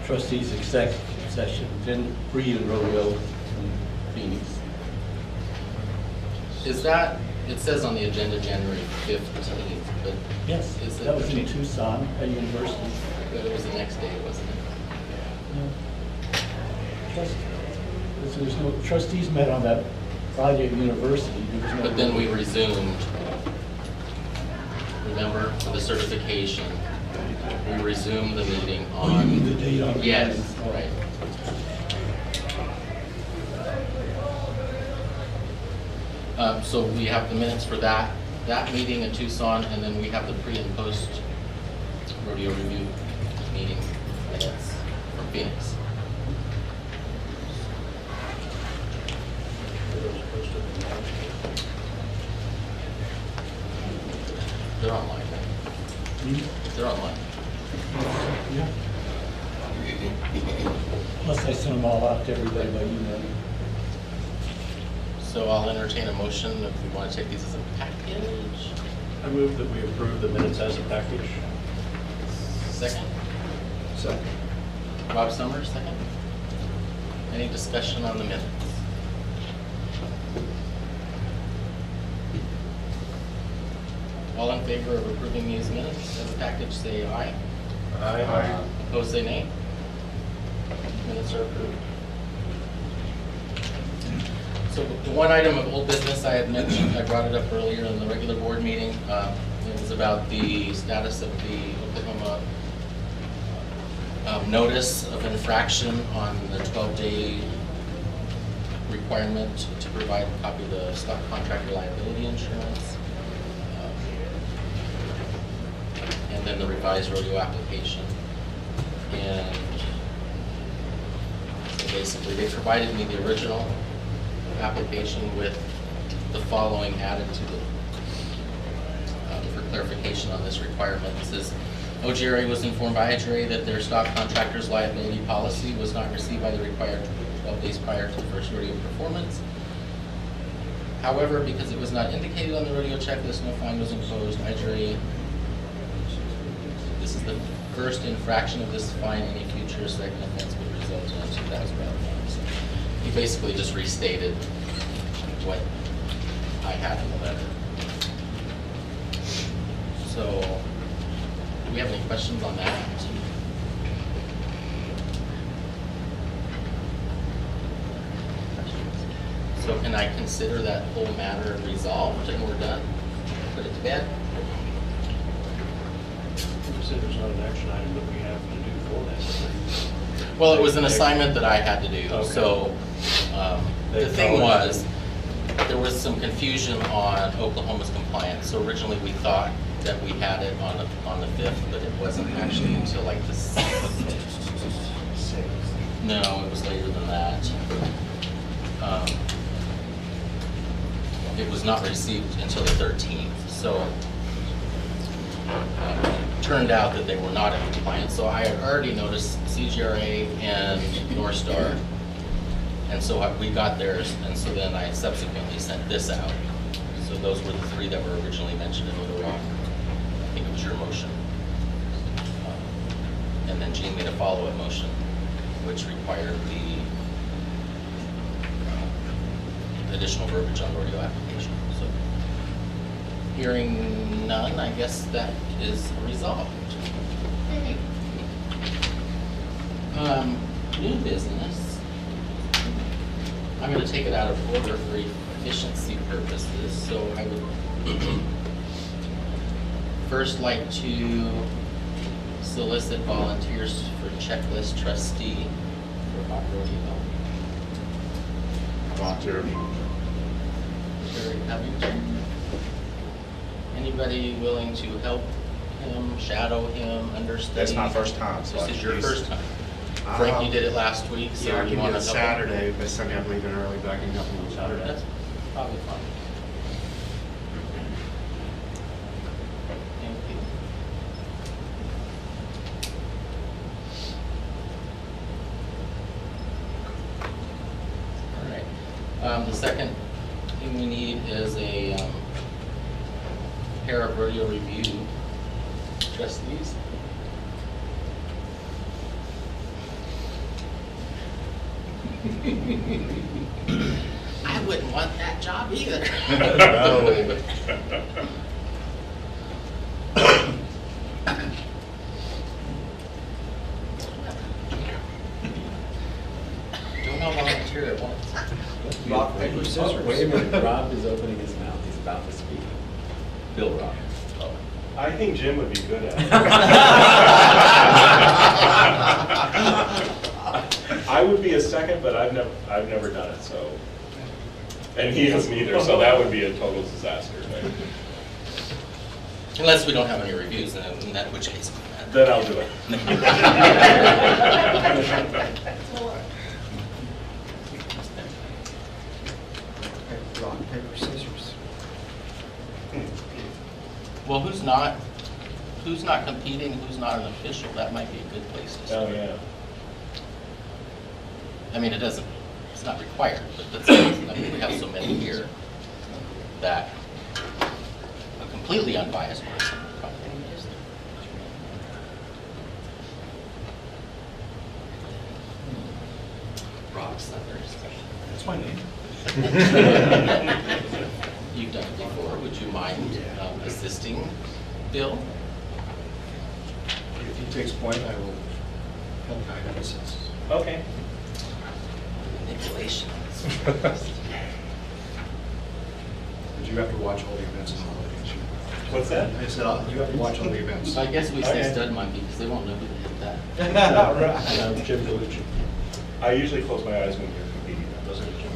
A: trustees executive session, then pre and rodeo in Phoenix.
S: Is that, it says on the agenda January 15th, but.
A: Yes,
S: is
A: that was in Tucson at university.
S: But it was the next day, wasn't it?
A: No. There's no, trustees met on that Friday at university. There was no.
S: But then we resumed. Remember, for the certification, we resumed the meeting on.
A: Oh, you mean the date on?
S: Yes, right. So we have the minutes for that meeting in Tucson, and then we have the pre and post rodeo review meeting minutes from Phoenix. They're online. They're online.
A: Yeah. Plus I sent them all out to everybody by email.
S: So I'll entertain a motion if we want to take these as a package.
O: I move that we approve the minutes as a package.
S: Second?
F: Second.
S: Rob Summers, second. Any discussion on the minutes? All in favor of approving these minutes as a package, say aye.
O: Aye.
S: Opposed, say nay. Minutes are approved. So the one item of old business I had mentioned, I brought it up earlier in the regular board meeting. It was about the status of the Oklahoma notice of infraction on the 12-day requirement to provide a copy of the stock contractor liability insurance. And then the revised rodeo application. And so basically they provided me the original application with the following added to the, for clarification on this requirement. It says, OGRA was informed by IGRA that their stock contractor's liability policy was not received by the required 12 days prior to the first rodeo performance. However, because it was not indicated on the rodeo checklist, no fine was imposed. IGRA, this is the first infraction of this fine. Any future second offense would result in a $2,000 fine. So he basically just restated what I had in the letter. So, do we have any questions on that? So can I consider that whole matter resolved and we're done? Put it to bed?
O: You said there's not an action item that we have to do for that.
S: Well, it was an assignment that I had to do.
O: Okay.
S: So the thing was, there was some confusion on Oklahoma's compliance. So originally we thought that we had it on the 5th, but it wasn't actually until like the 6th. No, it was later than that. it was not received until the 13th. So it turned out that they were not in compliance. So I had already noticed CGRA and North Star. And so we got theirs, and so then I subsequently sent this out. So those were the 3 that were originally mentioned in Little Rock. I think it was your motion. And then Gene made a follow-up motion, which required the additional verbiage on rodeo application. So hearing none, I guess that is resolved. Okay. New business. I'm going to take it out of order for efficiency purposes, so I would first like to solicit volunteers for checklist trustee for hot rodeo.
J: Volunteer.
S: Very happy to. Anybody willing to help him, shadow him, understudy?
J: That's my first time. So
S: This is your first time. Frank, you did it last week, so
J: yeah, I
S: you
J: can
S: want
J: do
S: to
J: it
S: help
J: Saturday, but Sunday I'm leaving early, but I can help you on Saturday.
S: That's probably fine. Thank you. All right. The second thing we need is a pair of rodeo review trustees. I wouldn't want that job either.
J: No.
S: Don't all volunteer at once.
D: Rock, paper, scissors.
E: Wait a minute, Rob is opening his mouth, he's about to speak. Bill Rob.
V: I think Jim would be good at it. I would be a second, but I've never done it, so. And he hasn't either, so that would be a total disaster. Right?
S: Unless we don't have any reviews, then in that which case.
V: Then I'll do it.
F: Rock, paper, scissors.
S: Well, who's not competing, who's not an official, that might be a good place to start.
V: Oh, yeah.
S: I mean, it's not required, but that's, I mean, we have so many here that a completely unbiased person would probably be amazing. Rob Summers.
V: That's my name.
S: You've done it before. Would you mind assisting Bill?
N: If he takes point, I will help guide him assist.
V: Okay.
S: Manipulation.
N: But you have to watch all the events and all that.
V: What's that?
N: I said, you have to watch all the events.
S: So I guess we say
V: Okay.
S: stud monkey because they won't know who hit that.
V: Right. Jim Delucci. I usually close my eyes when you're competing. Those are Jim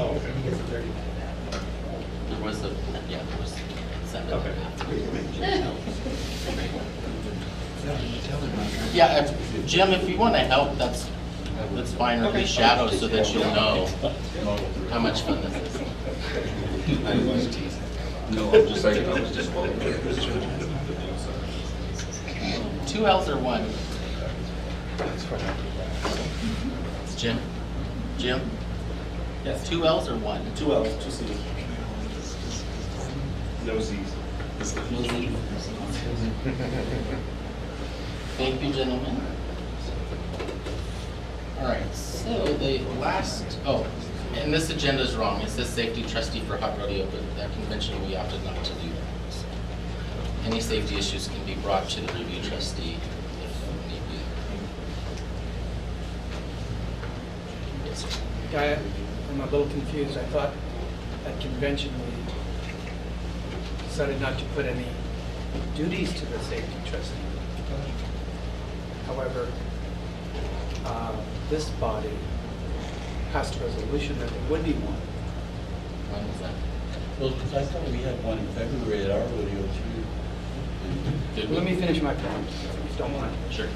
V: Oh, okay.
S: There was a, yeah, there was 7.
V: Okay.
S: Yeah, Jim, if you want to help, that's fine, or be shadow so that you'll know how much fun this is.
T: No, I'm just saying, I was just wondering.
S: 2 L's or 1? Jim? Jim?
W: Yes.
S: 2 L's or 1?
W: 2 L's, 2 C's.
V: No Z's.
S: Thank you, gentlemen. All right, so the last, and this agenda is wrong. It says safety trustee for hot rodeo, but that convention, we opted not to do that. So any safety issues can be brought to the review trustee if need be. Yes, sir.
D: Guy, I'm a little confused. I thought at convention we decided not to put any duties to the safety trustee. However, this body passed a resolution that there would be one.
S: When was that?
H: Well, because I thought we had one in February at our rodeo too.
S: Did
D: Let
S: we?
D: me finish my point, if you don't mind.
S: Sure.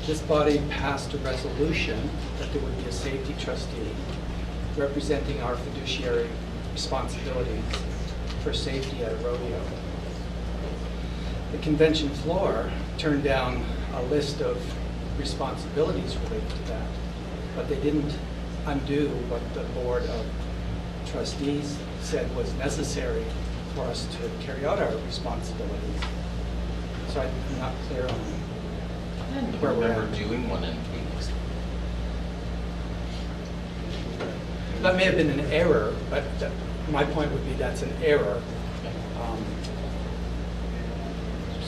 D: This body passed a resolution that there would be a safety trustee representing our fiduciary responsibilities for safety at a rodeo. The convention floor turned down a list of responsibilities related to that, but they didn't undo what the Board of Trustees said was necessary for us to carry out our responsibilities. So I'm not clear on where we're at.
S: doing one in Phoenix.
D: That may have been an error, but my point would be that's an error.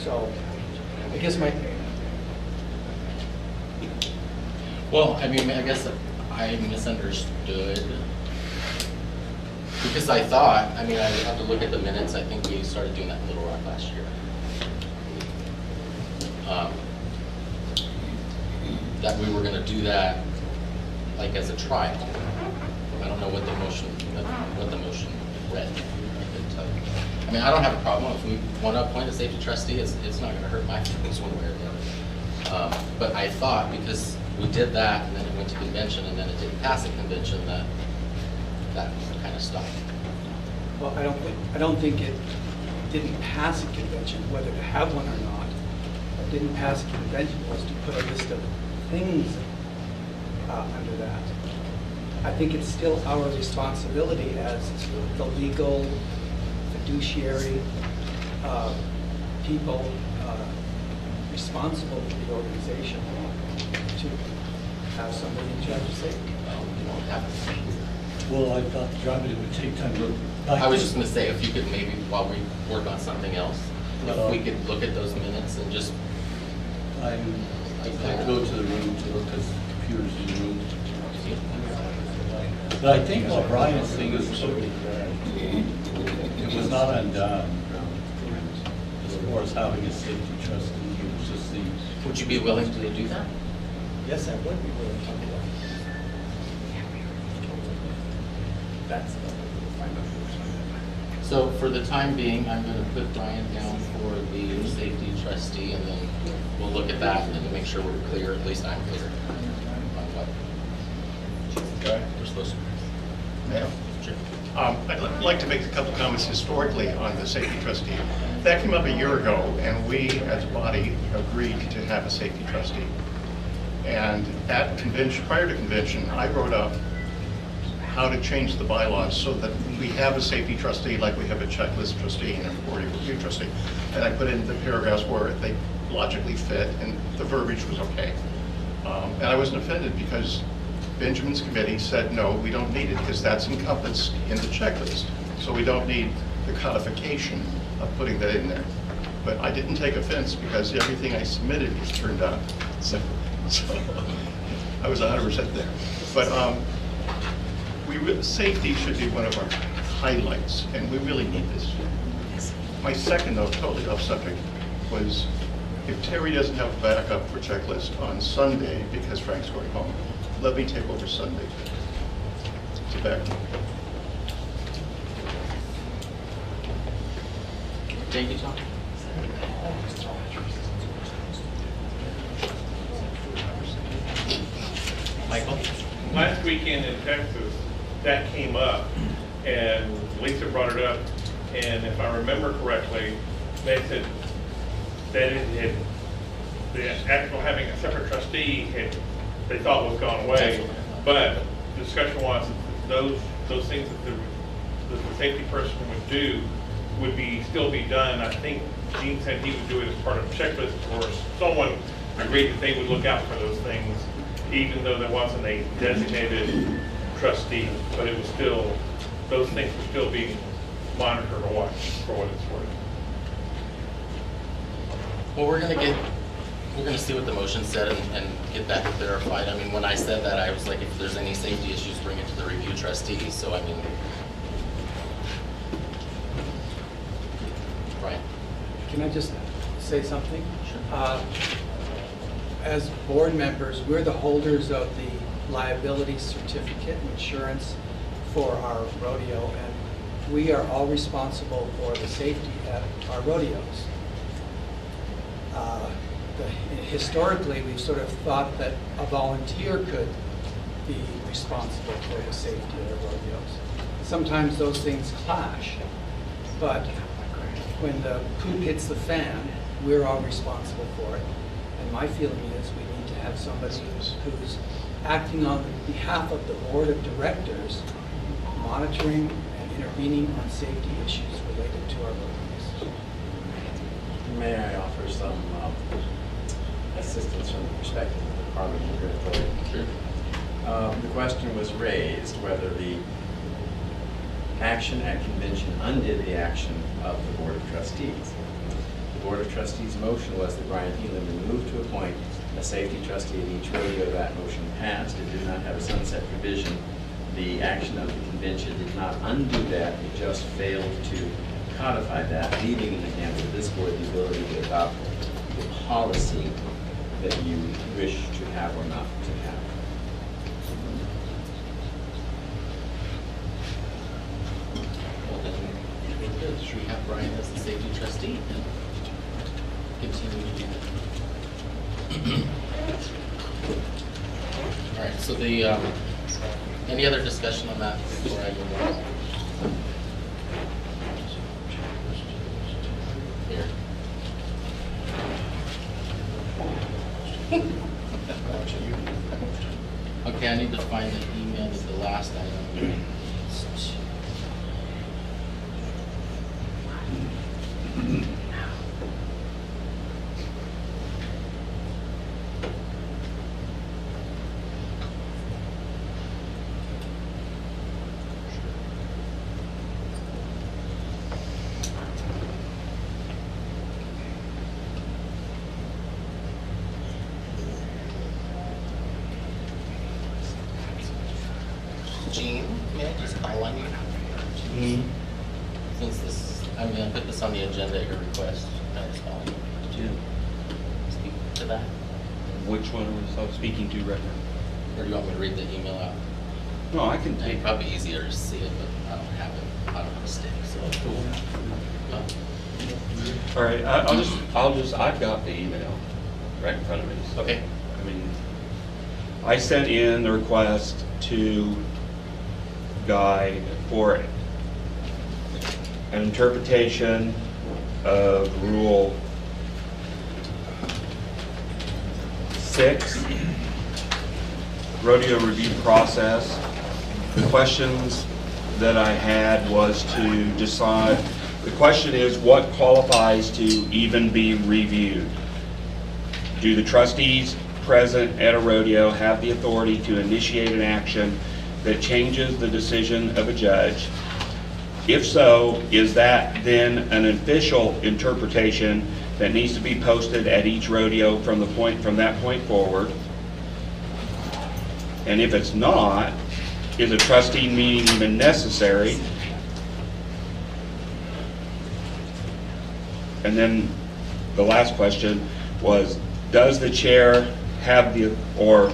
D: So I guess my...
S: Well, I mean, I guess I misunderstood. Because I thought, I mean, I have to look at the minutes, I think we started doing that in Little Rock last year. That we were gonna do that like as a trial. I don't know what the motion read. I couldn't tell you. I mean, I don't have a problem if we want to appoint a safety trustee. It's not gonna hurt my feelings one way or the other. But I thought because we did that and then it went to convention and then it didn't pass the convention that kind of stopped.
D: Well, I don't think it didn't pass a convention, whether to have one or not. What didn't pass a convention was to put a list of things under that. I think it's still our responsibility as the legal fiduciary people responsible for the organization to have somebody in charge of safety.
S: We won't have it.
H: Well, I thought, John, it would take time to look back.
S: I was just gonna say, if you could maybe, while we work on something else, if we could look at those minutes and just.
H: I go to the room to look at the computers in the room. But I think what Brian's saying is totally correct. It was not undone as far as having a safety trustee. It was just the.
S: Would you be willing to do that?
D: Yes, I would be willing to do that.
S: So for the time being, I'm going to put Brian down for the safety trustee, and then we'll look at that and make sure we're clear, at least I'm clear on what we're supposed to do.
I: Yeah.
S: Sure.
I: I'd like to make a couple comments historically on the safety trustee. That came up a year ago, and we, as a body, agreed to have a safety trustee. And at convention, prior to convention, I wrote up how to change the bylaws so that we have a safety trustee like we have a checklist trustee and a authority review trustee. And I put in the paragraphs where they logically fit and the verbiage was okay. And I wasn't offended because Benjamin's committee said, no, we don't need it because that's encompassed in the checklist. So we don't need the codification of putting that in there. But I didn't take offense because everything I submitted was turned out. So I was 100% there. But safety should be one of our highlights, and we really need this. My second, though, totally off subject, was if Terry doesn't have a backup for checklist on Sunday because Frank's going home, let me take over Sunday. It's a backup.
S: Thank you, Tom. Michael?
K: Last weekend in Texas, that came up, and Lisa brought it up, and if I remember correctly, they said that it had, the actual having a separate trustee had, they thought was gone away, but the discussion was those things that the safety person would do would still be done. I think Gene said he would do it as part of a checklist, or someone agreed that they would look out for those things, even though there wasn't a designated trustee, but it was still, those things were still being monitored or watched for what it's worth.
S: Well, we're gonna see what the motion said and get that clarified. I mean, when I said that, I was like, if there's any safety issues, bring it to the review trustees. So I mean, right.
D: Can I just say something? Sure. As board members, we're the holders of the liability certificate and insurance for our rodeo, and we are all responsible for the safety at our rodeos. historically, we've sort of thought that a volunteer could be responsible for the safety of the rodeos. Sometimes those things clash, but when the poop hits the fan, we're all responsible for it. And my feeling is we need to have somebody who's acting on behalf of the board of directors, monitoring and intervening on safety issues related to our rodeos.
E: May I offer some assistance from the perspective of the parliamentary authority? Sure. The question was raised whether the action at convention undid the action of the Board of Trustees. The Board of Trustees' motion was that Brian Helaman moved to appoint a safety trustee at each rodeo. That motion passed. It did not have a sunset provision. The action of the convention did not undo that. It just failed to codify that, leaving in the hands of this board the ability to adopt the policy that you wish to have or not to have.
S: Well, then, should we have Brian as the safety trustee and continue to do that? All right, so the, any other discussion on that before I move on? Here. Okay, I need to find the email with the last item. Gene, may I just call on you? Since this, I'm going to put this on the agenda at your request. Can I just call on you? Speak to that?
R: Which one was I speaking to right now?
S: Or do you want me to read the email out?
R: No, I can take
S: It's probably easier to see it, but I don't have it. I don't have a stick, so.
R: All right, I've got the email right in front of me. So,
S: okay.
R: I mean, I sent in the request to Guy for an interpretation of Rule 6, rodeo review process. The questions that I had was to decide, the question is what qualifies to even be reviewed? Do the trustees present at a rodeo have the authority to initiate an action that changes the decision of a judge? If so, is that then an official interpretation that needs to be posted at each rodeo from that point forward? And if it's not, is a trustee meeting even necessary? And then the last question was, does the chair have the, or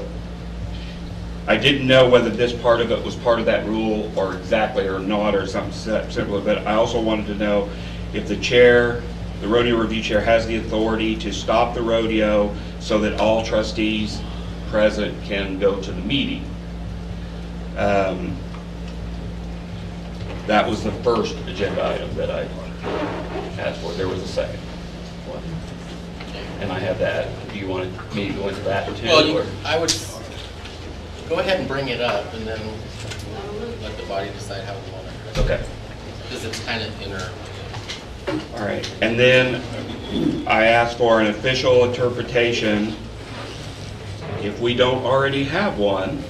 R: I didn't know whether this part of it was part of that rule or exactly or not or something similar, but I also wanted to know if the chair, the rodeo review chair, has the authority to stop the rodeo so that all trustees present can go to the meeting. That was the first agenda item that I asked for. There was a second one. And I have that. Do you want me to go into that too?
S: Well, I would go ahead and bring it up and then let the body decide how we want to address it.
R: Okay.
S: Because it's kind of inner.
R: All right. And then I asked for an official interpretation, if we don't already have one,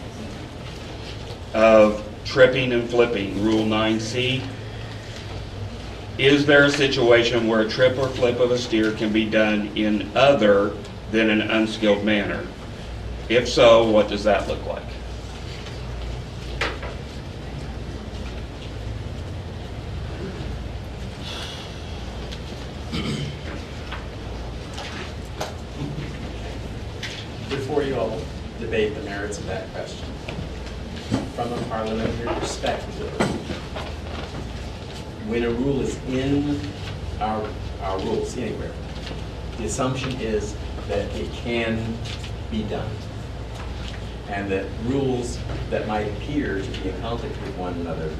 R: of tripping and flipping, Rule 9C. Is there a situation where a trip or flip of a steer can be done in other than an unskilled manner? If so, what does that look like?
E: Before you all debate the merits of that question, from a parliamentary perspective, when a rule is in our rules anywhere, the assumption is that it can be done. And that rules that might appear to be in conflict with one another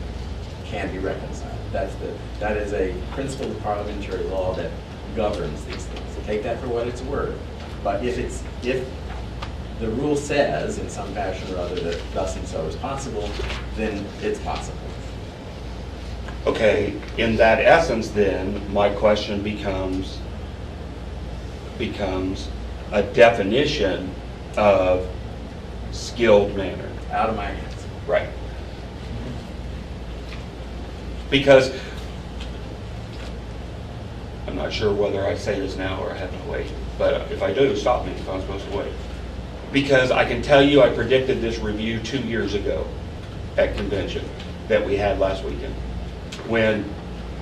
E: can be reconciled. That is a principle of parliamentary law that governs these things. So take that for what it's worth. But if the rule says in some fashion or other that thus and so is possible, then it's possible.
R: Okay, in that essence then, my question becomes a definition of skilled manner.
E: Out of my hands.
R: Right. Because I'm not sure whether I say this now or I have to wait, but if I do, stop me if I'm supposed to wait. Because I can tell you I predicted this review 2 years ago at convention that we had last weekend. When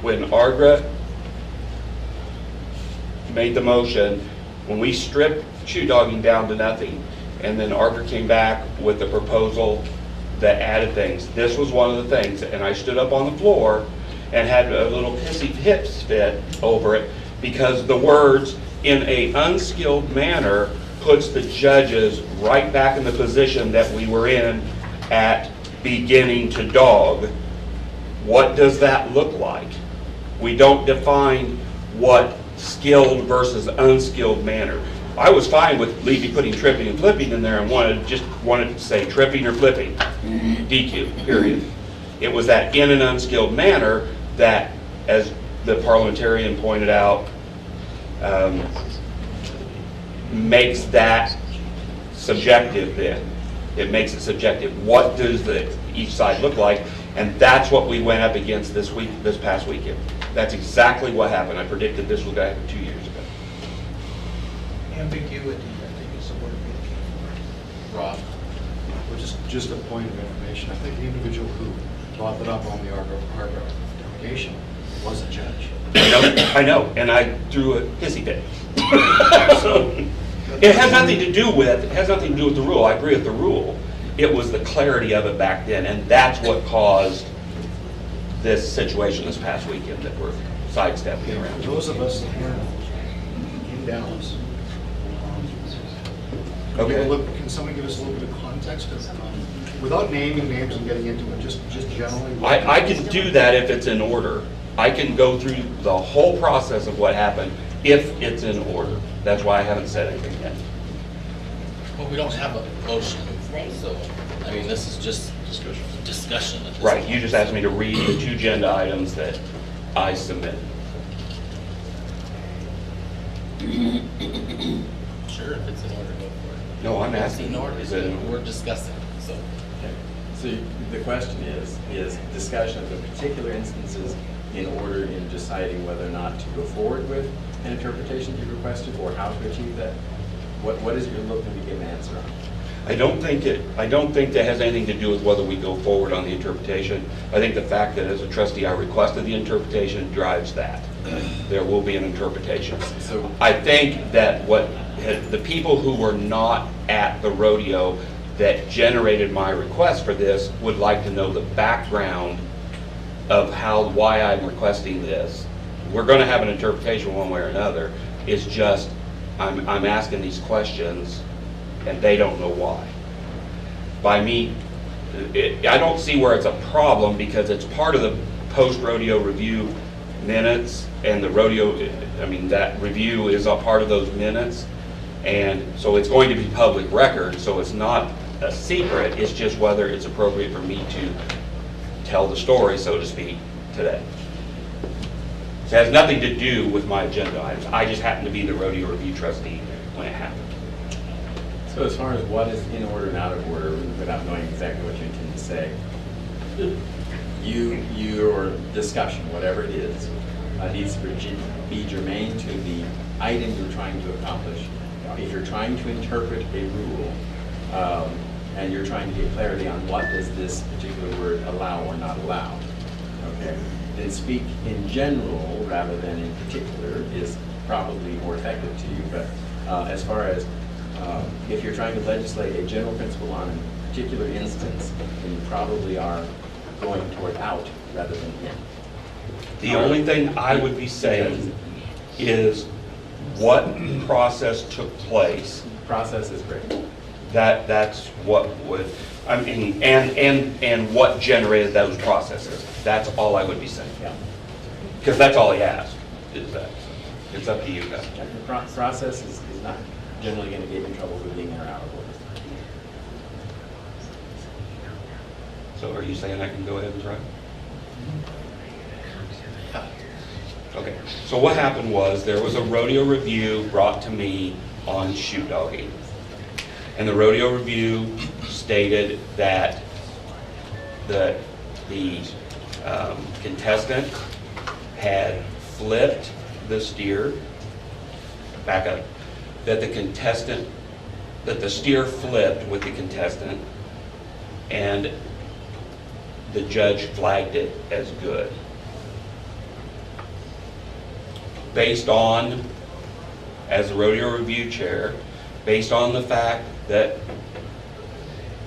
R: IGRA made the motion, when we stripped shoe dogging down to nothing, and then IGRA came back with a proposal that added things. This was one of the things, and I stood up on the floor and had a little pissy hips fit over it because the words "in a unskilled manner" puts the judges right back in the position that we were in at beginning to dog. What does that look like? We don't define what skilled versus unskilled manner. I was fine with Levy putting tripping and flipping in there and wanted to say tripping or flipping, DQ, period. It was that in an unskilled manner that, as the parliamentarian pointed out, makes that subjective then. It makes it subjective. What does each side look like? And that's what we went up against this past weekend. That's exactly what happened. I predicted this was going to happen 2 years ago.
N: Ambiguity, I think, is the word we looking for.
S: Rob?
N: Well, just a point of information. I think the individual who brought that up on the IGRA delegation was a judge.
R: I know, and I threw a hissy fit. So, it has nothing to do with the rule. I agree with the rule. It was the clarity of it back then, and that's what caused this situation this past weekend that we're sidestepping around.
N: For those of us here in Dallas,
R: okay.
N: Can someone give us a little bit of context of, without naming names and getting into it, just generally?
R: I can do that if it's in order. I can go through the whole process of what happened if it's in order. That's why I haven't said anything yet.
S: Well, we don't have a motion, so, I mean, this is just discussion. At this
R: Right,
S: point.
R: you just asked me to read the 2 agenda items that I submitted.
S: Sure, if it's in order, go for it.
R: No, I'm
S: If
R: asking.
S: It's in order,
R: Is it-
S: we're discussing, so.
E: Okay. So the question is discussion of the particular instances in order in deciding whether or not to go forward with an interpretation you requested or how to achieve that? What is your looking to give an answer on?
R: I don't think that has anything to do with whether we go forward on the interpretation. I think the fact that as a trustee I requested the interpretation drives that. There will be an interpretation.
E: So
R: I think that the people who were not at the rodeo that generated my request for this would like to know the background of why I'm requesting this. We're going to have an interpretation one way or another. It's just I'm asking these questions and they don't know why. By me, I don't see where it's a problem because it's part of the post-rodeo review minutes, and the rodeo, I mean, that review is a part of those minutes, and so it's going to be public record, so it's not a secret. It's just whether it's appropriate for me to tell the story, so to speak, today. So it has nothing to do with my agenda items. I just happen to be the rodeo review trustee when it happened.
E: So as far as what is in order and out of order, without knowing exactly what you intend to say, your discussion, whatever it is, needs to be germane to the item you're trying to accomplish. If you're trying to interpret a rule, and you're trying to get clarity on what does this particular word allow or not allow, okay, then speak in general rather than in particular is probably more effective to you. But as far as if you're trying to legislate a general principle on a particular instance, then you probably are going toward out rather than in.
R: The only thing I would be saying is what process took place.
E: Process is great.
R: That's what would, I mean, and what generated those processes. That's all I would be saying.
E: Yeah.
R: Because that's all he asked, is that. It's up to you guys.
E: The process is not generally going to get you in trouble for being in or out of order.
R: So are you saying I can go ahead and try? Okay, so what happened was there was a rodeo review brought to me on shoot dogging. And the rodeo review stated that the contestant had flipped the steer, back up, that the steer flipped with the contestant, and the judge flagged it as good. Based on, as the rodeo review chair, based on the fact that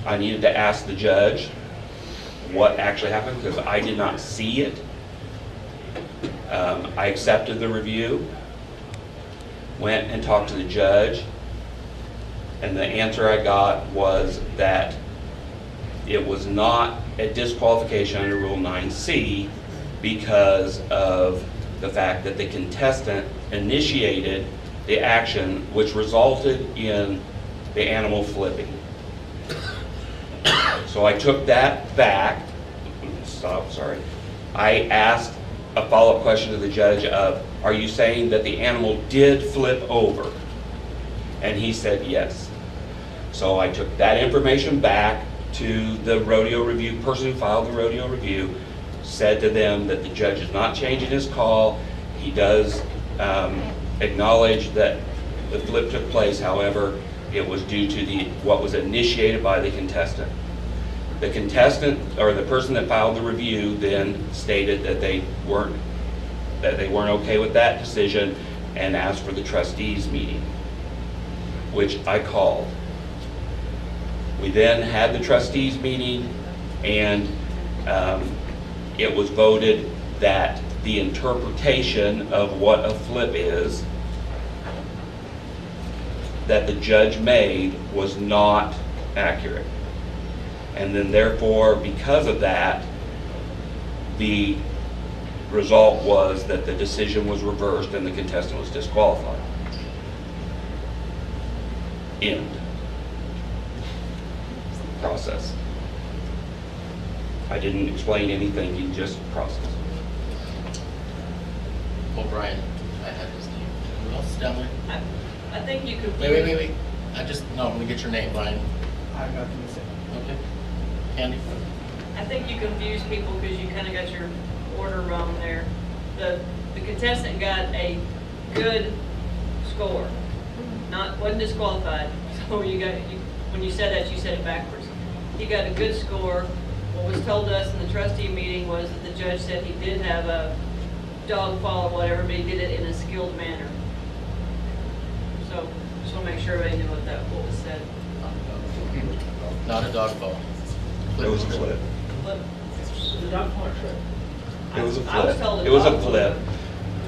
R: I needed to ask the judge what actually happened because I did not see it, I accepted the review, went and talked to the judge, and the answer I got was that it was not a disqualification under Rule 9C because of the fact that the contestant initiated the action which resulted in the animal flipping. So I took that back. Sorry. I asked a follow-up question to the judge of, are you saying that the animal did flip over? And he said yes. So I took that information back to the rodeo review, person who filed the rodeo review, said to them that the judge is not changing his call. He does acknowledge that the flip took place, however, it was due to what was initiated by the contestant. The contestant, or the person that filed the review, then stated that they weren't okay with that decision and asked for the trustees meeting, which I called. We then had the trustees meeting, and it was voted that the interpretation of what a flip is that the judge made was not accurate. And then therefore, because of that, the result was that the decision was reversed and the contestant was disqualified. End. Process. I didn't explain anything, you just process.
S: Well, Brian, I have his name. Who else is down there?
L: I think you could.
S: Wait. Let me get your name, Brian.
D: I've nothing to say.
S: Okay. Andy?
L: I think you confuse people because you kind of got your order wrong there. The contestant got a good score, wasn't disqualified. So when you said that, you said it backwards. He got a good score. What was told to us in the trustee meeting was that the judge said he did have a dog fall or whatever, but he did it in a skilled manner. So just want to make sure everybody knew what was said.
S: Not a dog fall.
R: It was a flip.
L: Flip.
R: It was a flip.
L: I was told
R: It was a flip.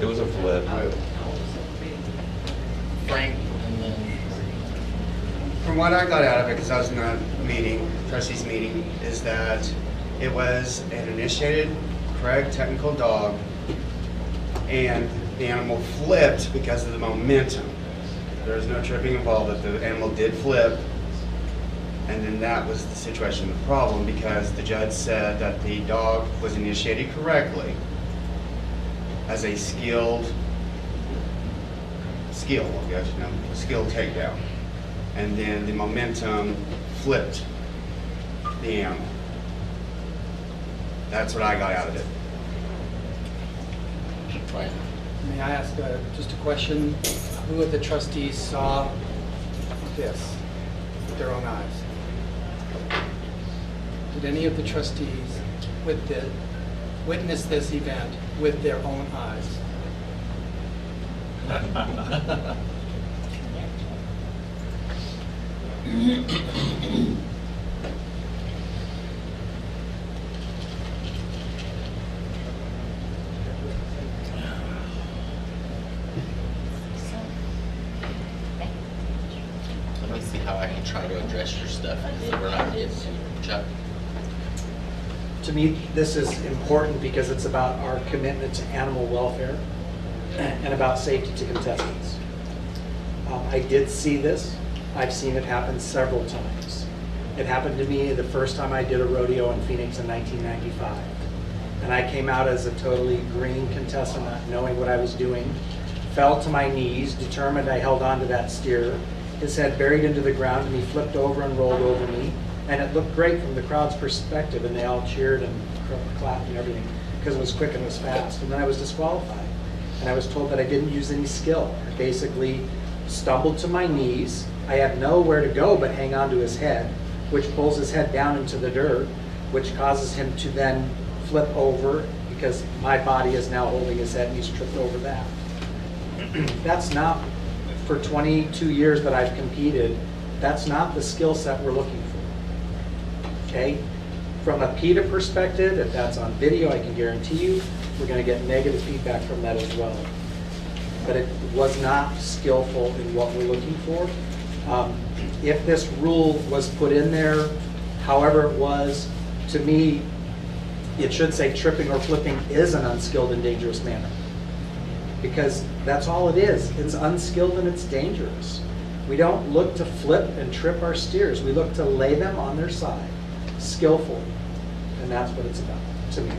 R: It was a flip.
S: Frank, and then
J: From what I got out of it, because I was in the meeting, trustees meeting, is that it was an initiated, correct technical dog, and the animal flipped because of the momentum. There was no tripping involved, but the animal did flip, and then that was the situation, the problem, because the judge said that the dog was initiated correctly as a skilled takedown. And then the momentum flipped the animal. That's what I got out of it.
S: Right.
D: May I ask just a question? Who of the trustees saw this with their own eyes? Did any of the trustees witness this event with their own eyes?
S: how I can try to address your stuff so we're not getting any. Chuck?
G: To me, this is important because it's about our commitment to animal welfare and about safety to contestants. I did see this. I've seen it happen several times. It happened to me the first time I did a rodeo in Phoenix in 1995. And I came out as a totally green contestant, not knowing what I was doing. Fell to my knees, determined. I held on to that steer. His head buried into the ground, and he flipped over and rolled over me. And it looked great from the crowd's perspective, and they all cheered and clapped and everything because it was quick and it was fast. And then I was disqualified. And I was told that I didn't use any skill. I basically stumbled to my knees. I had nowhere to go but hang on to his head, which pulls his head down into the dirt, which causes him to then flip over because my body is now holding his head and he's tripped over that. That's not, for 22 years that I've competed, that's not the skill set we're looking for. Okay? From a PETA perspective, if that's on video, I can guarantee you we're going to get negative feedback from that as well. But it was not skillful in what we're looking for. If this rule was put in there, however it was, to me, it should say tripping or flipping is an unskilled and dangerous manner. Because that's all it is. It's unskilled and it's dangerous. We don't look to flip and trip our steers. We look to lay them on their side, skillfully. And that's what it's about, to me.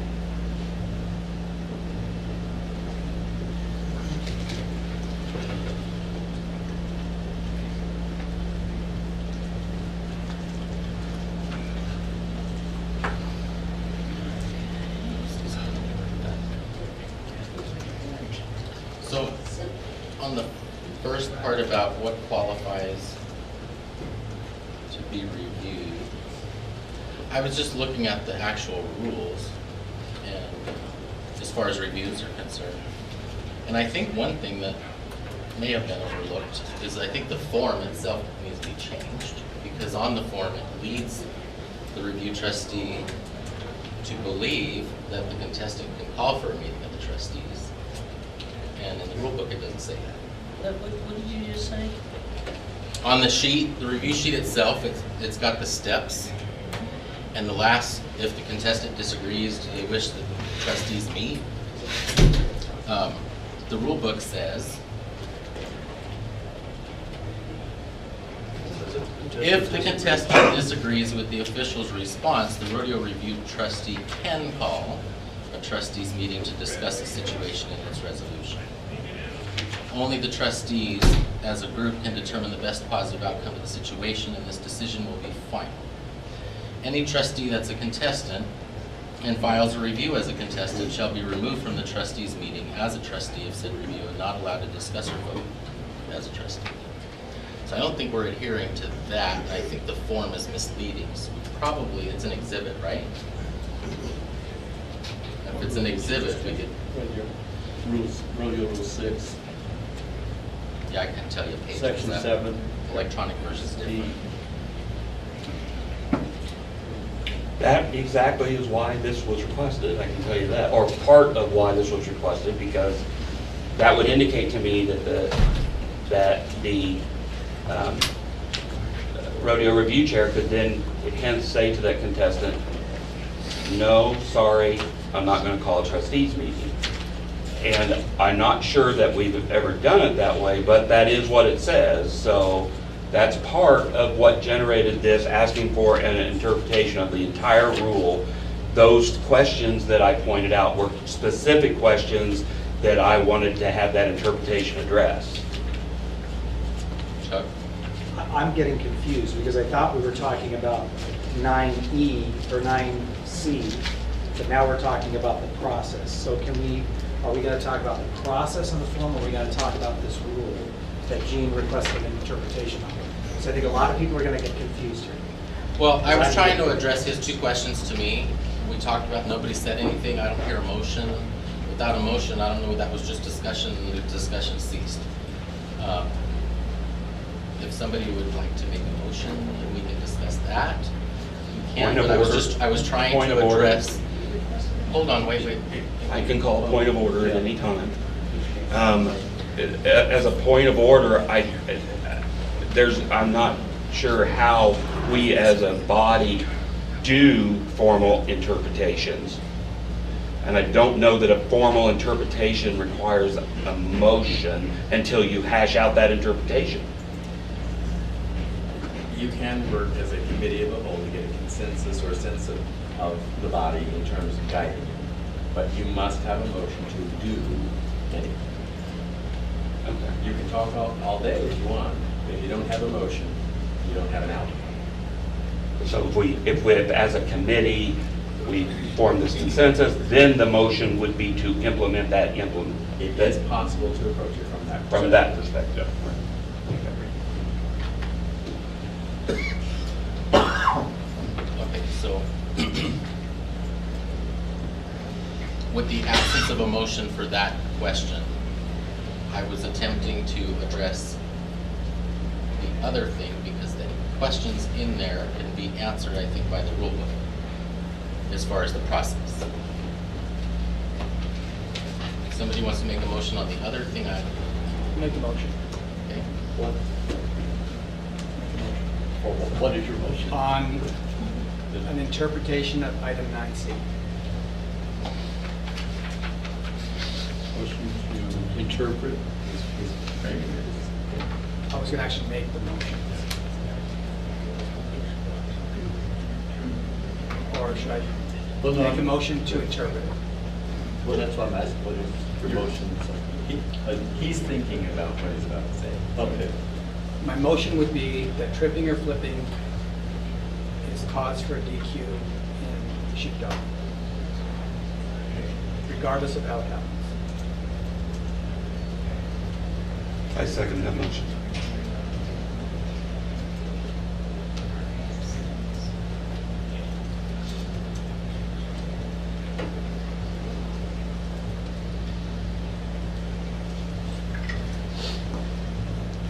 S: So, on the first part about what qualifies to be reviewed, I was just looking at the actual rules, and as far as reviews are concerned. And I think one thing that may have been overlooked is I think the form itself needs to be changed, because on the form it leads the review trustee to believe that the contestant can call for a meeting of the trustees. And in the rule book, it doesn't say that.
L: What did you just say?
S: On the sheet, the review sheet itself, it's got the steps. And the last, if the contestant disagrees, do they wish that the trustees meet? The rule book says, if the contestant disagrees with the official's response, the rodeo review trustee can call a trustees meeting to discuss the situation and its resolution. Only the trustees as a group can determine the best positive outcome of the situation, and this decision will be final. Any trustee that's a contestant and files a review as a contestant shall be removed from the trustees meeting as a trustee of said review and not allowed to discuss or vote as a trustee. So I don't think we're adhering to that. I think the form is misleading. So probably it's an exhibit, right? If it's an exhibit, we could.
E: Rodeo Rule 6.
S: Yeah, I can tell you a page.
E: Section 7.
S: Electronic versus different.
R: That exactly is why this was requested, I can tell you that, or part of why this was requested, because that would indicate to me that the rodeo review chair could then hence say to that contestant, no, sorry, I'm not going to call a trustees meeting. And I'm not sure that we've ever done it that way, but that is what it says. So that's part of what generated this, asking for an interpretation of the entire rule. Those questions that I pointed out were specific questions that I wanted to have that interpretation addressed.
S: Chuck?
G: I'm getting confused because I thought we were talking about 9E or 9C, but now we're talking about the process. So are we going to talk about the process on the form, or are we going to talk about this rule that Gene requested an interpretation of? So I think a lot of people are going to get confused here.
S: Well, I was trying to address his two questions to me. We talked about, nobody said anything, I don't hear a motion. Without a motion, I don't know, that was just discussion, and the discussion ceased. If somebody would like to make a motion, and we can discuss that, we can, but I was trying to address. Hold on, wait.
R: I can call a point of order at any time. As a point of order, I'm not sure how we as a body do formal interpretations. And I don't know that a formal interpretation requires a motion until you hash out that interpretation.
E: You can work as a committee of the whole to get a consensus or a sense of the body in terms of guiding. But you must have a motion to do anything. Okay. You can talk all day if you want, but if you don't have a motion, you don't have an outcome.
R: So if as a committee, we form this consensus, then the motion would be to implement that
E: It is possible to approach it from that perspective.
S: Okay, so with the absence of a motion for that question, I was attempting to address the other thing because the questions in there can be answered, I think, by the rule book as far as the process. Somebody wants to make a motion on the other thing? I
G: Make the motion.
S: Okay.
H: What is your motion?
G: On an interpretation of item 9C.
H: Motion to interpret.
G: I was going to actually make the motion. Or should I make a motion to interpret it?
H: Well, that's what I'm asking. What is your motion?
E: He's thinking about what he's about to say.
H: Okay.
G: My motion would be that tripping or flipping is cause for a DQ in sheepdog, regardless of how it happens.
R: I second that motion.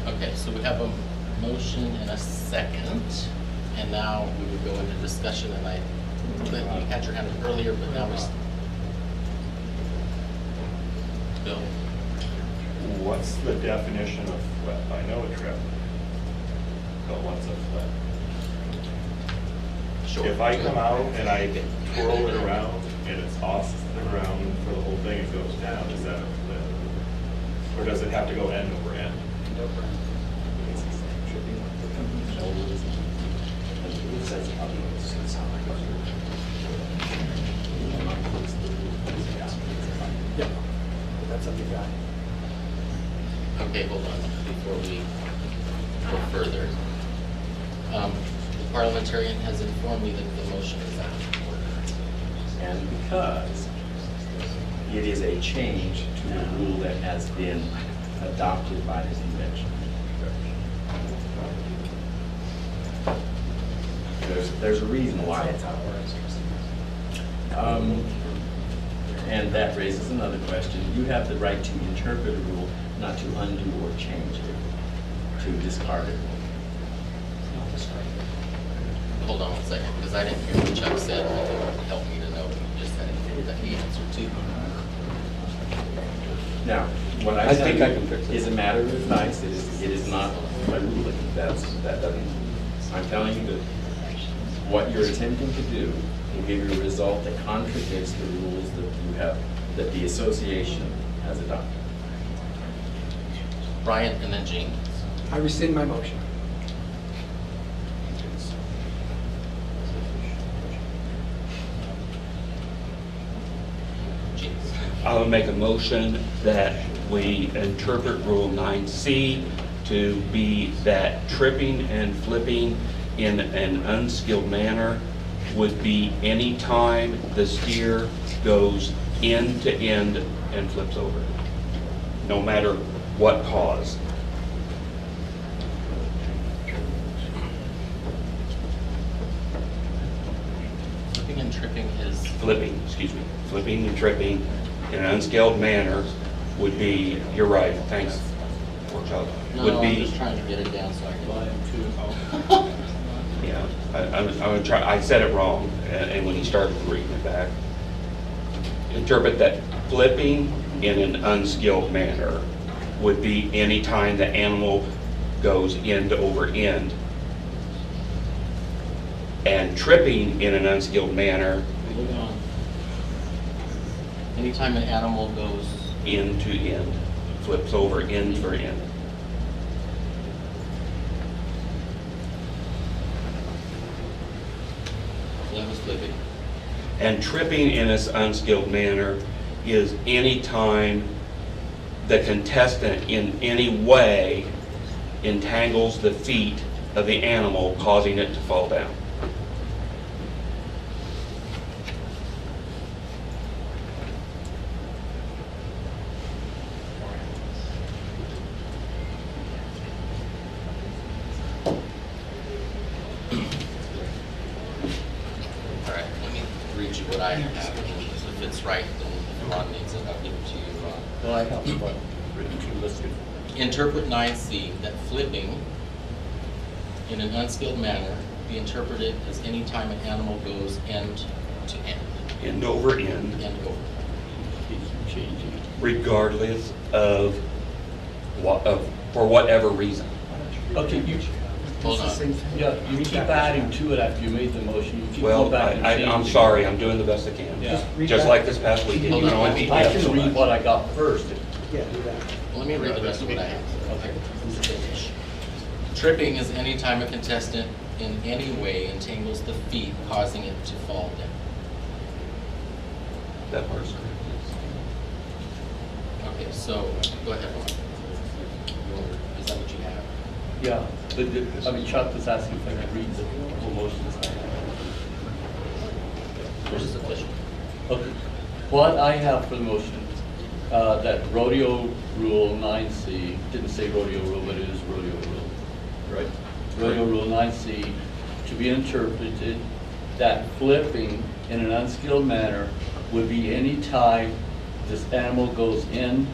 S: Okay, so we have a motion and a second, and now we would go into discussion, and you had your hand up earlier, but now Bill?
V: What's the definition of flip? I know a trip, but what's a flip?
S: Sure.
V: If I come out and I twirl it around and it's off the ground for the whole thing and goes down, is that a flip? Or does it have to go end over end?
G: End over end. Yep, that's up to you guys.
S: Okay, hold on, before we go further. The parliamentarian has informed me that the motion is out of order.
E: And because it is a change to the rule that has been adopted by the convention. There's a reason why it's out of order. And that raises another question. You have the right to interpret a rule, not to undo or change it, to discard it.
S: Hold on one second, because I didn't hear what Chuck said, and it would help me to know what you just said, that he answered to.
E: Now, what
R: I think I can fix it.
E: is a matter of advice. It is not a ruling. That doesn't. I'm telling you that what you're attempting to do will give you a result that contradicts the rules that you have, that the association has adopted.
S: Brian and then Jean.
G: I rescind my motion.
R: I will make a motion that we interpret Rule 9C to be that tripping and flipping in an unskilled manner would be any time the steer goes end to end and flips over, no matter what cause.
S: Flipping and tripping is...
R: Flipping, excuse me, flipping and tripping in an unskilled manner would be, you're right, thanks, workshop, would
S: No,
R: be.
S: I'm just trying to get it down so I can...
R: Yeah, I'm gonna try, I said it wrong, and when he started reading it back. Interpret that flipping in an unskilled manner would be any time the animal goes end over end And tripping in an unskilled manner.
S: Hold on. Anytime an animal goes
R: End to end, flips over end for end.
S: that was flipping.
R: And tripping in an unskilled manner is any time the contestant in any way entangles the feet of the animal, causing it to fall down.
S: All right, let me read you what I have. If it's right, then if Ron needs it, I'll give it to you, Ron.
H: Well, I have what written to listed.
S: Interpret 9C that flipping in an unskilled manner be interpreted as any time an animal goes end to end.
R: End over end.
S: End over.
R: Regardless of for whatever reason.
H: Okay, you.
S: Hold on.
H: Yeah, you keep adding to it after you made the motion. You keep
R: Well,
H: going back and
R: I'm
H: changing.
R: sorry, I'm doing the best I can.
H: Yeah.
R: Just like this past weekend. You can only be
H: I
R: up
H: can
R: so
H: read
R: much.
H: what I got first.
S: Let me read the rest of what I have. Okay. Tripping is any time a contestant in any way entangles the feet, causing it to fall down.
R: That part's correct.
S: Okay, so go ahead, Ron. Is that what you have?
H: Yeah, I mean, Chuck was asking if I could read the full motion.
S: Which is official.
H: Okay, what I have for the motion, that rodeo rule 9C, didn't say rodeo rule, but it is rodeo rule, right? Rodeo rule 9C, to be interpreted that flipping in an unskilled manner would be any time this animal goes in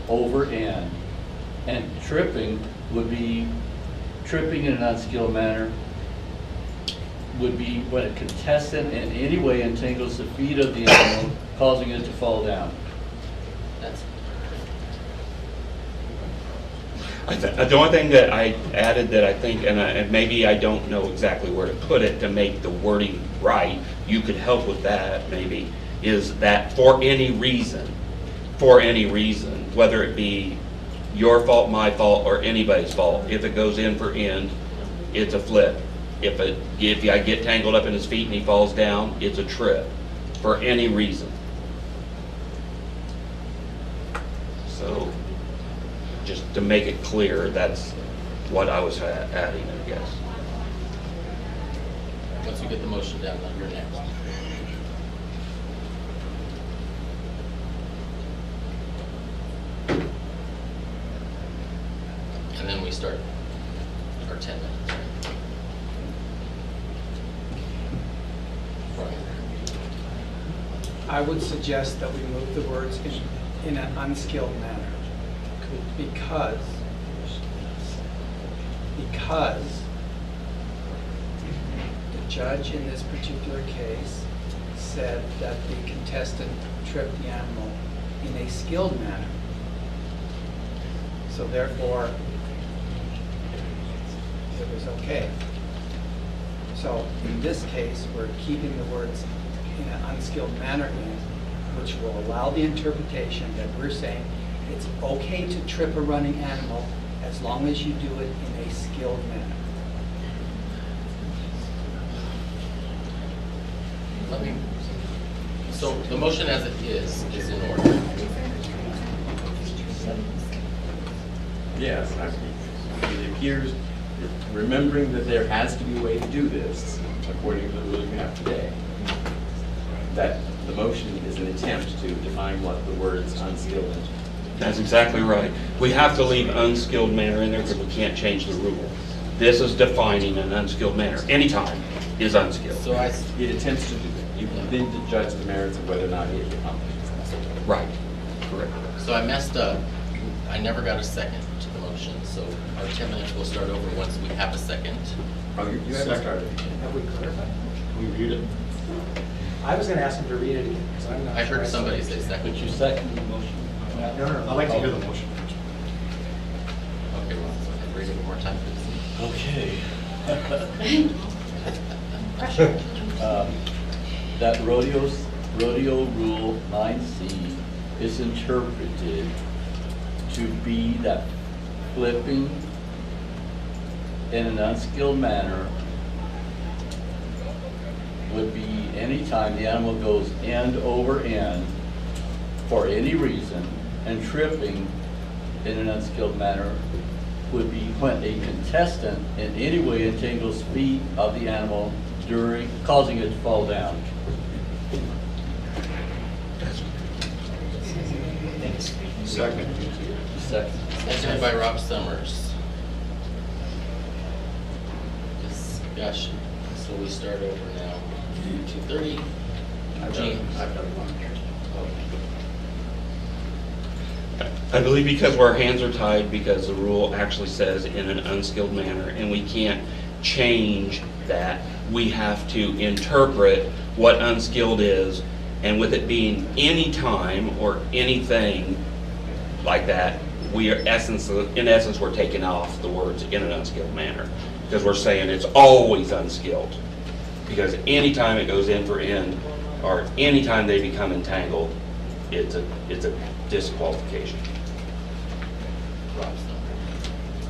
H: over end, and tripping would be tripping in an unskilled manner would be when a contestant in any way entangles the feet of the animal, causing it to fall down.
S: That's
R: The only thing that I added that I think, and maybe I don't know exactly where to put it to make the wording right, you could help with that maybe, is that for any reason, whether it be your fault, my fault, or anybody's fault, if it goes in for end, it's a flip. If I get tangled up in his feet and he falls down, it's a trip, for any reason. So, just to make it clear, that's what I was adding, I guess.
S: once you get the motion down, then you're next. And then we start our 10 minutes. Right.
D: I would suggest that we move the words in an unskilled manner because the judge in this particular case said that the contestant tripped the animal in a skilled manner. So therefore, it was okay. So in this case, we're keeping the words in an unskilled manner in, which will allow the interpretation that we're saying it's okay to trip a running animal as long as you do it in a skilled manner.
S: So the motion as it is in order.
E: Yes, it appears, remembering that there has to be a way to do this, according to the ruling we have today, that the motion is an attempt to define what the words unskilled mean.
R: That's exactly right. We have to leave unskilled manner in there because we can't change the rule. This is defining an unskilled manner. Anytime is unskilled.
S: So
E: it attempts to do that. You can then judge the merits of whether or not it accomplishes that.
R: Right. Correct.
S: So I messed up. I never got a second to the motion, so our 10 minutes will start over once we have a second.
E: Oh, you haven't started.
G: Have we clarified?
E: We read it.
G: I was going to ask him to read it again, because I'm not
S: I
G: sure.
S: heard somebody say second.
H: But you second the motion.
G: No, I'd like to hear the motion first.
S: Okay, well, so I can read it one more time, please.
H: Okay. That rodeo rule 9C is interpreted to be that flipping in an unskilled manner would be any time the animal goes end over end for any reason, and tripping in an unskilled manner would be when a contestant in any way entangles feet of the animal during, causing it to fall down.
V: Second.
S: Seconded by Rob Summers. Discussion. So we start over now. 2:30. Gene.
E: I've done one.
R: I believe because our hands are tied, because the rule actually says in an unskilled manner, and we can't change that. We have to interpret what unskilled is, and with it being any time or anything like that, we are in essence, we're taking off the words in an unskilled manner, because we're saying it's always unskilled. Because anytime it goes end for end, or anytime they become entangled, it's a disqualification.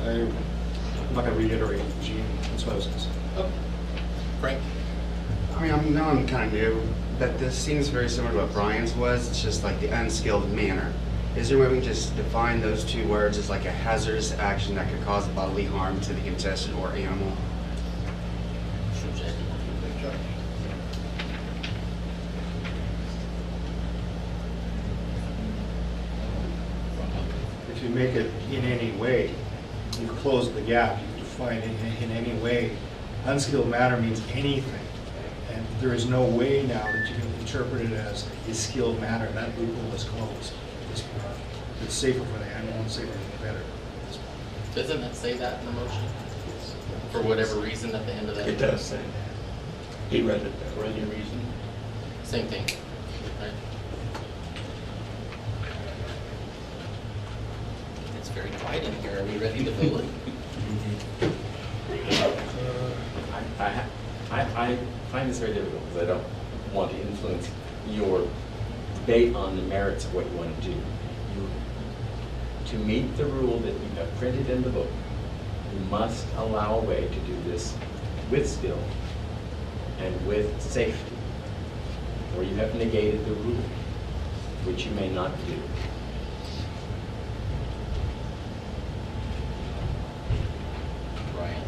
N: I'm not going to reiterate Gene and what I was going to say.
S: Frank?
J: I mean, I know I'm kind of new, but this seems very similar to what Brian's was. It's just like the unskilled manner. Is there a way we can just define those two words as like a hazardous action that could cause bodily harm to the contestant or animal?
N: If you make it in any way, you close the gap, you define it in any way. Unskilled manner means anything. And there is no way now that you can interpret it as a skilled manner. That loophole is closed at this point. It's safer for the animal and safer for the better at this point.
S: Doesn't it say that in the motion? For whatever reason at the end of that?
R: It does say. He read it.
H: For any reason.
S: Same thing, right? It's very quiet in here. Are we ready to vote?
E: I find this very difficult because I don't want to influence your debate on the merits of what you want to do. To meet the rule that you have printed in the book, you must allow a way to do this with skill and with safety, or you have negated the rule, which you may not do.
S: Brian?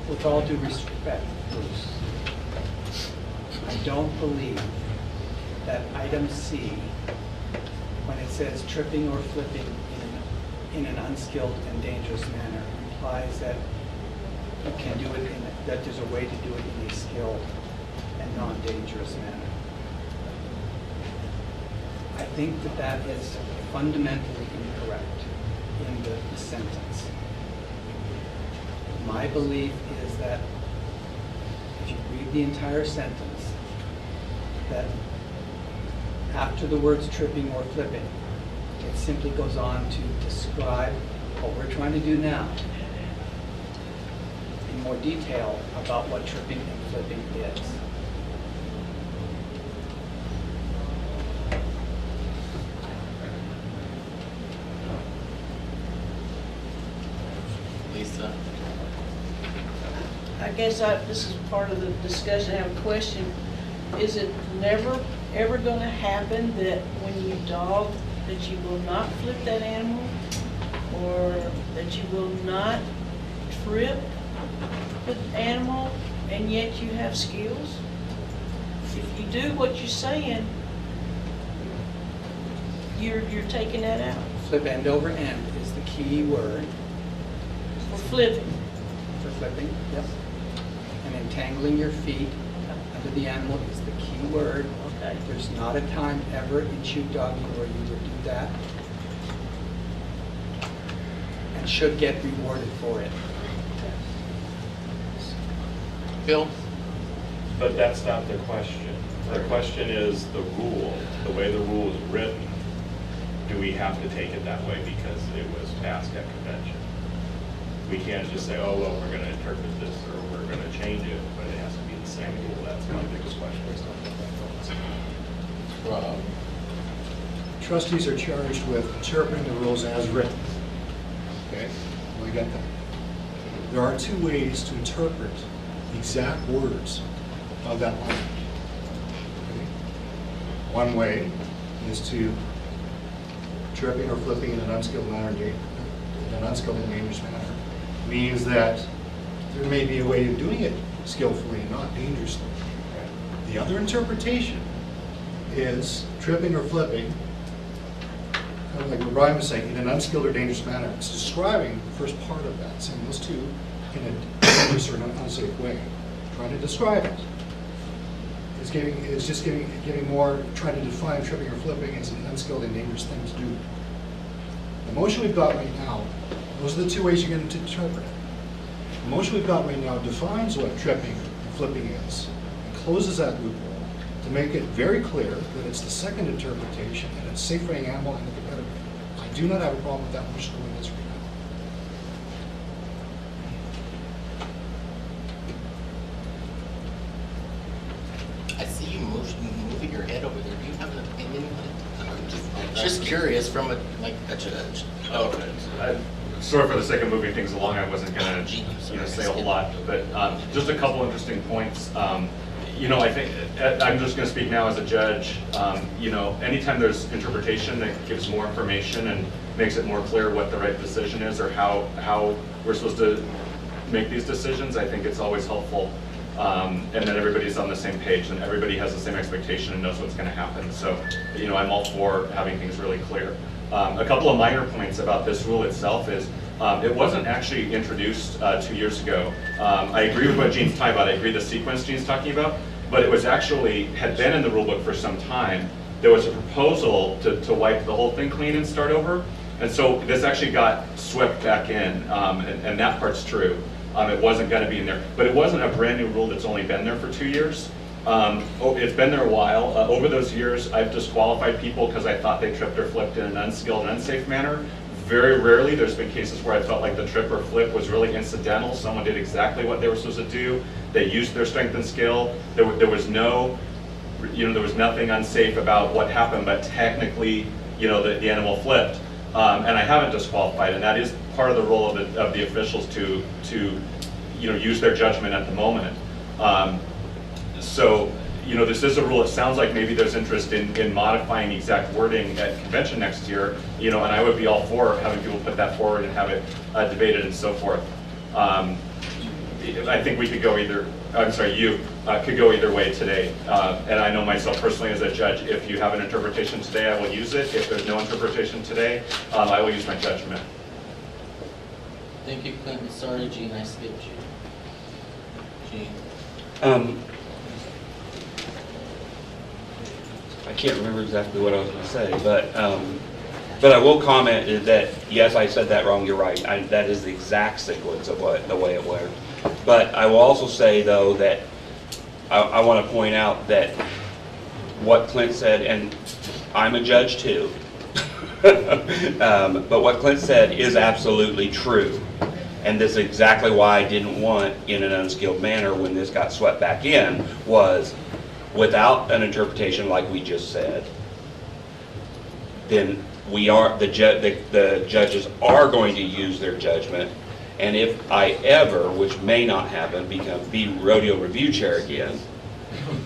D: With all due respect, Bruce, I don't believe that item C, when it says tripping or flipping in an unskilled and dangerous manner, implies that you can do it that there's a way to do it in a skilled and non-dangerous manner. I think that that is fundamentally incorrect in the sentence. My belief is that if you read the entire sentence, that after the words tripping or flipping, it simply goes on to describe what we're trying to do now in more detail about what tripping and flipping is.
S: Lisa?
B: I guess this is part of the discussion. I have a question. Is it never, ever going to happen that when you dog, that you will not flip that animal? Or that you will not trip the animal and yet you have skills? If you do what you're saying, you're taking that out.
D: Flip end over end is the key word.
B: For flipping.
D: For flipping, yep. And entangling your feet under the animal is the key word.
B: Okay.
D: There's not a time ever in shoe dogging where you would do that and should get rewarded for it.
S: Bill?
V: But that's not the question. The question is the rule, the way the rule is written. Do we have to take it that way because it was passed at convention?
P: We can't just say, oh, well, we're going to interpret this or we're going to change it, but it has to be the same rule. That's my biggest question.
H: Rob.
N: Trustees are charged with interpreting the rules as written. Okay, we got that. There are two ways to interpret the exact words of that language. Okay? One way is to tripping or flipping in an unskilled manner, in an unskilled and dangerous manner, means that there may be a way of doing it skillfully and not dangerously. The other interpretation is tripping or flipping, kind of like what Brian was saying, in an unskilled or dangerous manner. It's describing the first part of that, saying those two in a dangerous or unsafe way. Trying to describe it. It's just giving more, trying to define tripping or flipping as an unskilled and dangerous thing to do. The motion we've got right now, those are the two ways you're going to interpret it. The motion we've got right now defines what tripping and flipping is, and closes that loophole to make it very clear that it's the second interpretation and it's safe for the animal and the competitor. I do not have a problem with that motion the way it is right now.
S: I see you moving your head over there. Do you have an opinion on it? I'm just curious from a judge.
P: Oh, okay. Sorry for the sake of moving things along. I wasn't going to say a whole lot, but just a couple interesting points. I think I'm just going to speak now as a judge. Anytime there's interpretation that gives more information and makes it more clear what the right decision is or how we're supposed to make these decisions, I think it's always helpful. And that everybody's on the same page and everybody has the same expectation and knows what's going to happen. So, I'm all for having things really clear. A couple of minor points about this rule itself is it wasn't actually introduced 2 years ago. I agree with what Gene's talking about. I agree the sequence Gene's talking about, but it was actually, had been in the rule book for some time. There was a proposal to wipe the whole thing clean and start over. And so this actually got swept back in, and that part's true. It wasn't going to be in there, but it wasn't a brand new rule that's only been there for 2 years. It's been there a while. Over those years, I've disqualified people because I thought they tripped or flipped in an unskilled and unsafe manner. Very rarely, there's been cases where I felt like the trip or flip was really incidental. Someone did exactly what they were supposed to do. They used their strength and skill. There was no, there was nothing unsafe about what happened, but technically, the animal flipped. And I haven't disqualified, and that is part of the role of the officials to use their judgment at the moment. So this is a rule. It sounds like maybe there's interest in modifying the exact wording at convention next year, and I would be all for having people put that forward and have it debated and so forth. I think we could go either, you could go either way today. And I know myself personally as a judge, if you have an interpretation today, I will use it. If there's no interpretation today, I will use my judgment.
S: Thank you, Clinton. Sorry, Gene, I skipped you. Gene.
R: I can't remember exactly what I was going to say, but I will comment that, yes, I said that wrong, you're right. That is the exact sequence of the way it worked. But I will also say, though, that I want to point out that what Clint said, and I'm a judge too, but what Clint said is absolutely true. And this is exactly why I didn't want in an unskilled manner when this got swept back in, was without an interpretation like we just said, then the judges are going to use their judgment. And if I ever, which may not happen, be rodeo review chair again,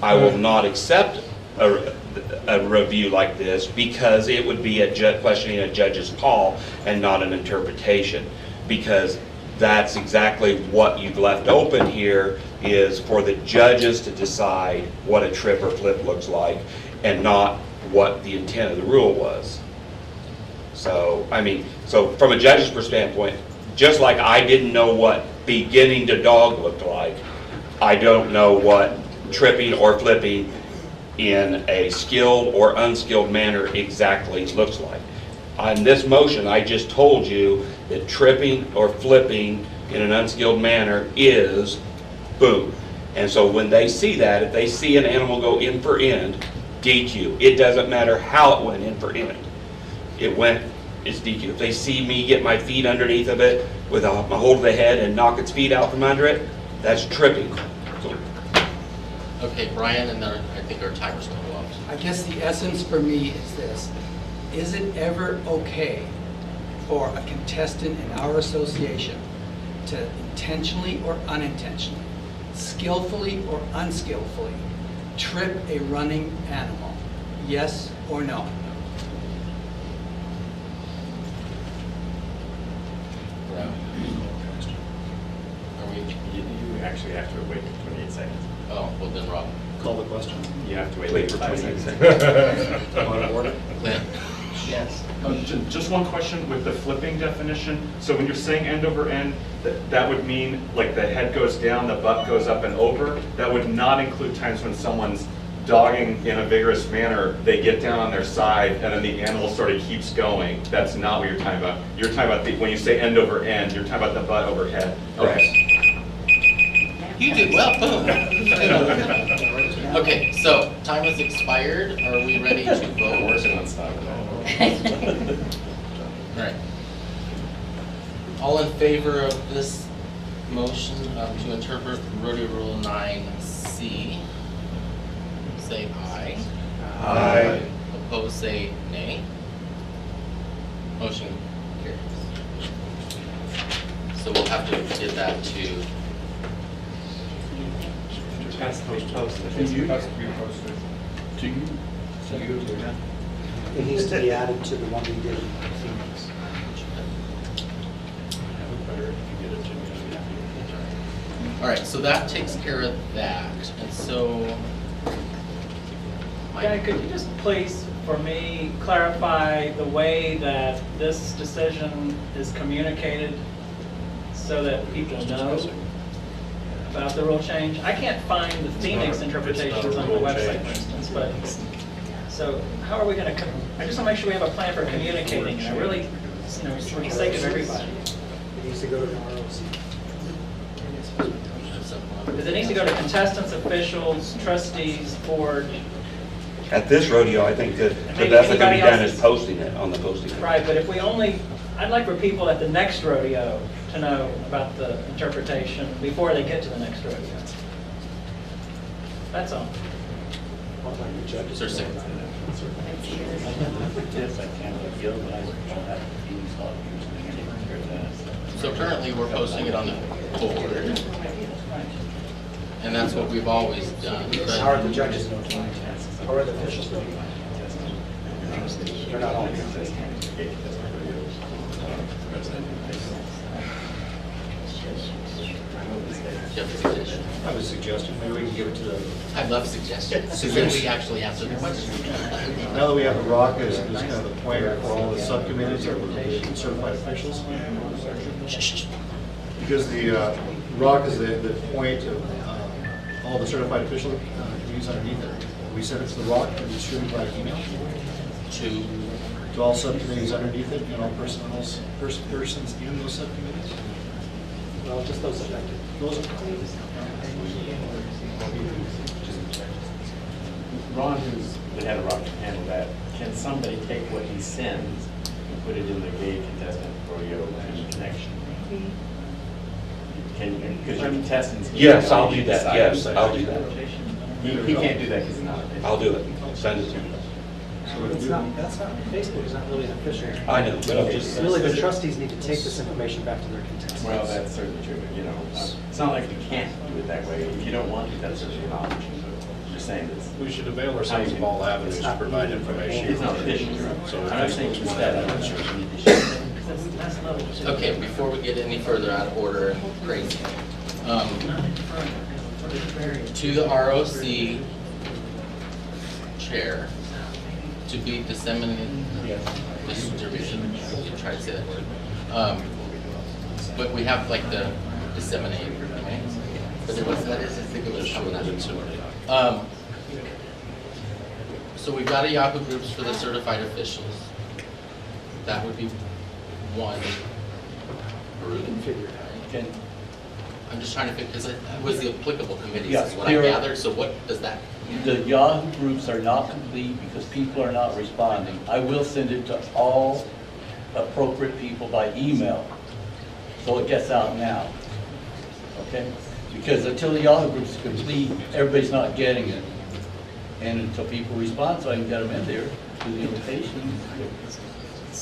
R: I will not accept a review like this because it would be questioning a judge's call and not an interpretation. Because that's exactly what you've left open here, is for the judges to decide what a trip or flip looks like and not what the intent of the rule was. So, so from a judge's standpoint, just like I didn't know what beginning to dog looked like, I don't know what tripping or flipping in a skilled or unskilled manner exactly looks like. On this motion, I just told you that tripping or flipping in an unskilled manner is boom. And so when they see that, if they see an animal go in for end, DQ. It doesn't matter how it went in for end. It went it's DQ. If they see me get my feet underneath of it with a hold of the head and knock its feet out from under it, that's tripping. So,
S: Okay, Brian, and then I think our timer's going to go off.
D: I guess the essence for me is this: is it ever okay for a contestant in our association to intentionally or unintentionally, skillfully or unskillfully, trip a running animal? Yes or no?
E: You actually have to wait 28 seconds.
S: Oh, well then, Rob.
N: Call the question.
E: You have to wait for 28 seconds.
N: Point of order.
S: Lynn.
B: Yes.
P: Just one question with the flipping definition. So when you're saying end over end, that would mean like the head goes down, the butt goes up and over. That would not include times when someone's dogging in a vigorous manner, they get down on their side and then the animal sort of keeps going. That's not what you're talking about. You're talking about when you say end over end, you're talking about the butt over head. Okay.
S: You did well, boom. Okay, so time has expired. Are we ready to vote?
E: I'm working on stuff.
S: All right. All in favor of this motion to interpret Rodeo Rule 9C, say aye.
R: Aye.
S: Opposed, say nay. Motion carries. So we'll have to get that to.
G: It needs to be added to the one we did in Phoenix.
S: All right, so that takes care of that, and so.
M: Yeah, could you just please, for me, clarify the way that this decision is communicated so that people know about the rule change? I can't find the Phoenix interpretations on the website, for instance, but, so how are we going to, I just want to make sure we have a plan for communicating, and I really, for the sake of everybody.
G: It needs to go to the ROC.
M: Because it needs to go to contestants, officials, trustees, board.
R: At this rodeo, I think that the best that can be done is posting it on the posting.
M: Right, but if we only, I'd like for people at the next rodeo to know about the interpretation before they get to the next rodeo. That's all.
S: Is there a second? So currently, we're posting it on the board, and that's what we've always done.
G: How are the judges notified? How are the officials notified? They're not all here.
N: I have a suggestion, maybe we can give it to the...
S: I love suggestions, so then we actually answer the question.
N: Now that we have the ROC as kind of the pointer for all the subcommittees or the certified officials, because the ROC is the point of all the certified official committees underneath it. We send it to the ROC and distribute by email to all subcommittees underneath it and all persons in those subcommittees.
G: Well, just those affected.
E: Ron, who's the head of ROC, can handle that. Can somebody take what he sends and put it in the gay contestant rodeo connection? Can you, because your contestants.
R: Yes, I'll do that. Yes, I'll do that.
E: He can't do that because he's not official.
R: I'll do it. Send it to him.
G: That's not, Facebook is not really an official.
R: I know, but I'm just.
G: Really, the trustees need to take this information back to their contestants.
E: Well, that's certainly true, but it's not like we can't do it that way. If you don't want to, that's certainly an option. But you're saying this.
O: We should avail ourselves of all avenues to provide information.
E: It's not official,
O: So
E: I'm not saying
O: it's
E: that.
S: Okay, before we get any further out of order and crazy, to the ROC chair to be disseminated, distribution, you try to say that word. But we have like the disseminate, right? But what's that is, I think it was coming out. So we've got a Yahoo groups for the certified officials. That would be one. I'm just trying to figure, because it was the applicable committees is what I gathered, so what does that mean?
H: The Yahoo groups are not complete because people are not responding. I will send it to all appropriate people by email, so it gets out now, okay? Because until the Yahoo group's complete, everybody's not getting it. And until people respond, so I can get them in there, do the invitation.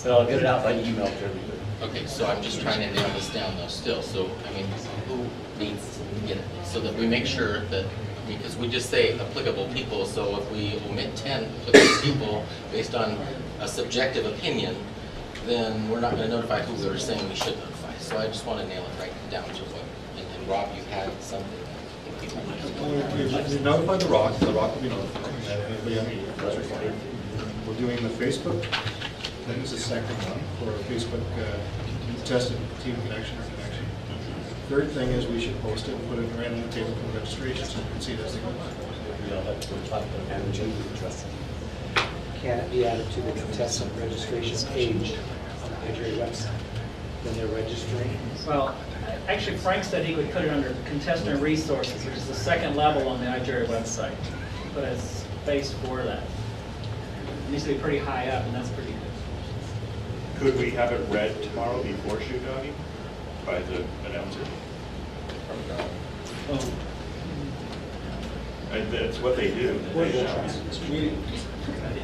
H: But I'll get it out by email to everybody.
S: Okay, so I'm just trying to nail this down though still. So, I mean, who needs to get it? So that we make sure that, because we just say applicable people, so if we omit 10 applicable people based on a subjective opinion, then we're not going to notify who we were saying we should notify. So I just want to nail it right down to what, and Rob, you had something.
N: We notified the Rock will be notified, and anybody on the that's required. We're doing the Facebook, that is the second one, for Facebook tested team connection or connection. Third thing is we should post it and put it right on the table for registration so you can see it as they go.
G: Can it be added to the contestant registration page on the IGRA website? When they're registering?
M: Well, actually Frank said he would put it under contestant resources, which is the second level on the IGRA website. Put a space for that. It needs to be pretty high up, and that's pretty good.
V: Could we have it read tomorrow before shoot doggy by the announcer? And that's what they do.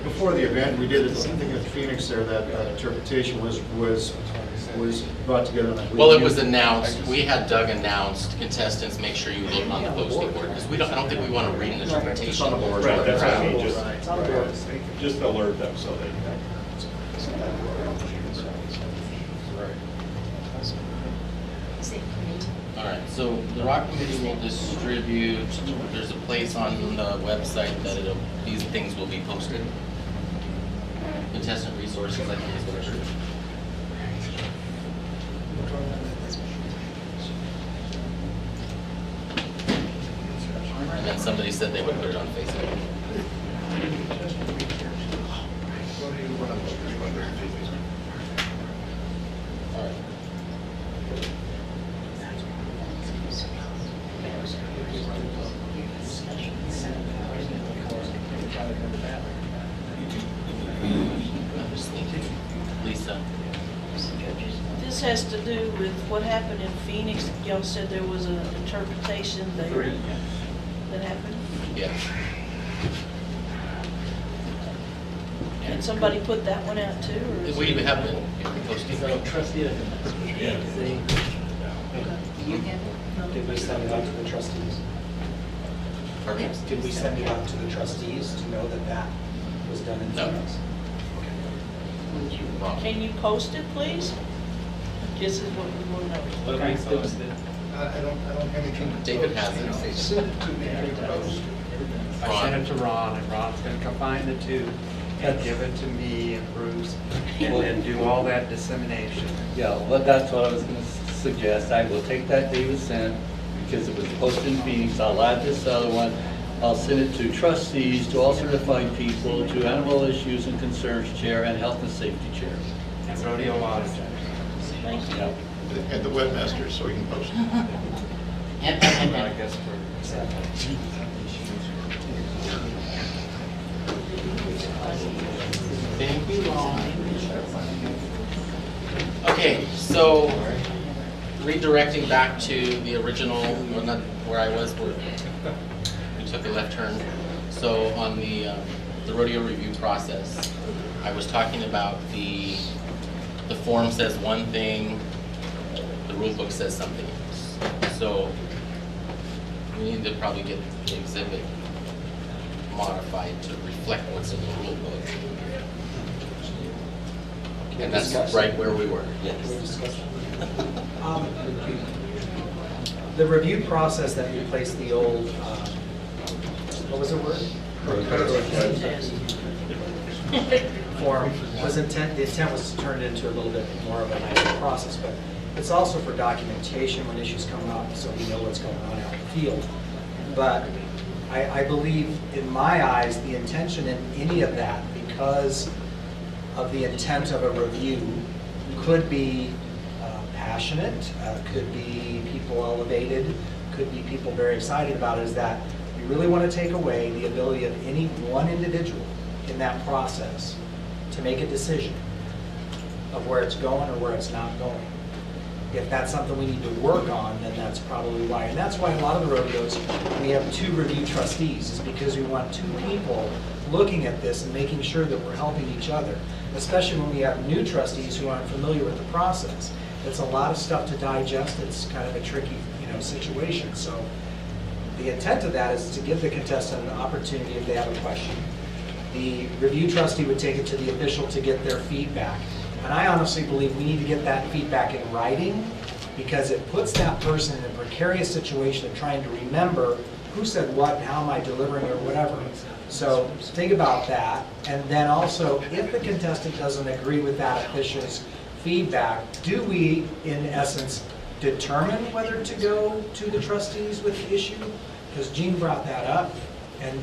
N: Before the event, we did something at Phoenix there, that interpretation was brought together. And I believe
S: Well, it was announced. We had Doug announced contestants. Make sure you look on the posting board because I don't think we want to read an interpretation.
V: It's on the board. Right, that's what I mean. Just alert them so they.
S: All right. So the Rock Committee will distribute. There's a place on the website that these things will be posted. Contestant resources, I think is what I heard. And then somebody said they would put it on Facebook. All right. Lisa.
B: This has to do with what happened in Phoenix. Y'all said there was an interpretation there that happened.
S: Yeah.
B: Can somebody put that one out too? Or is
S: We
B: it-
S: have been posting.
M: Trustee.
G: Did we send it out to the trustees?
S: Pardon me?
G: Did we send it out to the trustees to know that that was done in
S: No.
G: Phoenix?
B: Can you post it, please? This is what we want to know.
M: Okay.
N: I don't have anything.
S: David has it.
F: Send it to me. I sent it to Ron, and Ron's gonna combine the two and give it to me and Bruce, and then do all that dissemination.
H: Yeah, well, that's what I was gonna suggest. I will take that David sent, because it was posted in Phoenix. I'll add this other one. I'll send it to trustees, to all certified people, to animal issues and concerns chair, and health and safety chair.
F: And rodeo monitor.
B: Thank you.
H: Yeah.
I: And the webmaster, so we can post it.
F: I guess for
S: Thank you, Ron. Okay, so redirecting back to the original, well, not where I was, where we took a left turn. So on the rodeo review process, I was talking about the form says one thing, the rule book says something else. So we need to probably get the exhibit modified to reflect what's in the rule book. And that's right where we were. Yes.
G: The review process that replaced the old, what was the word? Form was the intent was to turn it into a little bit more of a nicer process, but it's also for documentation when issues come up, so we know what's going on out in the field. But I believe, in my eyes, the intention in any of that, because of the intent of a review, could be passionate, could be people elevated, could be people very excited about it, is that we really want to take away the ability of any one individual in that process to make a decision. of where it's going or where it's not going. If that's something we need to work on, then that's probably why. And that's why a lot of the rodeos, we have 2 review trustees, is because we want 2 people looking at this and making sure that we're helping each other, especially when we have new trustees who aren't familiar with the process. It's a lot of stuff to digest. It's kind of a tricky, situation. So the intent of that is to give the contestant an opportunity if they have a question. The review trustee would take it to the official to get their feedback. And I honestly believe we need to get that feedback in writing, because it puts that person in a precarious situation of trying to remember who said what and how am I delivering or whatever. So think about that. And then also, if the contestant doesn't agree with that official's feedback, do we, in essence, determine whether to go to the trustees with the issue? Because Gene brought that up. And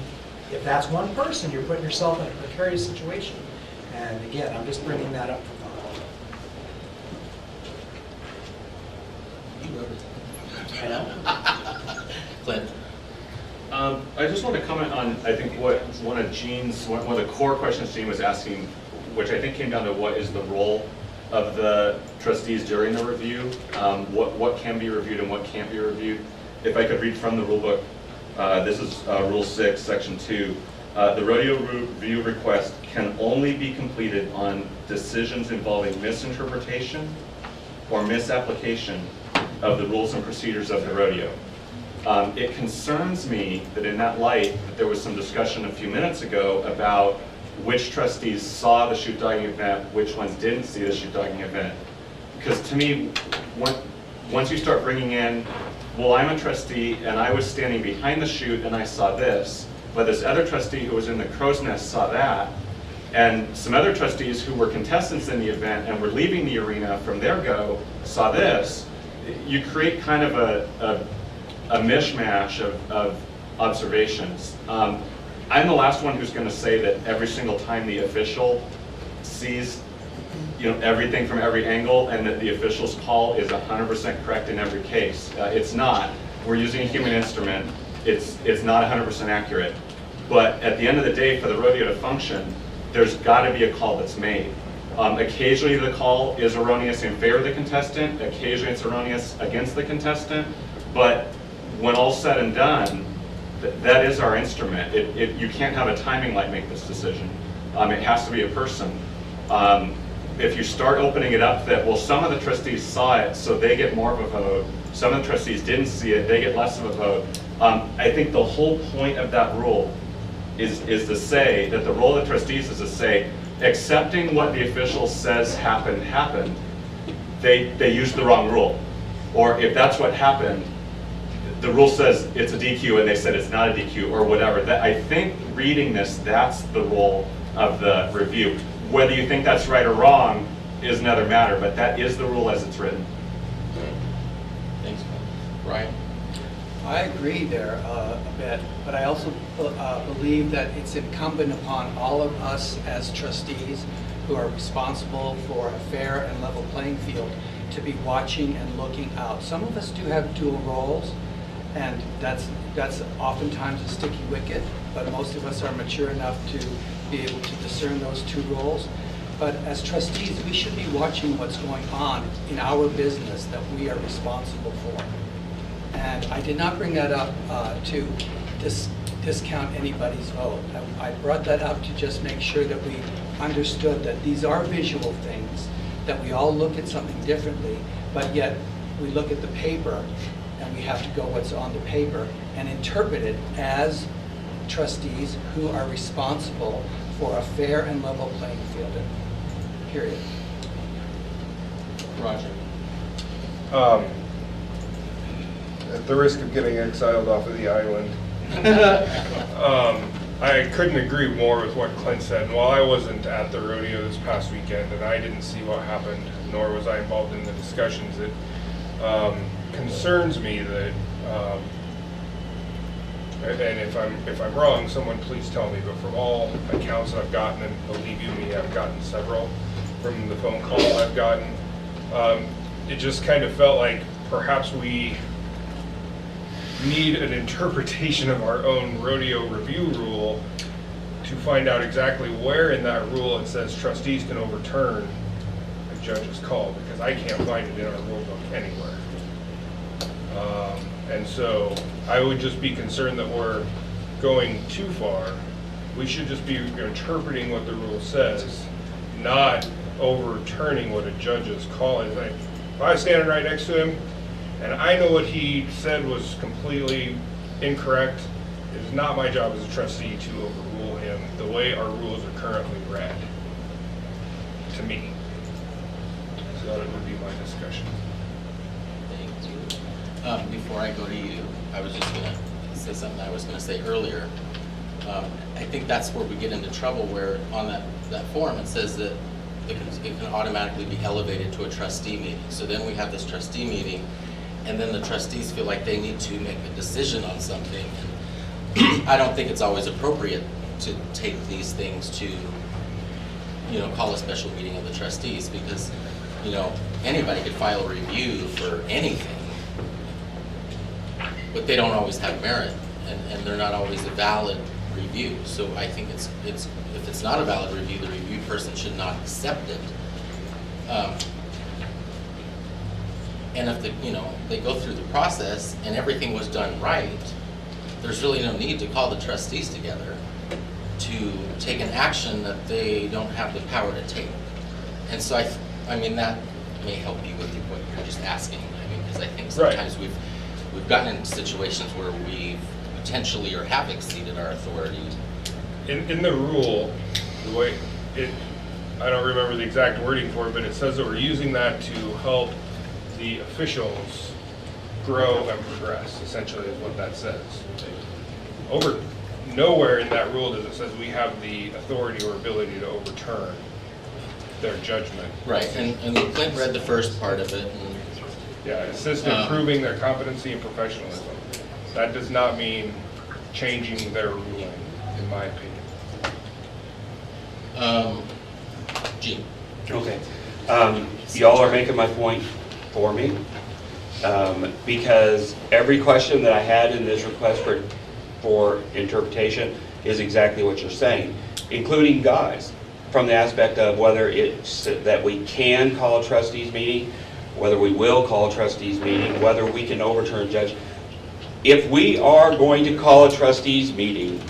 G: if that's one person, you're putting yourself in a precarious situation. And again, I'm just bringing that up for thought.
S: Clint.
P: I just want to comment on, I think, what one of the core questions Gene was asking, which I think came down to what is the role of the trustees during the review, what can be reviewed and what can't be reviewed. If I could read from the rule book, this is Rule 6, Section 2. The rodeo review request can only be completed on decisions involving misinterpretation or misapplication of the rules and procedures of the rodeo. It concerns me that in that light, that there was some discussion a few minutes ago about which trustees saw the shoot dogging event, which ones didn't see the shoot dogging event. Because to me, once you start bringing in, well, I'm a trustee and I was standing behind the chute and I saw this, but this other trustee who was in the crow's nest saw that, and some other trustees who were contestants in the event and were leaving the arena from their go saw this, you create kind of a mishmash of observations. I'm the last one who's going to say that every single time the official sees everything from every angle and that the official's call is 100% correct in every case. It's not. We're using a human instrument. It's not 100% accurate. But at the end of the day, for the rodeo to function, there's got to be a call that's made. Occasionally the call is erroneous in favor of the contestant. Occasionally it's erroneous against the contestant. But when all's said and done, that is our instrument. You can't have a timing light make this decision. It has to be a person. If you start opening it up that, well, some of the trustees saw it, so they get more of a vote. Some of the trustees didn't see it, they get less of a vote. I think the whole point of that rule is to say that the role of the trustees is to say, accepting what the official says happened, they used the wrong rule. Or if that's what happened, the rule says it's a DQ and they said it's not a DQ or whatever. I think reading this, that's the role of the review. Whether you think that's right or wrong is another matter, but that is the rule as it's written.
S: Thanks, Ryan.
D: I agree there a bit, but I also believe that it's incumbent upon all of us as trustees who are responsible for a fair and level playing field to be watching and looking out. Some of us do have dual roles, and that's oftentimes a sticky wicket, but most of us are mature enough to be able to discern those 2 roles. But as trustees, we should be watching what's going on in our business that we are responsible for. And I did not bring that up to discount anybody's vote. I brought that up to just make sure that we understood that these are visual things, that we all look at something differently, but yet we look at the paper and we have to go what's on the paper and interpret it as trustees who are responsible for a fair and level playing field, period.
S: Roger.
C: At the risk of getting exiled off of the island, I couldn't agree more with what Clint said. And while I wasn't at the rodeo this past weekend and I didn't see what happened, nor was I involved in the discussions, it concerns me that, and if I'm wrong, someone please tell me, but from all accounts that I've gotten, and believe you me, I've gotten several from the phone call I've gotten, it just kind of felt like perhaps we need an interpretation of our own rodeo review rule to find out exactly where in that rule it says trustees can overturn a the judge's call, because I can't find it in our rule book anywhere. And so I would just be concerned that we're going too far. We should just be interpreting what the rule says, not overturning what a judge's call is. Like, if I was standing right next to him and I know what he said was completely incorrect, it is not my job as a trustee to overrule him the way our rules are currently read, to me. So that would be my discussion.
S: Thank you. Before I go to you, I was just going to say something I was going to say earlier. I think that's where we get into trouble, where on that form it says that it can automatically be elevated to a trustee meeting. So then we have this trustee meeting, and then the trustees feel like they need to make a decision on something. And I don't think it's always appropriate to take these things to, call a special meeting of the trustees, because, anybody could file a review for anything, but they don't always have merit, and they're not always a valid review. So I think if it's not a valid review, the review person should not accept it. And if they go through the process and everything was done right, there's really no need to call the trustees together to take an action that they don't have the power to take. And so I mean that may help you with what you're just asking. Because I think sometimes we've gotten into situations where we potentially or have exceeded our authority.
C: In the rule, the way I don't remember the exact wording for it, but it says that we're using that to help the officials grow and progress, essentially is what that says. Nowhere in that rule does it says we have the authority or ability to overturn their judgment.
S: Right, and Clint read the first part of it. And,
C: yeah, assist in proving their competency and professionalism. That does not mean changing their ruling, in my opinion.
S: Gene.
R: Okay. Y'all are making my point for me, because every question that I had in this request for interpretation is exactly what you're saying, including guys, from the aspect of whether it's that we can call a trustees meeting, whether we will call a trustees meeting, whether we can overturn a judge. If we are going to call a trustees meeting,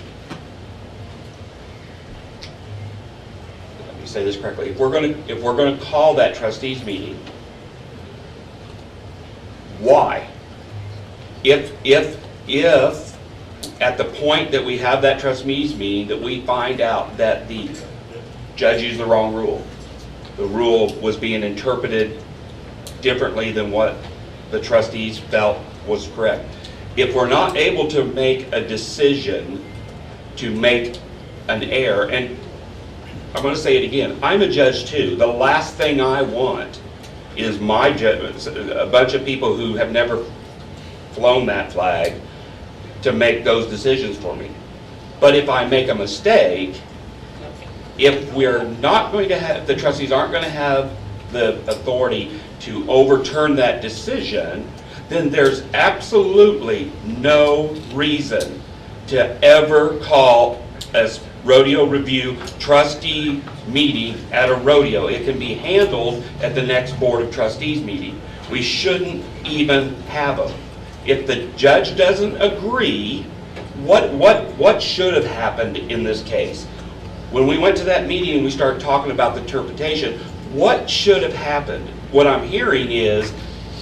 R: let me say this correctly, if we're going to call that trustees meeting, why? If at the point that we have that trustees meeting that we find out that the judge used the wrong rule, the rule was being interpreted differently than what the trustees felt was correct. If we're not able to make a decision to make an error, and I'm going to say it again, I'm a judge too. The last thing I want is my judge, a bunch of people who have never flown that flag, to make those decisions for me. But if I make a mistake, if we're not going to have, the trustees aren't going to have the authority to overturn that decision, then there's absolutely no reason to ever call a rodeo review trustee meeting at a rodeo. It can be handled at the next Board of Trustees meeting. We shouldn't even have them. If the judge doesn't agree, what should have happened in this case? When we went to that meeting and we started talking about the interpretation, what should have happened? What I'm hearing is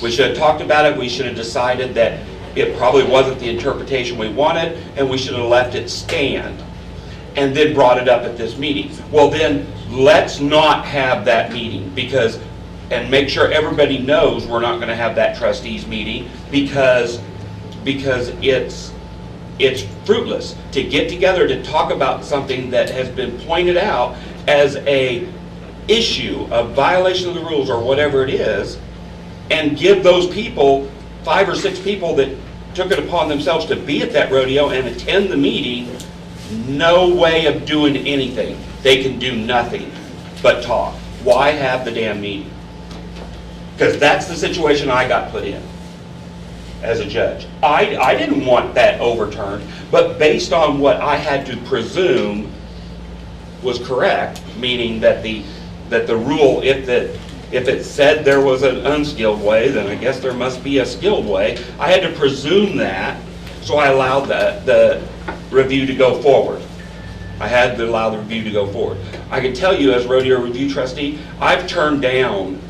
R: we should have talked about it, we should have decided that it probably wasn't the interpretation we wanted, and we should have left it stand, and then brought it up at this meeting. Well then, let's not have that meeting, and make sure everybody knows we're not going to have that trustees meeting, because it's fruitless to get together to talk about something that has been pointed out as a issue, a violation of the rules or whatever it is, and give those people, 5 or 6 people that took it upon themselves to be at that rodeo and attend the meeting, no way of doing anything. They can do nothing but talk. Why have the damn meeting? Because that's the situation I got put in as a judge. I didn't want that overturned, but based on what I had to presume was correct, meaning that the rule, if If it said there was an unskilled way, then I guess there must be a skilled way. I had to presume that, so I allowed the review to go forward. I had to allow the review to go forward. I can tell you as rodeo review trustee, I've turned down,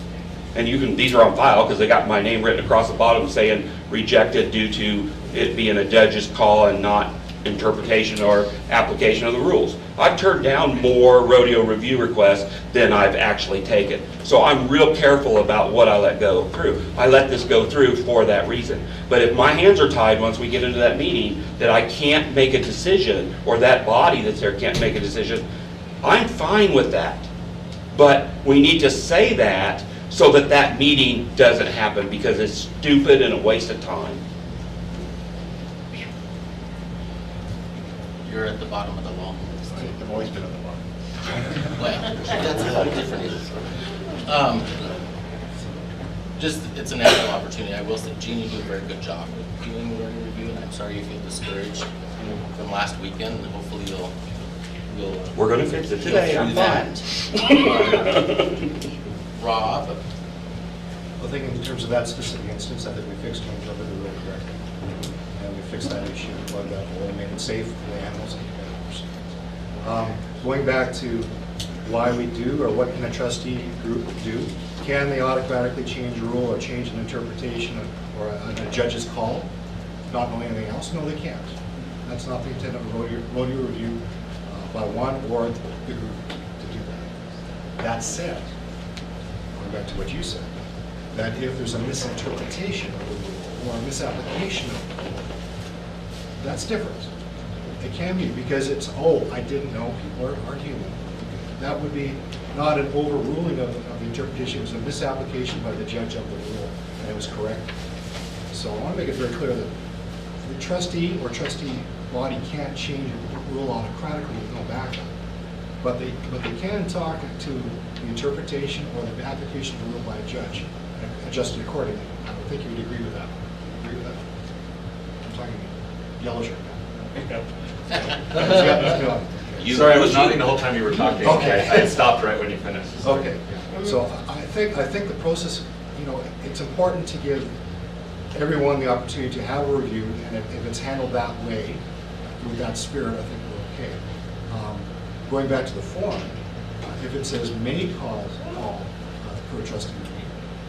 R: and you can, these are on file because they got my name written across the bottom saying rejected due to it being a judge's call and not interpretation or application of the rules. I've turned down more rodeo review requests than I've actually taken. So I'm real careful about what I let go through. I let this go through for that reason. But if my hands are tied once we get into that meeting that I can't make a decision, or that body that's there can't make a decision, I'm fine with that. But we need to say that so that that meeting doesn't happen, because it's stupid and a waste of time.
S: You're at the bottom of the wall.
I: I've always been at the bottom.
S: Well, that's a different issue. Just, it's an ample opportunity. I will say, Gene, you do a very good job with doing the rodeo review, and I'm sorry you feel discouraged from last weekend, and hopefully you'll
R: We're going to fix it today. I'm fine.
S: Rob?
N: I think in terms of that specific instance, I think we fixed one over the road correctly. And we fixed that issue, plugged that hole, made it safe for the animals and the animals. Going back to why we do, or what can a trustee group do? Can they automatically change a rule or change an interpretation or a judge's call, not knowing anything else? No, they can't. That's not the intent of a rodeo review by one or the group to do that. That said, going back to what you said, that if there's a misinterpretation of the rule or a misapplication of the rule, that's different. It can be, because it's, oh, I didn't know, people are human. That would be not an overruling of the interpretation. It was a misapplication by the judge of the rule, and it was correct. So I want to make it very clear that the trustee or trustee body can't change a rule autocratically with no backup. But they can talk to the interpretation or the application of the rule by a judge and adjust it accordingly. I don't think you would agree with that. Agree with that? I'm talking yellow shirt now.
P: Sorry, I was nodding the whole time you were talking.
N: Okay.
P: I stopped right when you finished.
N: Okay. So I think the process, it's important to give everyone the opportunity to have a review, and if it's handled that way, with that spirit, I think we're okay. Going back to the form, if it says may call per trustee meeting,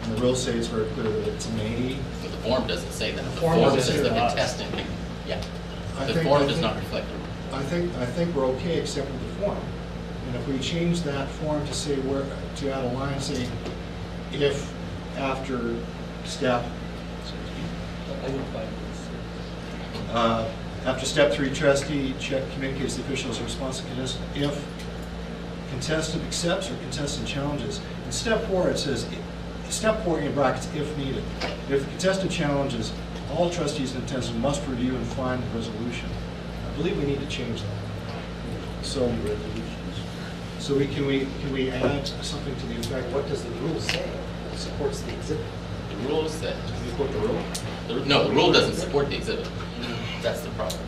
N: and the rules say it's very clear that it's may.
S: But the form doesn't say that. The
N: form
S: form
N: doesn't
S: says
N: say
S: the
N: that.
S: contestant can, yeah.
N: I
S: The
N: think-
S: form
N: I
S: does
N: think-
S: not reflect it.
N: I think we're okay except with the form. And if we change that form to say to add a line saying, if after step, after step 3, trustee communicates the official's response to contestant, if contestant accepts or contestant challenges. In step 4, it says, step 4 in brackets, if needed. If the contestant challenges, all trustees and contestants must review and find the resolution. I believe we need to change that. So can we add something to the effect?
F: What does the rule say that supports the exhibit?
S: The rule said.
F: Do you quote the rule?
S: No, the rule doesn't support the exhibit. That's the problem.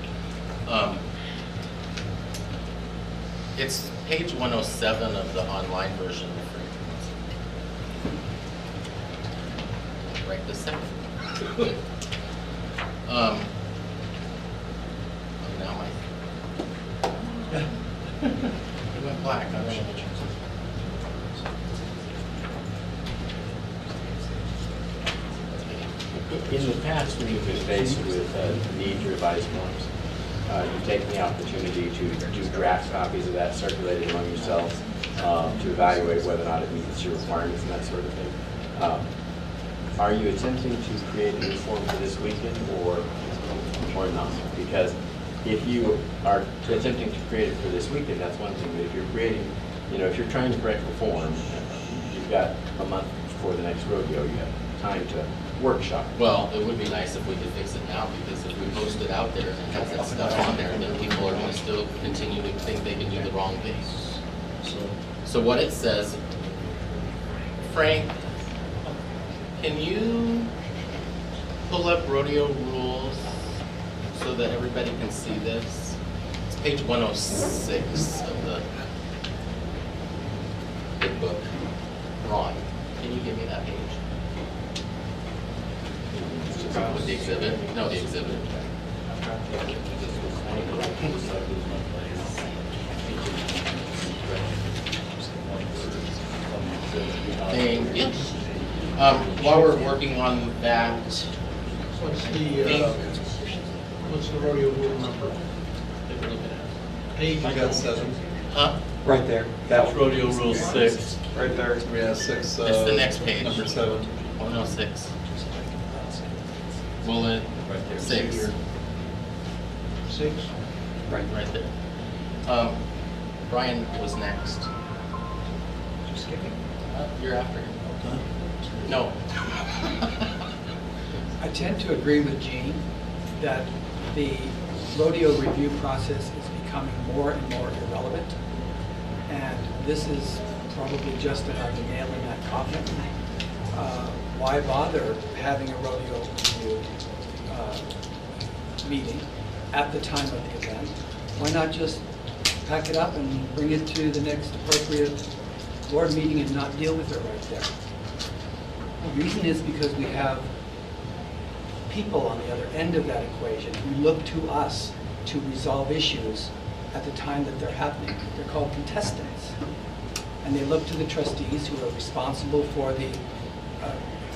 S: It's page 107 of the online version. Right this second. Now my. It went black. I'm gonna change it.
E: In the past, when you've been faced with the need to revise forms, you've taken the opportunity to do draft copies of that circulated among yourselves to evaluate whether or not it meets your requirements and that sort of thing. Are you attempting to create a new form for this weekend or not? Because if you are attempting to create it for this weekend, that's one thing. But if you're creating, if you're trying to correct the form, you've got a month before the next rodeo. You have time to workshop.
S: Well, it would be nice if we could fix it now, because if we post it out there and it has that stuff on there, then people are going to still continue to think they can do the wrong thing. So what it says, Frank, can you pull up rodeo rules so that everybody can see this? It's page 106 of the big book. Ron, can you you give me that page? With the exhibit? No, the exhibit. Thank you. While we're working on that,
A: What's the rodeo rule number? Page.
S: I got 7. Huh?
A: Right there.
H: That's rodeo rule 6.
A: Right there. Yeah, 6.
S: It's the next page.
A: Number 7.
S: Oh, no, 6. Bullet 6.
A: 6?
S: Right there. Brian was next.
A: Just kidding.
S: You're after him. No.
D: I tend to agree with Gene that the rodeo review process is becoming more and more irrelevant. And this is probably just another nail in that coffin. Why bother having a rodeo review meeting at the time of the event? Why not just pack it up and bring it to the next appropriate board meeting and not deal with it right there? The reason is because we have people on the other end of that equation who look to us to resolve issues at the time that they're happening. They're called contestants. And they look to the trustees who are responsible for the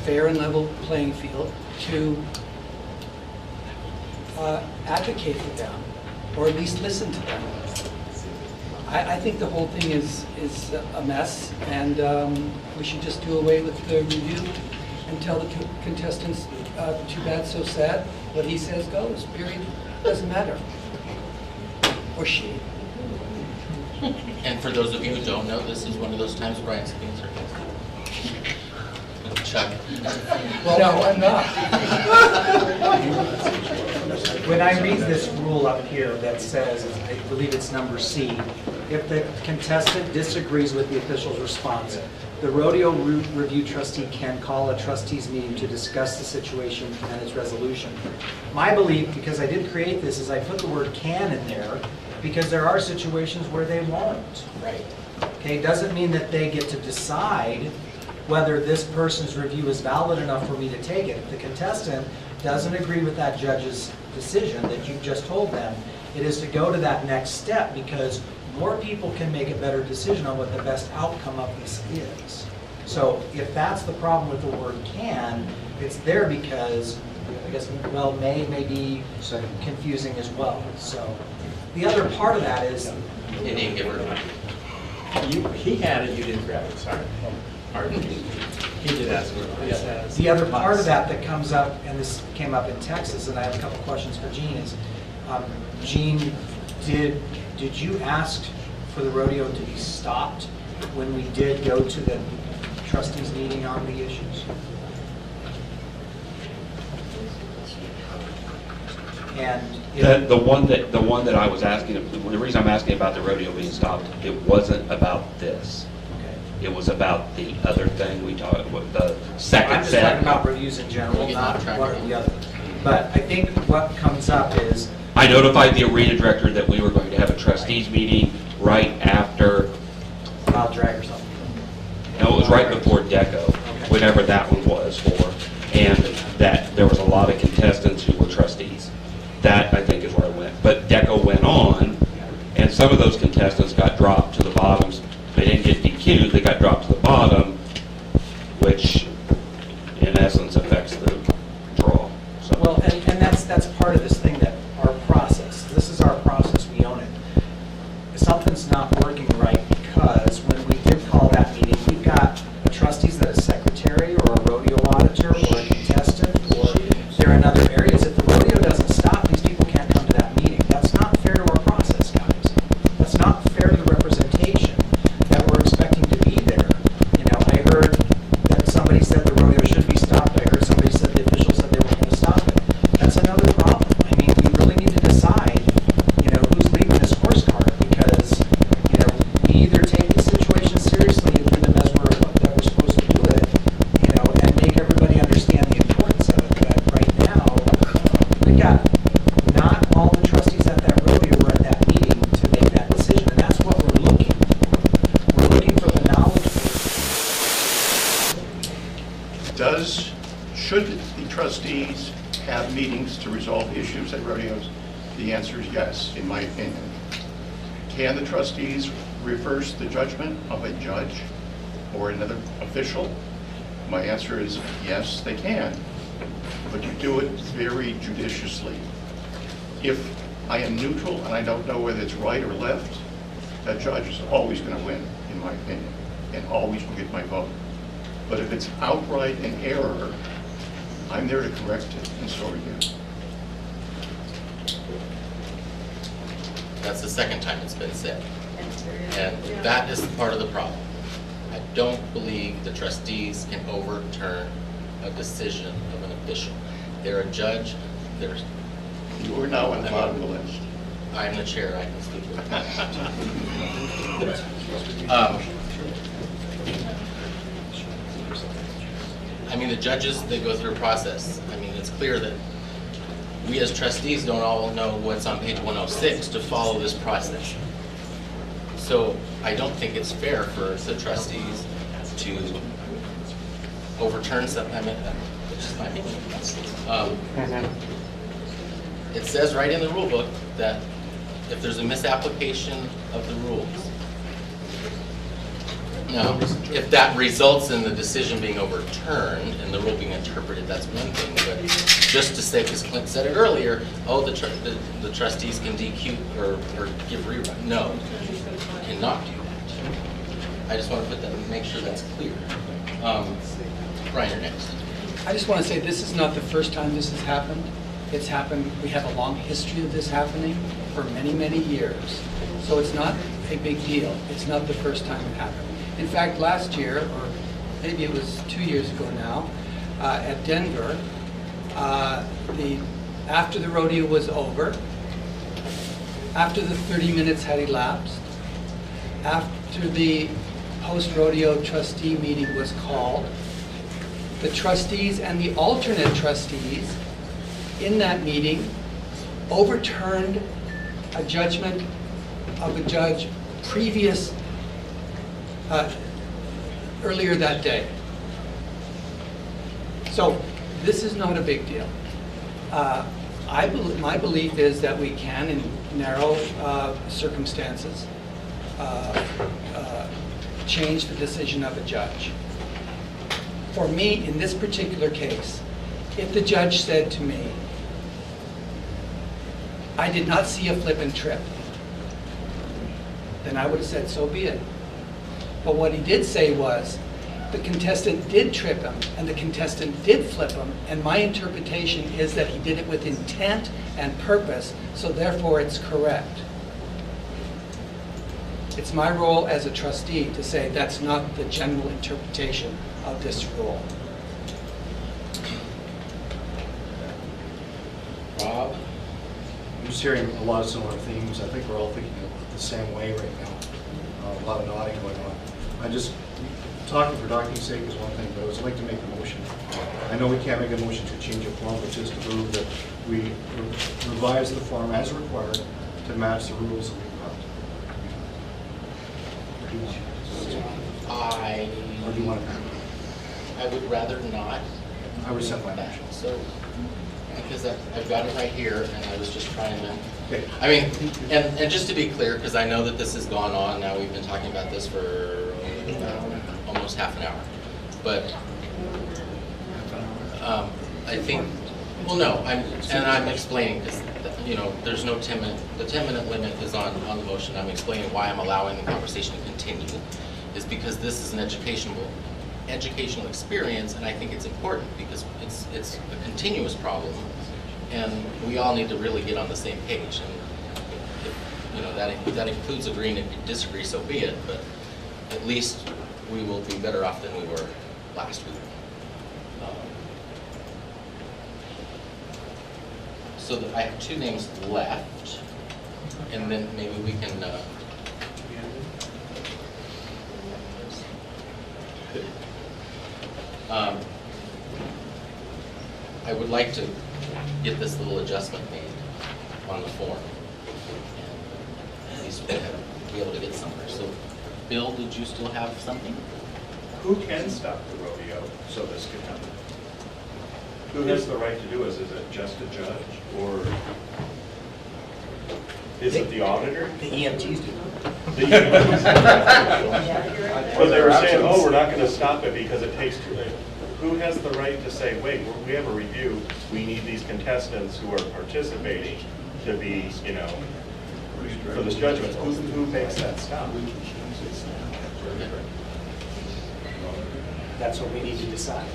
D: fair and level playing field to advocate for them, or at least listen to them. I think the whole thing is a mess, and we should just do away with the review and tell the contestants, too bad, so sad. What he says goes, period. Doesn't matter. Or she.
S: And for those of you who don't know, this is one of those times Brian's being sarcastic. Chuck.
D: Well, no, I'm not.
G: When I read this rule up here that says, I believe it's number C, if the contestant disagrees with the official's response, the rodeo review trustee can call a trustees meeting to discuss the situation and its resolution. My belief, because I did create this, is I put the word can in there because there are situations where they won't.
S: Right.
G: Okay, doesn't mean that they get to decide whether this person's review is valid enough for me to take it. If the contestant doesn't agree with that judge's decision that you've just told them, it is to go to that next step because more people can make a better decision on what the best outcome of this is. So if that's the problem with the word can, it's there because, I guess, well, may be confusing as well. So the other part of that is...
S: He didn't give her
E: He had it, you didn't grab it, sorry. He did ask for it.
G: The other part of that comes up, and this came up in Texas, and I have a couple questions for Gene, is, Gene, did you ask for the rodeo to be stopped when we did go to the trustees meeting on the issues? And
Q: the one that I was asking, the reason I'm asking about the rodeo being stopped, it wasn't about this. It was about the other thing we talked about, the second
G: I'm just
Q: set.
G: talking about reviews in general, not one or the other. But I think what comes up is...
Q: I notified the arena director that we were going to have a trustees meeting right after...
G: Wild drag or something.
Q: No, it was right before DECO, whenever that one was for, and that there was a lot of contestants who were trustees. That, I think, is where it went. But DECO went on, and some of those contestants got dropped to the bottoms. They didn't get DQ'd, they got dropped to the bottom, which in essence affects the draw. So.
G: Well, and that's part of this thing, that our process, this is our process, we own it. If something's not working right, because when we did call that meeting, we've got trustees that are secretary or a rodeo auditor or a contestant, or they're in other areas. If the rodeo doesn't stop, these people can't come to that meeting. That's not fair to our process, guys. That's not fair to the representation that we're expecting to be there. You know, I heard that somebody said the rodeo should be stopped. I heard somebody
I: Should the trustees have meetings to resolve issues at rodeos? The answer is yes, in my opinion. Can the trustees reverse the judgment of a judge or another official? My answer is yes, they can, but you do it very judiciously. If I am neutral and I don't know whether it's right or left, that judge is always going to win, in my opinion, and always will get my vote. But if it's outright an error, I'm there to correct it, and so are you.
S: That's the second time it's been said. And that is part of the problem. I don't believe the trustees can overturn a decision of an official. They're a judge.
I: You are now on the bottom of the list.
S: I'm the chair. I can speak with I mean, the judges, they go through a process. I mean, it's clear that we as trustees don't all know what's on page 106 to follow this process. So I don't think it's fair for the trustees to overturn something. I mean, it's just my opinion. It says right in the rule book that if there's a misapplication of the rules, now, if that results in the decision being overturned and the rule being interpreted, that's one thing. But just to say, because Clint said it earlier, oh, the trustees can DQ or give rerun. No, you cannot do that. I just want to put that, make sure that's clear. Brian, you're next.
D: I just want to say this is not the first time this has happened. It's happened, we have a long history of this happening for many, many years. So it's not a big deal. It's not the first time it happened. In fact, last year, or maybe it was 2 years ago now, at Denver, after the rodeo was over, after the 30 minutes had elapsed, after the post-rodeo trustee meeting was called, the trustees and the alternate trustees in that meeting overturned a judgment of a judge previous earlier that day. So this is not a big deal. My belief is that we can, in narrow circumstances, change the decision of a judge. For me, in this particular case, if the judge said to me, I did not see a flip and trip, then I would have said, so be it. But what he did say was, the contestant did trip him, and the contestant did flip him, and my interpretation is that he did it with intent and purpose, so therefore it's correct. It's my role as a trustee to say that's not the general interpretation of this rule.
S: Rob?
N: I'm just hearing a lot of similar themes. I think we're all thinking the same way right now. A lot of nodding going on. I just, talking for talking's sake is one thing, but I would like to make a motion. I know we can't make a motion to change a form, but just to prove that we revise the form as required to match the rules that we've got. Or do you want to?
S: I would rather not.
N: I rescind my motion.
S: So, because I've got it right here, and I was just trying to. Okay. I mean, and just to be clear, because I know that this has gone on now. We've been talking about this for almost half an hour, but I think. Well, no, I'm explaining because there's no 10-minute. The 10-minute limit is on the motion. I'm explaining why I'm allowing the conversation to continue. Is because this is an educational experience, and I think it's important because it's a continuous problem, and we all need to really get on the same page. And if that includes agreeing to disagree, so be it. But at least we will be better off than we were last week. So I have two names left, and then maybe we can. I would like to get this little adjustment made on the form, and at least we'll be able to get somewhere. So, Bill, did you still have something?
V: who can stop the rodeo so this can happen? Who has the right to do it? Is it just a judge, or is it the auditor?
G: The EMTs do.
V: The EMTs. But they were saying, oh, we're not gonna stop it because it takes too long. Who has the right to say, wait, we have a review, we need these contestants who are participating to be, you know, for this judgment? Who makes that stop?
G: That's what we need to decide.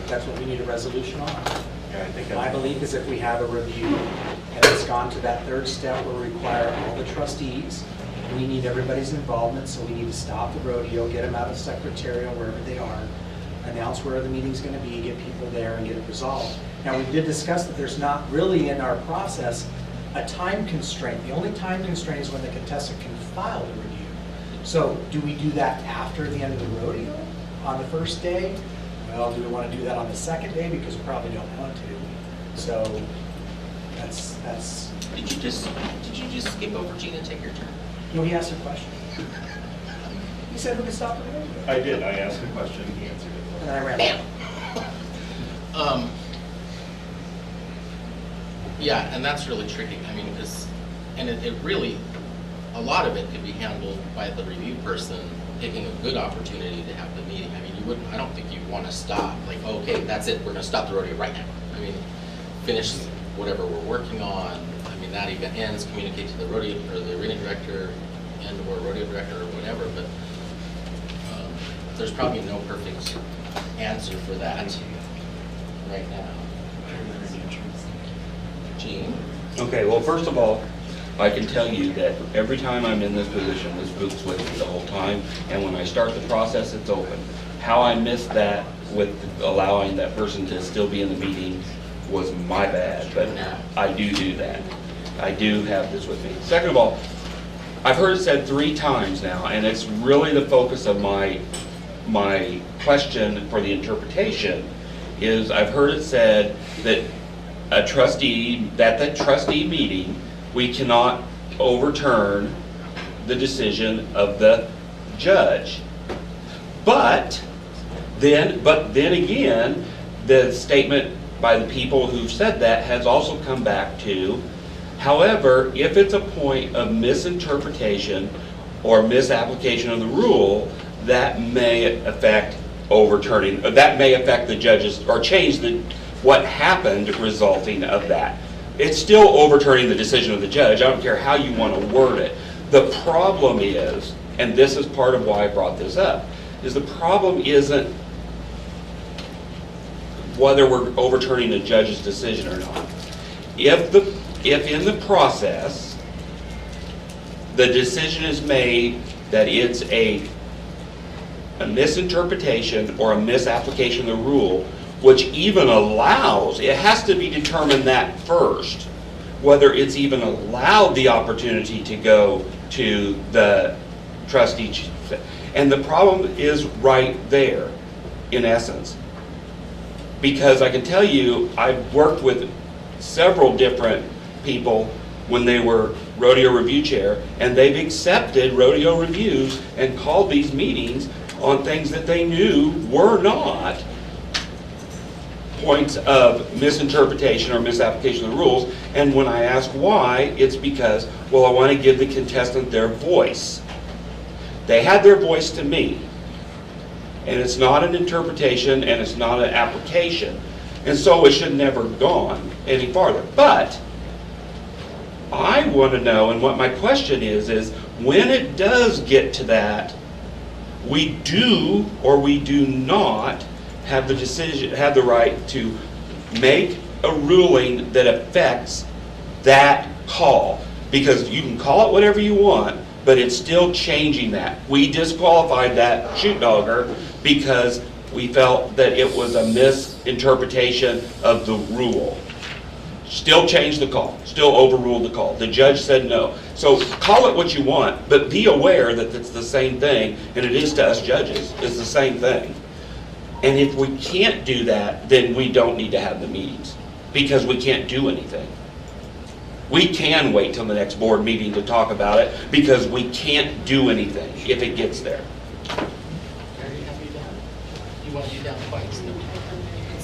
G: That's what we need a resolution on.
V: Yeah, I think
G: My belief is if we have a review and it's gone to that third step where we require all the trustees, we need everybody's involvement, so we need to stop the rodeo, get them out of secretarial wherever they are, announce where the meeting's going to be, get people there and get it resolved. Now, we did discuss that there's not really in our process a time constraint. The only time constraint is when the contestant can file the review. So do we do that after the end of the rodeo on the first day? Well, do we want to do that on the second day? Because we probably don't want to. So that's.
S: Did you just skip over Gene and take your turn?
G: No, he asked a question. He said we could stop the rodeo.
V: I did, I asked a question, he answered it.
G: And then I ran out.
S: Yeah, and that's really tricky. I mean, because, and it really, a lot of it could be handled by the review person picking a good opportunity to have the meeting. I mean, you wouldn't, I don't think you'd want to stop, like, okay, that's it, we're going to stop the rodeo right now. I mean, finish whatever we're working on. I mean, that event ends, communicate to the rodeo, or the arena director, and or rodeo director, or whatever, but there's probably no perfect answer for that right now. Gene?
Q: Okay, well, first of all, I can tell you that every time I'm in this position, this book's with me the whole time, and when I start the process, it's open. How I missed that with allowing that person to still be in the meeting was my bad, but I do that. I do have this with me. Second of all, I've heard it said 3 times now, and it's really the focus of my question for the interpretation, is I've heard it said that a trustee, at that trustee meeting, we cannot overturn the decision of the judge. But then again, the statement by the people who've said that has also come back to, however, if it's a point of misinterpretation or misapplication of the rule, that may affect overturning, that may affect the judges, or change what happened resulting of that. It's still overturning the decision of the judge. I don't care how you want to word it. The problem is, and this is part of why I brought this up, is the problem isn't whether we're overturning the judge's decision or not. If in the process the decision is made that it's a misinterpretation or a misapplication of the rule, which even allows, it has to be determined that first, whether it's even allowed the opportunity to go to the trustee. And the problem is right there, in essence. Because I can tell you, I've worked with several different people when they were rodeo review chair, and they've accepted rodeo reviews and called these meetings on things that they knew were not points of misinterpretation or misapplication of the rules. And when I ask why, it's because, well, I want to give the contestant their voice. They had their voice to me. And it's not an interpretation and it's not an application. And so it should never have gone any farther. But I want to know, and what my question is when it does get to that, we do or we do not have the decision, have the right to make a ruling that affects that call. Because you can call it whatever you want, but it's still changing that. We disqualified that shoot dogger because we felt that it was a misinterpretation of the rule. Still changed the call, still overruled the call. The judge said no. So call it what you want, but be aware that it's the same thing, and it is to us judges, it's the same thing. And if we can't do that, then we don't need to have the meetings, because we can't do anything. We can wait till the next board meeting to talk about it, because we can't do anything if it gets there.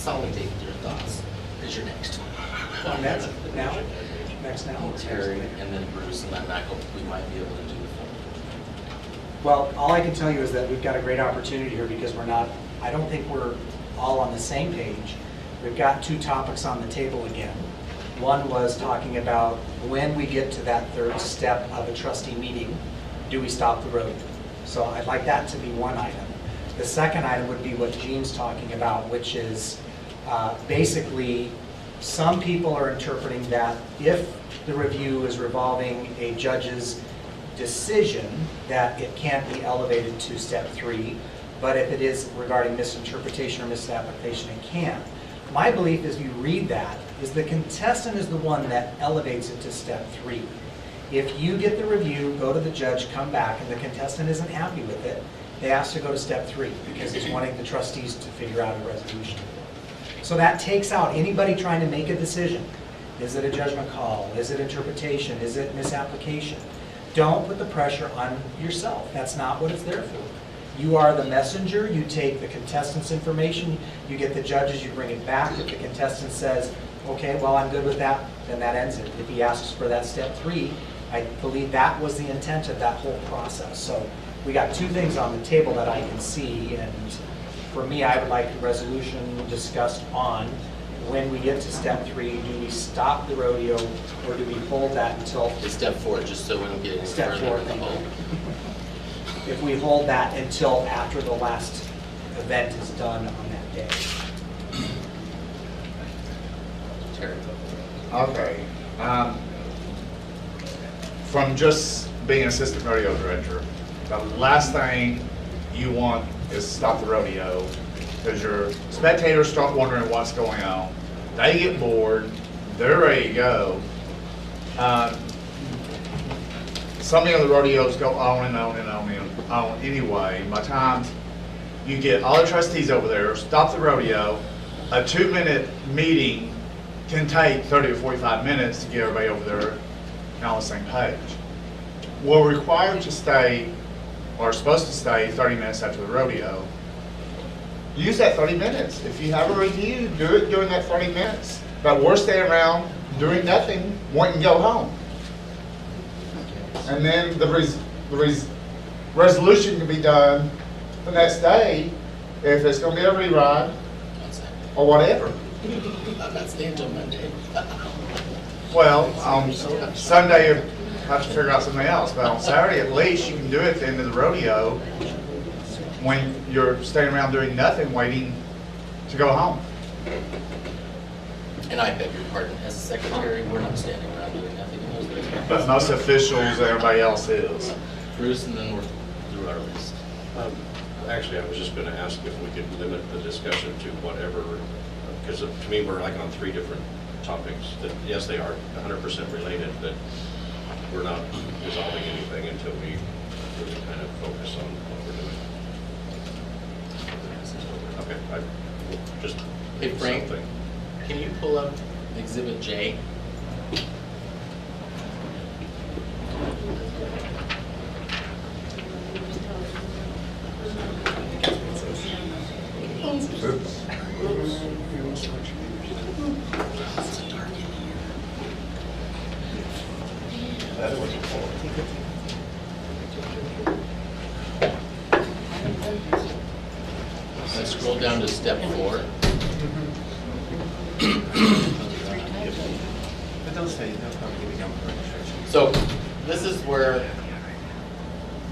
S: consolidate your thoughts. Is your next.
G: Next now?
S: Terry, and then Bruce, and then I hope we might be able to do the phone.
G: Well, all I can tell you is that we've got a great opportunity here because I don't think we're all on the same page. We've got two topics on the table again. One was talking about when we get to that third step of a trustee meeting, do we stop the road? So I'd like that to be one item. The second item would be what Gene's talking about, which is basically some people are interpreting that if the review is revolving a judge's decision, that it can't be elevated to step 3, but if it is regarding misinterpretation or misapplication, it can. My belief is, if you read that, is the contestant is the one that elevates it to step 3. If you get the review, go to the judge, come back, and the contestant isn't happy with it, they ask to go to step 3 because he's wanting the trustees to figure out a resolution. So that takes out anybody trying to make a decision. Is it a judgment call? Is it interpretation? Is it misapplication? Don't put the pressure on yourself. That's not what it's there for. You are the messenger. You take the contestant's information, you get the judges, you bring it back. If the contestant says, okay, well, I'm good with that, then that ends it. If he asks for that step 3, I believe that was the intent of that whole process. So we got two things on the table that I can see, and for me, I would like a resolution discussed on when we get to step 3, do we stop the rodeo or do we hold that until...
S: It's step 4, just so we don't get any
G: Step
S: further
G: 4,
S: in the hole.
G: If we hold that until after the last event is done on that day.
S: Terry.
T: Okay. From just being an assistant rodeo director, the last thing you want is stop the rodeo, because your spectators start wondering what's going on. They get bored, they're ready to go. Some of the rodeos go on and on and on and on anyway. By the time you get all the trustees over there, stop the rodeo, a 2-minute meeting can take 30 or 45 minutes to get everybody over there and on the same page. We're required to stay, or supposed to stay, 30 minutes after the rodeo. Use that 30 minutes. If you have a review, do it during that 30 minutes. But we're staying around doing nothing, wanting to go home. And then the resolution can be done the next day if it's going to be a rerun or whatever.
S: That's the until Monday.
T: Well, on Sunday, you have to figure out something else. But on Saturday, at least, you can do it at the end of the rodeo when you're staying around doing nothing, waiting to go home.
S: And I beg your pardon, as a secretary, we're not standing around doing nothing in those days.
T: But most officials, everybody else is.
S: Bruce, and then we're through our list.
O: Actually, I was just going to ask if we could limit the discussion to whatever, because to me, we're like on 3 different topics that, yes, they are 100% related, but we're not resolving anything until we really kind of focus on what we're doing. Okay, I just...
S: Hey, Frank,
O: something.
S: can you pull up Exhibit J? Let's scroll down to step 4. So this is where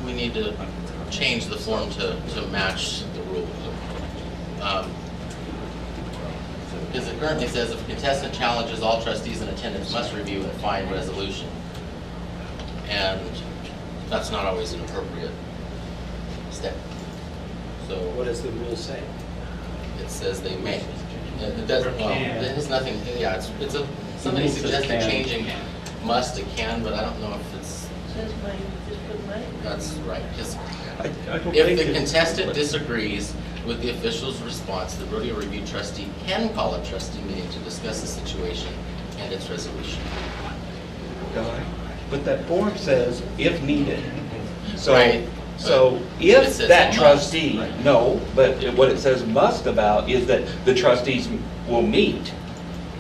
S: we need to change the form to match the rule. Because it currently says if a contestant challenges, all trustees in attendance must review and find resolution. And that's not always an appropriate step. So
G: What does the rule say?
S: it says they may. It doesn't, well, it has nothing, yeah, it's a, somebody suggested changing must to can, but I don't know if it's,
B: Says may, just put may.
S: that's right. 'Cause if the contestant disagrees with the official's response, the rodeo review trustee can call a trustee meeting to discuss the situation and its resolution.
F: But that form says if needed. So
S: Right.
Q: So
S: It
Q: if
S: says
Q: that
S: must,
Q: trustee,
S: right?
Q: no, but what it says must about is that the trustees will meet,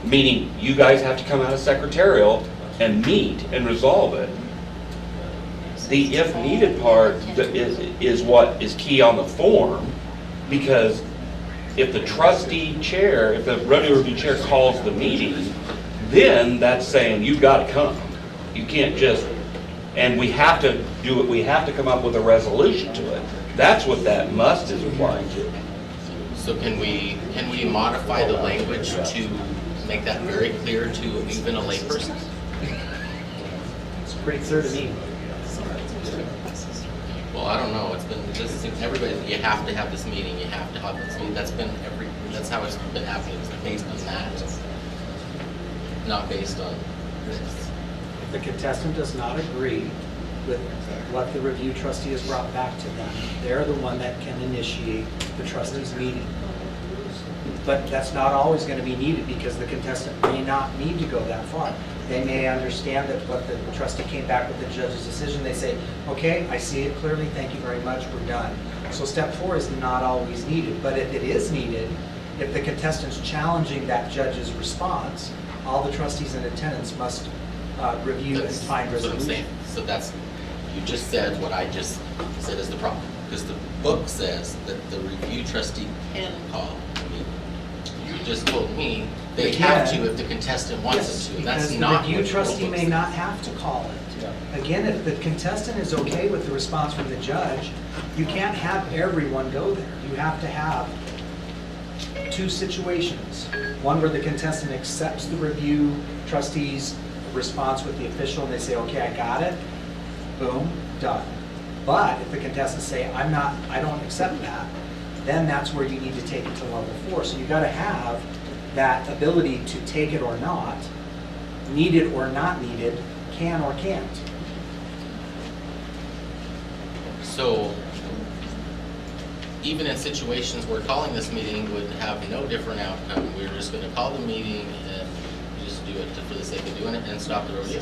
Q: meaning you guys have to come out of secretarial and meet and resolve it. The if needed part is what is key on the form, because if the trustee chair, if the rodeo review chair calls the meeting, then that's saying you've got to come. You can't just, and we have to do it, we have to come up with a resolution to it. That's what that must is applying to.
S: So can we modify the language to make that very clear to even a layperson?
G: It's pretty clear to me.
S: Well, I don't know, this seems, everybody, you have to have this meeting, you have to have this meeting, that's how it's been happening, it's based on that, not based on this.
G: If the contestant does not agree with what the review trustee has brought back to them, they're the one that can initiate the trustee's meeting. But that's not always going to be needed because the contestant may not need to go that far. They may understand that what the trustee came back with the judge's decision. They say, okay, I see it clearly, thank you very much, we're done. So step 4 is not always needed, but if it is needed, if the contestant's challenging that judge's response, all the trustees in attendance must review and find
S: That's what I'm
G: resolution.
S: saying. So that's, you just said what I just said is the problem. Because the book says that the review trustee can call a meeting. You just told me they have to if the contestant wants them to. That's not
G: Because the
S: what
G: review trustee
S: book
G: may
S: says.
G: not have to call it. Again, if the contestant is okay with the response from the judge, you can't have everyone go there. You have to have 2 situations. One where the contestant accepts the review trustee's response with the official and they say, okay, I got it, boom, done. But if the contestants say, I don't accept that, then that's where you need to take it to level 4. So you've got to have that ability to take it or not, needed or not needed, can or can't.
S: So even in situations where calling this meeting would have no different outcome, we're just going to call the meeting and just do it for the sake of doing it and stop the rodeo?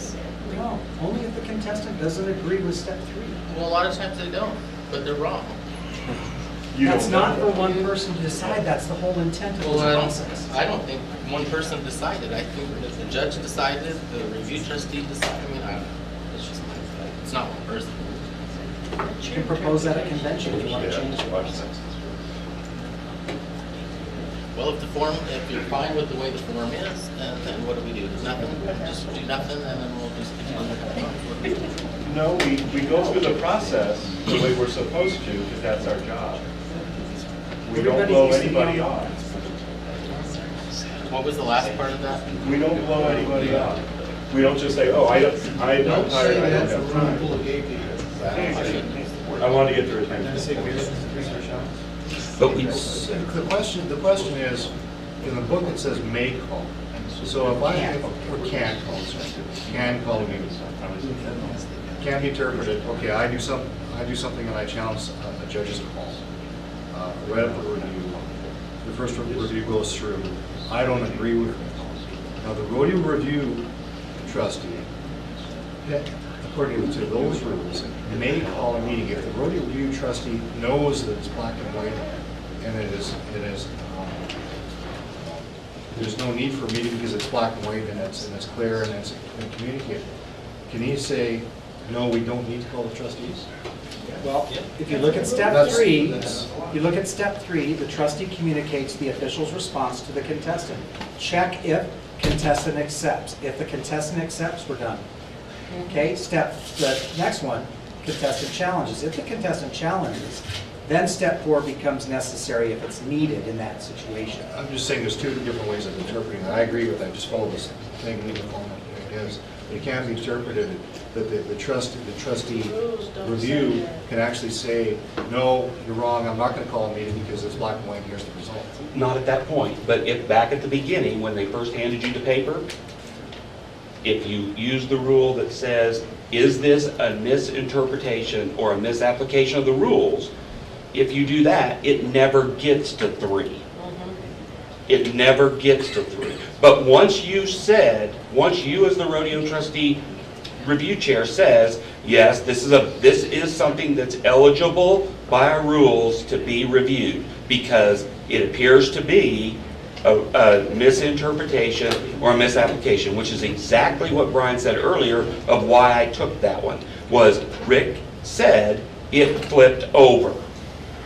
G: No, only if the contestant doesn't agree with step 3.
S: Well, a lot of times they don't, but they're wrong.
G: That's not for one person to decide, that's the whole intent of this
S: Well,
G: process.
S: I don't think one person decided. I think that the judge decided, the review trustee decided. I mean, it's just it's not one person.
G: You can propose that at convention if you want to change it.
S: Well, if you're fine with the way the form is, then what do we do? Nothing? Just do nothing and then we'll just continue.
V: No, we go through the process the way we're supposed to, because that's our job. We don't blow anybody off.
S: What was the last part of that?
V: We don't blow anybody off. We don't just say, oh, I'm tired, I don't have time. I wanted to get their attention.
Q: But we,
N: The question is, in the book it says may call. So if or can call a meeting. Can be interpreted, okay, I do something and I challenge a judge's call. Read up the review. The first review goes through. I don't agree with it. Now the rodeo review trustee, according to those rules, may call a meeting if the rodeo review trustee knows that it's black and white and there's no need for a meeting because it's black and white and it's clear and it's communicated. Can he say, no, we don't need to call the trustees?
G: Well, if you look at step 3, the trustee communicates the official's response to the contestant. Check if contestant accepts. If the contestant accepts, we're done. Okay, the next one, contestant challenges. If the contestant challenges, then step 4 becomes necessary if it's needed in that situation.
N: I'm just saying there's 2 different ways of interpreting it. I agree with that, just follow this thing, leave the form it is. It can be interpreted that the trustee review can actually say, no, you're wrong, I'm not going to call a meeting because it's black and white, here's the result.
Q: not at that point, but if back at the beginning, when they first handed you the paper, if you use the rule that says, is this a misinterpretation or a misapplication of the rules, if you do that, it never gets to 3. It never gets to 3. But once you as the rodeo trustee review chair says, yes, this is something that's eligible by our rules to be reviewed because it appears to be a misinterpretation or a misapplication, which is exactly what Brian said earlier of why I took that one, was Rick said it flipped over.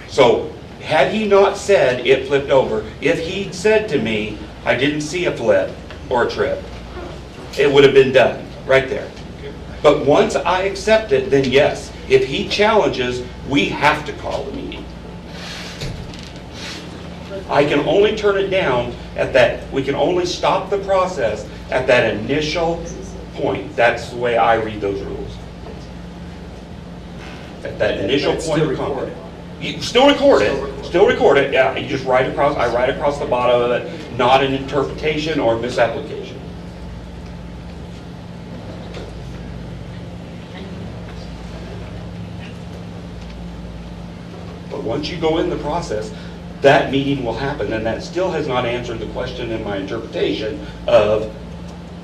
Q: So had he not said it flipped over, if he'd said to me, I didn't see a flip or a trip, it would have been done right there. But once I accept it, then yes, if he challenges, we have to call the meeting. I can only turn it down at that, we can only stop the process at that initial point. That's the way I read those rules. At that initial point of comment. You still record it. Still record it. Yeah, you just write across. I write across the bottom of it, not an interpretation or misapplication. But once you go in the process, that meeting will happen, and that still has not answered the question in my interpretation of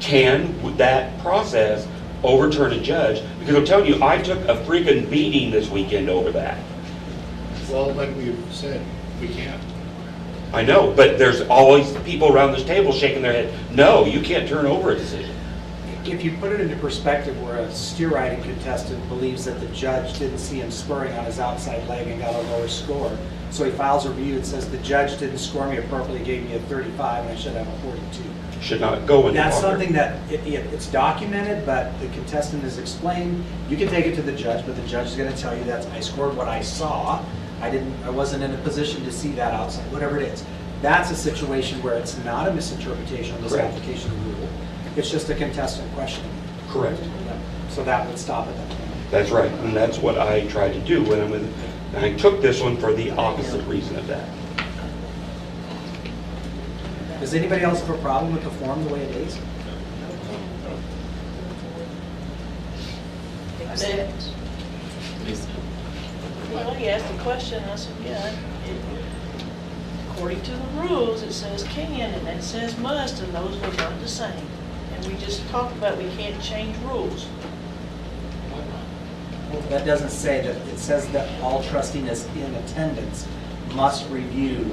Q: can that process overturn a judge? Because I'm telling you, I took a freaking beating this weekend over that.
N: Well, like we've said, we can't.
Q: I know, but there's always people around this table shaking their head, no, you can't turn over a decision.
G: If you put it into perspective where a steer riding contestant believes that the judge didn't see him spurring on his outside leg and got a lower score, so he files a review and says the judge didn't score me appropriately, gave me a 35 and I should have a 42.
Q: Should not go any
G: That's
Q: longer.
G: something that it's documented, but the contestant has explained. You can take it to the judge, but the judge is going to tell you that I scored what I saw. I wasn't in a position to see that outside, whatever it is. That's a situation where it's not a misinterpretation or misapplication of the rule. It's just a contestant question.
Q: Correct.
G: So that would stop it.
Q: That's right, and that's what I try to do when I'm with. And I took this one for the opposite reason of that.
G: Does anybody else have a problem with the form the way it is?
B: Well, he asked the question, and I said, yeah, according to the rules, it says can, and it says must, and those are not the same. And we just talked about we can't change rules.
G: Well, that doesn't say that. It says that all trustees in attendance must review.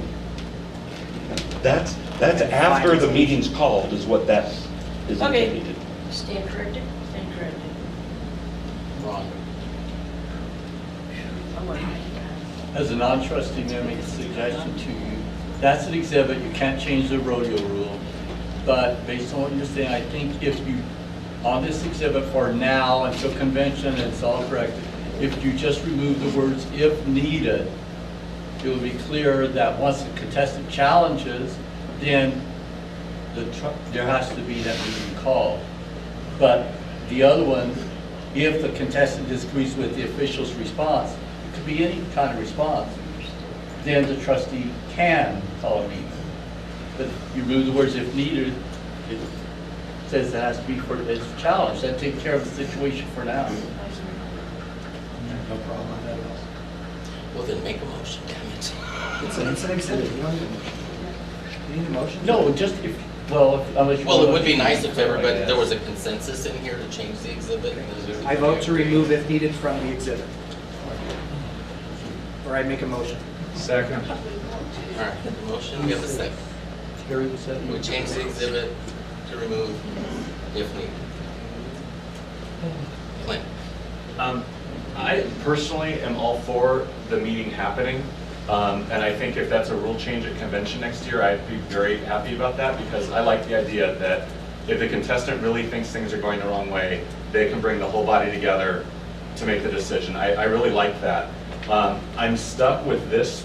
Q: That's after the meeting's called is what that is
B: Okay.
Q: indicated.
B: Stand corrected? Stand corrected.
S: Wrong.
B: I'm gonna-
H: As a non-trustee, may I make a suggestion to you? That's an exhibit, you can't change the rodeo rule. But based on what you're saying, I think if you, on this exhibit for now until convention, it's all corrected. If you just remove the words "if needed," it will be clear that once the contestant challenges, then there has to be that meeting called. But the other one, if the contestant disagrees with the official's response, it could be any kind of response, then the trustee can call a meeting. But if you remove the words "if needed," it says it has to be for this challenge. That takes care of the situation for now.
G: No problem with that at all.
S: Well, then make a motion, damn it.
G: It's an exhibit. You don't need a motion. You need a motion?
H: No, just if, well, unless you.
S: Well, it would be nice if everybody, there was a consensus in here to change the exhibit.
G: I vote to remove if needed from the exhibit. Or I make a motion.
V: Second.
S: All right, the motion, we have a second.
H: Terry was second.
S: We change the exhibit to remove if needed. Clint.
P: I personally am all for the meeting happening. And I think if that's a rule change at convention next year, I'd be very happy about that because I like the idea that if the contestant really thinks things are going the wrong way, they can bring the whole body together to make the decision. I really like that. I'm stuck with this,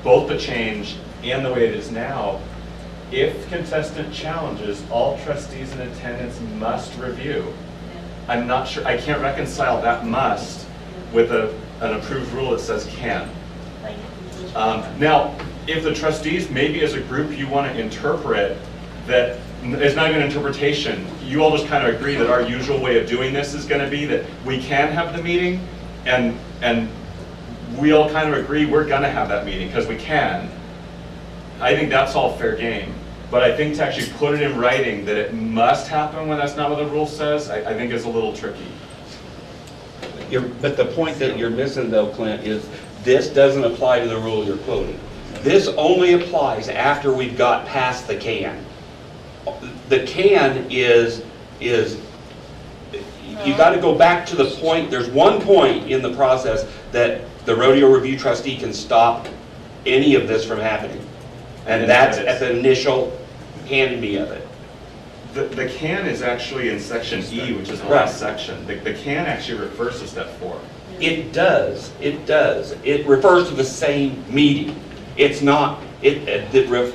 P: both the change and the way it is now. If contestant challenges, all trustees in attendance must review. I'm not sure, I can't reconcile that must with an approved rule that says can. Now, if the trustees, maybe as a group, you want to interpret that it's not even an interpretation, you all just kind of agree that our usual way of doing this is going to be that we can have the meeting, and we all kind of agree we're going to have that meeting because we can. I think that's all fair game. But I think to actually put it in writing that it must happen when that's not what the rule says, I think is a little tricky.
Q: But the point that you're missing though, Clint, is this doesn't apply to the rule you're quoting. This only applies after we've got past the can. The can is you got to go back to the point, there's one point in the process that the rodeo review trustee can stop any of this from happening. And that's at the initial handing me of it.
P: The can is actually in section E, which is the
Q: Right.
P: last section. The can actually refers to step 4.
Q: It does. It does. It refers to the same meeting. It's not. The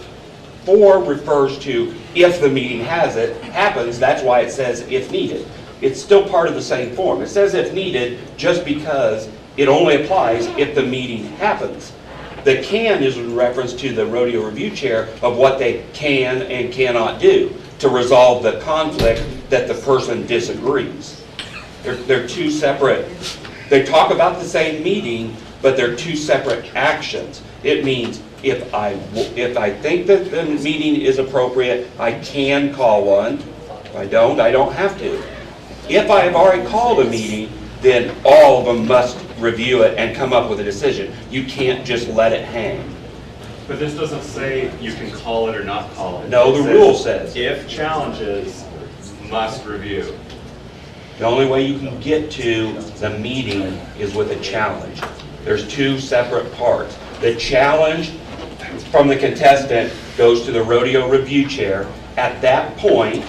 Q: 4 refers to if the meeting happens. That's why it says if needed. It's still part of the same form. It says if needed just because it only applies if the meeting happens. The can is in reference to the rodeo review chair of what they can and cannot do to resolve the conflict that the person disagrees. They're two separate. They talk about the same meeting, but they're two separate actions. It means if I think that the meeting is appropriate, I can call one. If I don't have to. If I have already called a meeting, then all of them must review it and come up with a decision. You can't just let it hang.
P: But this doesn't say you can call it or not call it.
Q: No, the rule says.
P: If challenges, must review.
Q: The only way you can get to the meeting is with a challenge. There's two separate parts. The challenge from the contestant goes to the rodeo review chair. At that point,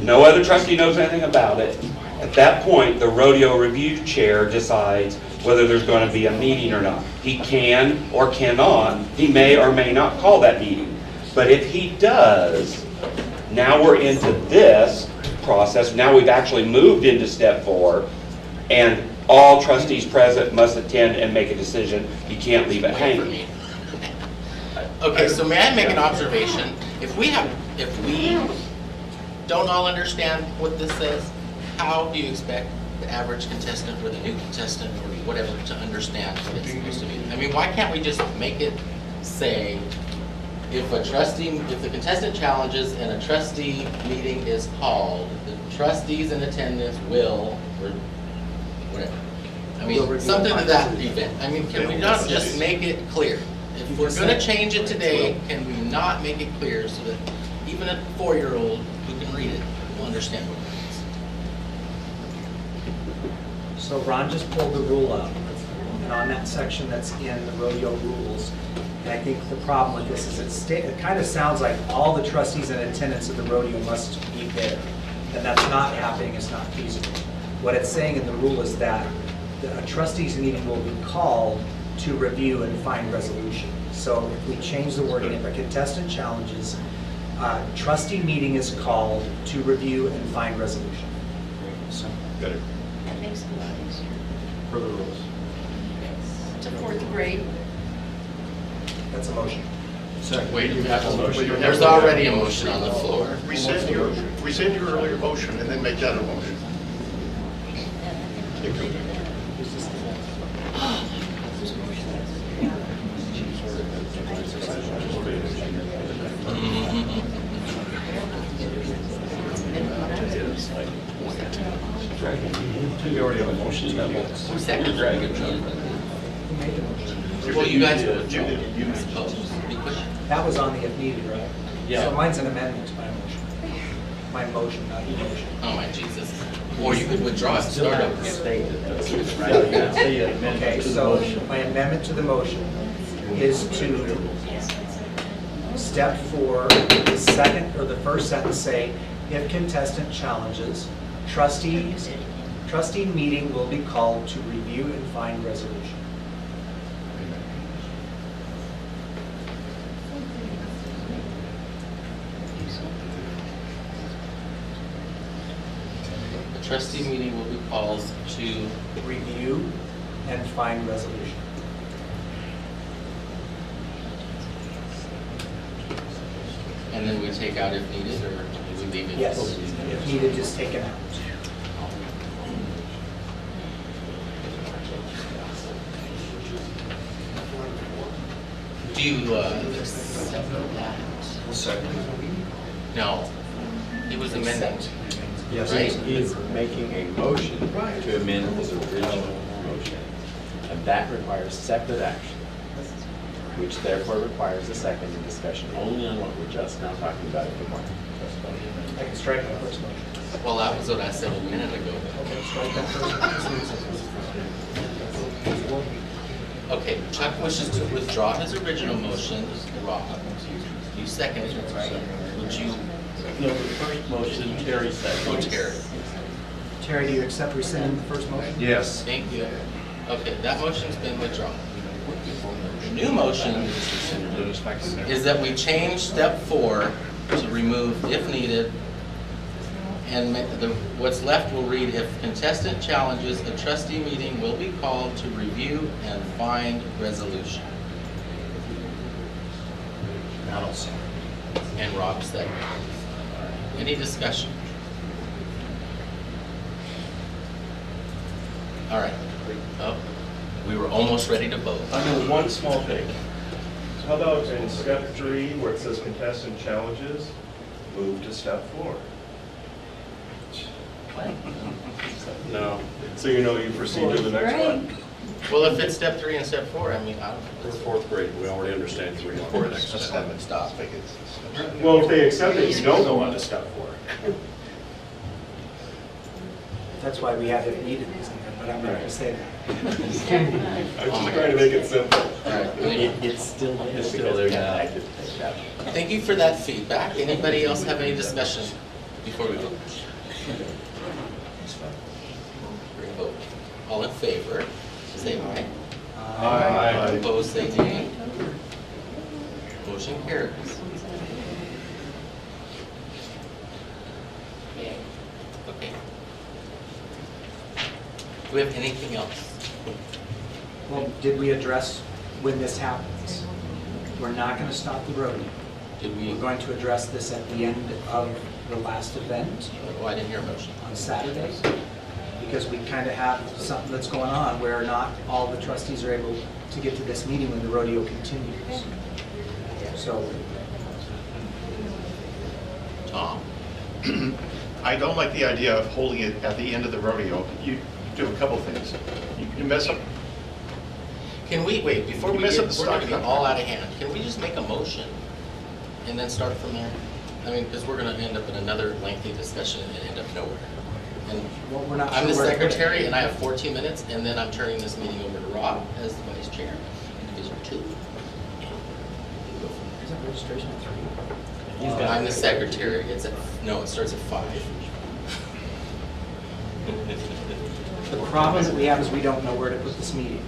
Q: no other trustee knows anything about it. At that point, the rodeo review chair decides whether there's going to be a meeting or not. He can or cannot, he may or may not call that meeting. But if he does, now we're into this process. Now we've actually moved into step 4, and all trustees present must attend and make a decision. You can't leave it hanging.
S: Okay, so may I make an observation? If we don't all understand what this says, how do you expect the average contestant or the new contestant or whatever to understand what it's supposed to be? I mean, why can't we just make it say, if the contestant challenges and a trustee meeting is called, the trustees in attendance will, or whatever. I mean, something to that event. I mean, can we not just make it clear? If we're going to change it today, can we not make it clear so that even a 4-year-old who can read it will understand what it means?
G: So Ron just pulled the rule up, and on that section that's in the rodeo rules, and I think the problem with this is it kind of sounds like all the trustees in attendance at the rodeo must be there, and that's not happening, it's not feasible. What it's saying in the rule is that a trustees meeting will be called to review and find resolution. So if we change the wording, if a contestant challenges, trustee meeting is called to review and find resolution. So,
P: Good.
K: That makes it a lot easier.
P: For the rules.
K: To 4th grade.
G: that's a motion.
S: Wait, you have a motion. There's already a motion on the floor.
I: Rescind your earlier motion and then make that a motion.
A: We already have a motion.
S: Who seconded it? Well, you guys did. You supposed to be quick.
G: That was on the if needed, right?
S: Yeah.
G: So mine's an amendment to my motion. My motion, not your motion.
S: Oh my Jesus. Or you could withdraw it and start over.
G: Okay, so my amendment to the motion is to step 4, the second or the first sentence say, if contestant challenges, trustee meeting will be called to review and find resolution.
S: The trustee meeting will be called to
G: review and find resolution.
S: And then we take out if needed, or do we leave it?
G: Yes, if needed, just take it out.
S: Do you accept that? No, he was amending.
E: Yes,
S: Right?
E: he's making a motion to amend his original motion. And that requires separate action, which therefore requires a second and discussion only on what we're just now talking about at the moment.
G: I can strike my first motion.
S: Well, that was what I said a minute ago.
G: Okay, strike that first.
S: Okay, Chuck wishes to withdraw his original motion. Rob, you seconded it, right? Would you?
H: No, the first motion, Terry said.
S: Oh, Terry.
G: Terry, do you accept rescinding the first motion?
I: Yes.
S: Thank you. Okay, that motion's been withdrawn. The new motion is that we change step 4 to remove if needed, and what's left will read, if contestant challenges, a trustee meeting will be called to review and find resolution. And Rob said, any discussion? All right. Oh, we were almost ready to vote.
O: I know one small thing. How about in step 3, where it says contestant challenges, move to step 4? No. So you know you proceed to the next one.
S: Well, if it's step 3 and step 4, I mean, I don't.
O: We're 4th grade. We already understand 3 and 4 next step.
S: Stop.
O: Well, if they accept it, you don't go on to step 4.
G: That's why we have it needed, but I'm not going to say that.
O: I'm just trying to make it simple.
H: It's still there now.
S: Thank you for that feedback. Anybody else have any discussion before we vote? We're going to vote. All in favor, say aye.
I: Aye.
S: Opposed, say nay. Motion carries. Okay. Do we have anything else?
G: Well, did we address when this happens? We're not going to stop the rodeo. We're going to address this at the end of the last event.
S: Oh, I didn't hear a motion.
G: On Saturday, because we kind of have something that's going on where not all the trustees are able to get to this meeting when the rodeo continues. So,
S: Tom?
I: I don't like the idea of holding it at the end of the rodeo. You do a couple things. You mess up.
S: Can we, wait, before we
I: Mess
S: get,
I: up the
S: we're going to
I: stock.
S: be all out of hand. Can we just make a motion and then start from there? I mean, because we're going to end up in another lengthy discussion and end up nowhere. And
G: well, we're not
S: I'm the
G: sure where to put it.
S: secretary and I have 14 minutes and then I'm turning this meeting over to Rob as the vice chair. These are 2.
G: Isn't registration at 3?
S: I'm the secretary. It's at, no, it starts at 5.
G: The problem that we have is we don't know where to put this meeting.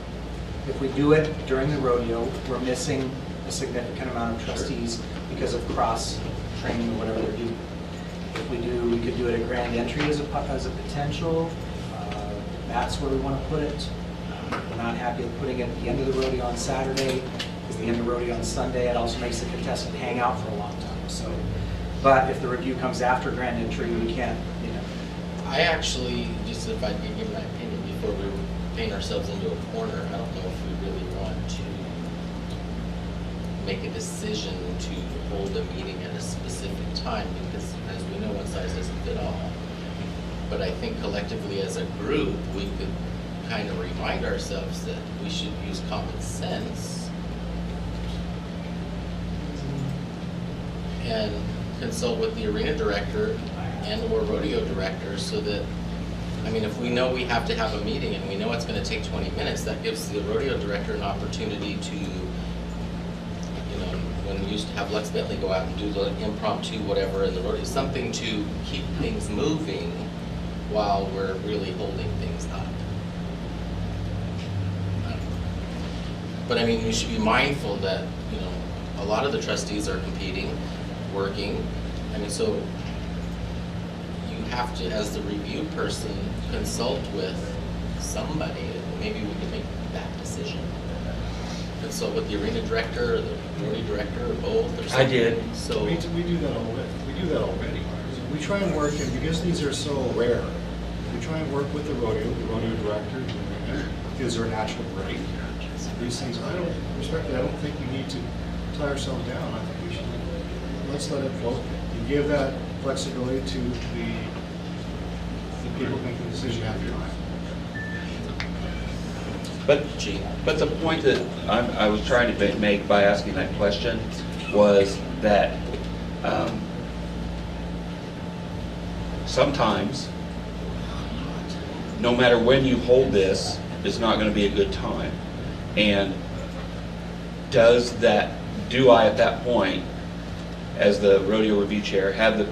G: If we do it during the rodeo, we're missing a significant amount of trustees because of cross-training or whatever they're doing. If we do, we could do it at Grand Entry as a potential. That's where we want to put it. We're not happy with putting it at the end of the rodeo on Saturday, because the end of the rodeo on Sunday, it also makes the contestant hang out for a long time. So, but if the review comes after Grand Entry, we can't, you know.
S: I actually, just if I can give my opinion before we paint ourselves into a corner, I don't know if we really want to make a decision to hold a meeting at a specific time, because as we know, one size doesn't fit all. But I think collectively as a group, we could kind of remind ourselves that we should use common sense and consult with the arena director and or rodeo director, so that, I mean, if we know we have to have a meeting and we know it's going to take 20 minutes, that gives the rodeo director an opportunity to, you know, when we used to have Lex Bentley go out and do the impromptu whatever in the rodeo, something to keep things moving while we're really holding things up. But I mean, we should be mindful that, you know, a lot of the trustees are competing, working. I mean, so you have to, as the review person, consult with somebody. Maybe we can make that decision. Consult with the arena director, or the rodeo director, or both, or something.
A: I did.
S: So
N: We do that already. We do that already. We try and work, and because these are so rare, we try and work with the rodeo director, gives her a natural break. These things, respectfully, I don't think we need to tie ourselves down. I think we should let's let it float. You give that flexibility to the people making the decision after time.
Q: But the point that I was trying to make by asking that question was that sometimes, no matter when you hold this, it's not going to be a good time. And do I at that point, as the rodeo review chair, have the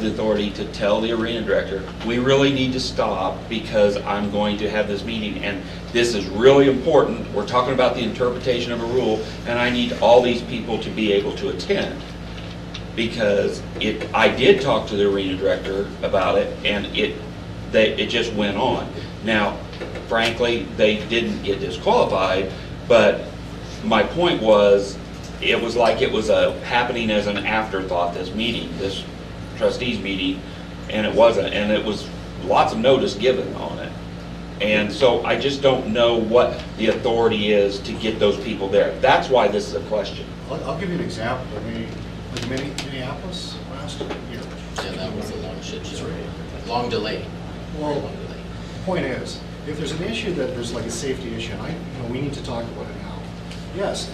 Q: authority to tell the arena director, we really need to stop because I'm going to have this meeting and this is really important. We're talking about the interpretation of a rule and I need all these people to be able to attend. Because I did talk to the arena director about it and it just went on. Now, frankly, they didn't get disqualified, but my point was, it was like it was happening as an afterthought, this meeting, this trustees meeting, and it wasn't, and it was lots of notice given on it. And so I just don't know what the authority is to get those people there. That's why this is a question.
N: I'll give you an example. I mean, like Minneapolis last year.
S: Yeah, that was a long shit show. Long delay.
N: Well, the point is, if there's an issue that there's like a safety issue, and we need to talk about it now. Yes,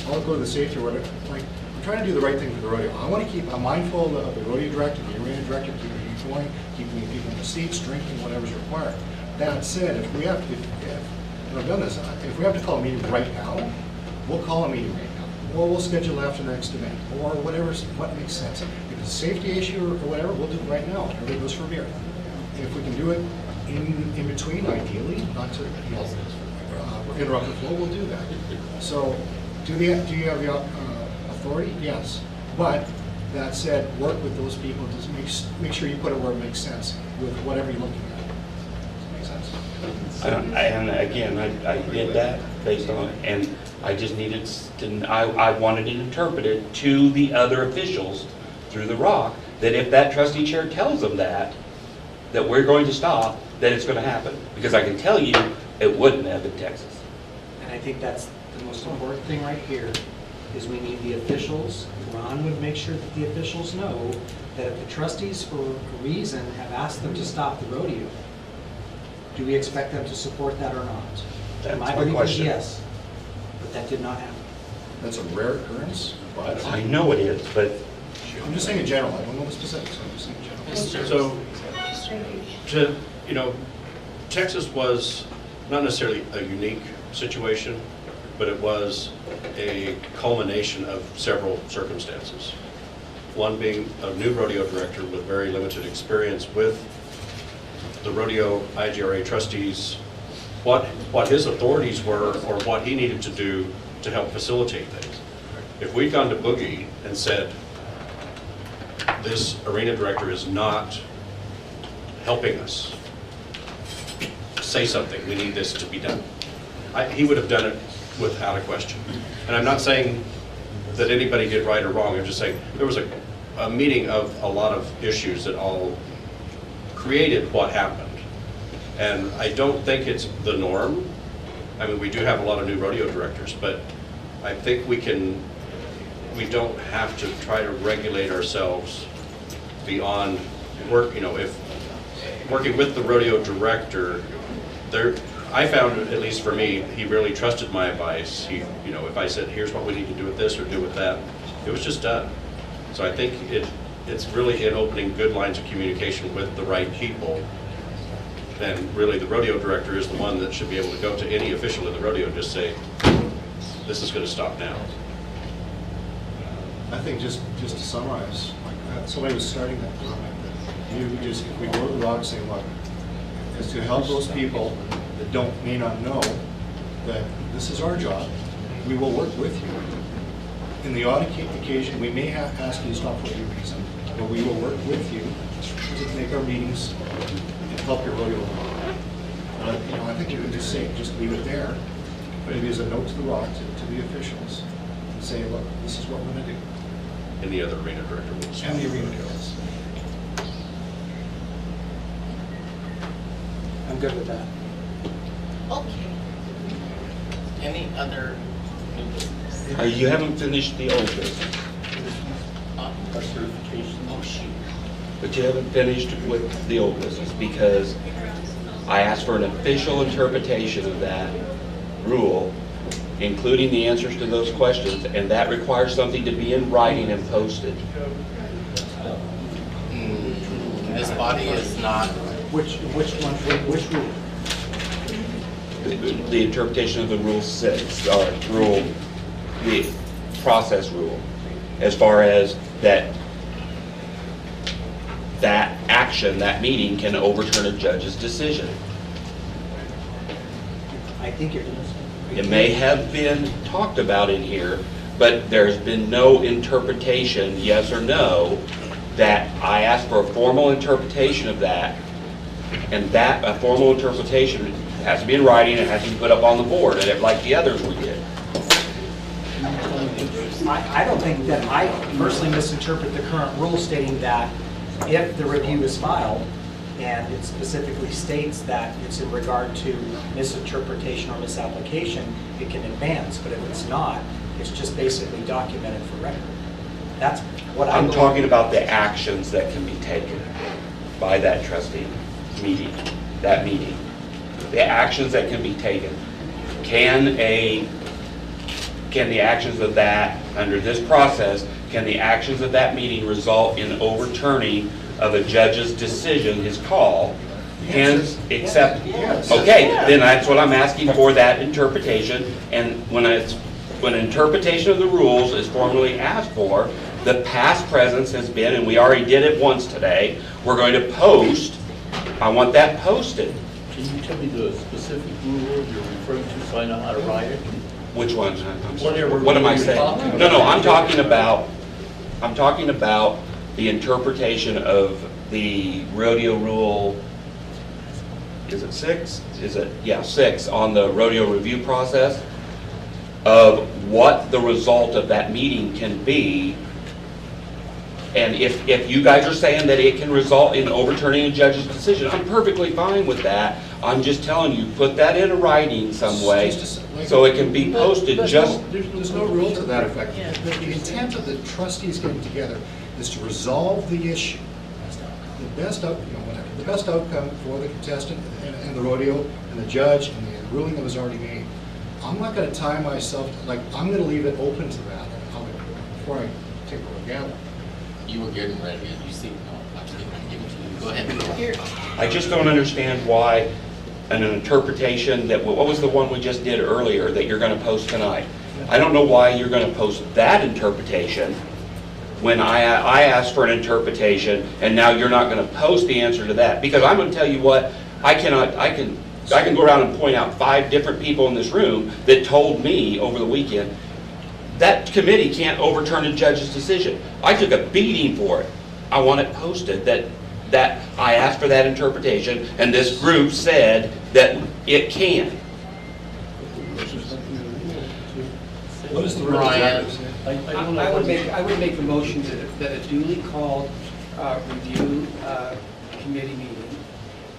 N: I'll go to the safety or whatever. Like, I'm trying to do the right thing for the rodeo. I'm mindful of the rodeo director, the arena director, keeping it going, keeping people in the seats, drinking, whatever's required. That said, if we have to call a meeting right now, we'll call a meeting right now. Or we'll schedule after the next event, or what makes sense. If it's a safety issue or whatever, we'll do it right now. Everybody goes for a beer. If we can do it in between, ideally, not to interrupt the flow, we'll do that. So, do you have the authority? Yes. But that said, work with those people to make sure you put it where it makes sense with whatever you're looking at. Does that make sense?
Q: And again, I did that based on, and I just needed to, I wanted it interpreted to the other officials through the rock, that if that trustee chair tells them that we're going to stop, then it's going to happen. Because I can tell you, it wouldn't have in Texas.
G: And I think that's the most important thing right here, is we need the officials. Ron would make sure that the officials know that if the trustees, for a reason, have asked them to stop the rodeo, do we expect them to support that or not?
Q: That's
G: My
Q: my
G: belief is
Q: question.
G: yes, but that did not happen.
N: That's a rare occurrence. But
Q: I know it is, but
N: I'm just saying in general. I don't know the specifics. I'm just saying in general.
O: So, Texas was not necessarily a unique situation, but it was a culmination of several circumstances. One being a new rodeo director with very limited experience with the rodeo IGRA trustees, what his authorities were or what he needed to do to help facilitate things. If we'd gone to Boogie and said, this arena director is not helping us, say something, we need this to be done, he would have done it without a question. And I'm not saying that anybody did right or wrong, I'm just saying there was a meeting of a lot of issues that all created what happened. And I don't think it's the norm. I mean, we do have a lot of new rodeo directors, but I think we don't have to try to regulate ourselves beyond work, if working with the rodeo director, I found, at least for me, he really trusted my advice. If I said, here's what we need to do with this or do with that, it was just done. So I think it's really in opening good lines of communication with the right people. And really, the rodeo director is the one that should be able to go to any official in the rodeo and just say, this is going to stop now.
N: I think just to summarize, like somebody was starting that comment, that if we go to the rock and say, look, is to help those people that may not know that this is our job, we will work with you. In the odd occasion, we may have asked you to stop for any reason, but we will work with you to make our meetings and help your rodeo along. I think you can just leave it there, maybe as a note to the rock, to the officials, and say, look, this is what we're going to do.
O: And the other arena director will stop.
N: And the arena directors.
G: I'm good with that.
S: Okay. Any other new business?
Q: you haven't finished the old business.
H: our certification.
K: Oh, shoot.
Q: But you haven't finished with the old business, because I asked for an official interpretation of that rule, including the answers to those questions, and that requires something to be in writing and posted.
S: This body is not.
G: Which rule?
Q: The interpretation of the Rule 6, or the process rule, as far as that action, that meeting can overturn a judge's decision.
G: I think you're.
Q: It may have been talked about in here, but there's been no interpretation, yes or no, that I asked for a formal interpretation of that, and that, a formal interpretation has to be in writing, it has to be put up on the board, and like the others we did.
G: I don't think that I personally misinterpret the current rule stating that if the review is filed and it specifically states that it's in regard to misinterpretation or misapplication, it can advance, but if it's not, it's just basically documented for record. That's what
Q: I'm talking about the actions that can be taken by that trustee meeting, that meeting. The actions that can be taken. Can the actions of that, under this process, can the actions of that meeting result in overturning of a judge's decision, his call, hence accept? Okay, then that's what I'm asking for, that interpretation, and when an interpretation of the rules is formally asked for, the past presence has been, and we already did it once today, we're going to post, I want that posted.
H: Can you tell me the specific rule you're referring to so I know how to write it?
Q: Which one?
H: Whatever
Q: What am I
H: you're
Q: saying?
H: talking
Q: No,
H: about.
Q: I'm talking about the interpretation of the rodeo rule, is it 6? Yeah, 6 on the rodeo review process, of what the result of that meeting can be. And if you guys are saying that it can result in overturning a judge's decision, I'm perfectly fine with that. I'm just telling you, put that in writing some way so it can be posted just.
N: There's no rule to that effect. The intent of the trustees getting together is to resolve the issue. The best outcome for the contestant and the rodeo and the judge and the ruling that was already made. I'm not going to tie myself, I'm going to leave it open to that before I take a look at it.
S: You were getting ready. You see, no, I'm just going to give it to you. Go ahead.
Q: I just don't understand why an interpretation that, what was the one we just did earlier that you're going to post tonight? I don't know why you're going to post that interpretation when I asked for an interpretation, and now you're not going to post the answer to that. Because I'm going to tell you what, I can go around and point out 5 different people in this room that told me over the weekend, that committee can't overturn a judge's decision. I took a beating for it. I want it posted that I asked for that interpretation, and this group said that it can.
N: What is the
S: Ryan?
D: I would make a motion that a duly called review committee meeting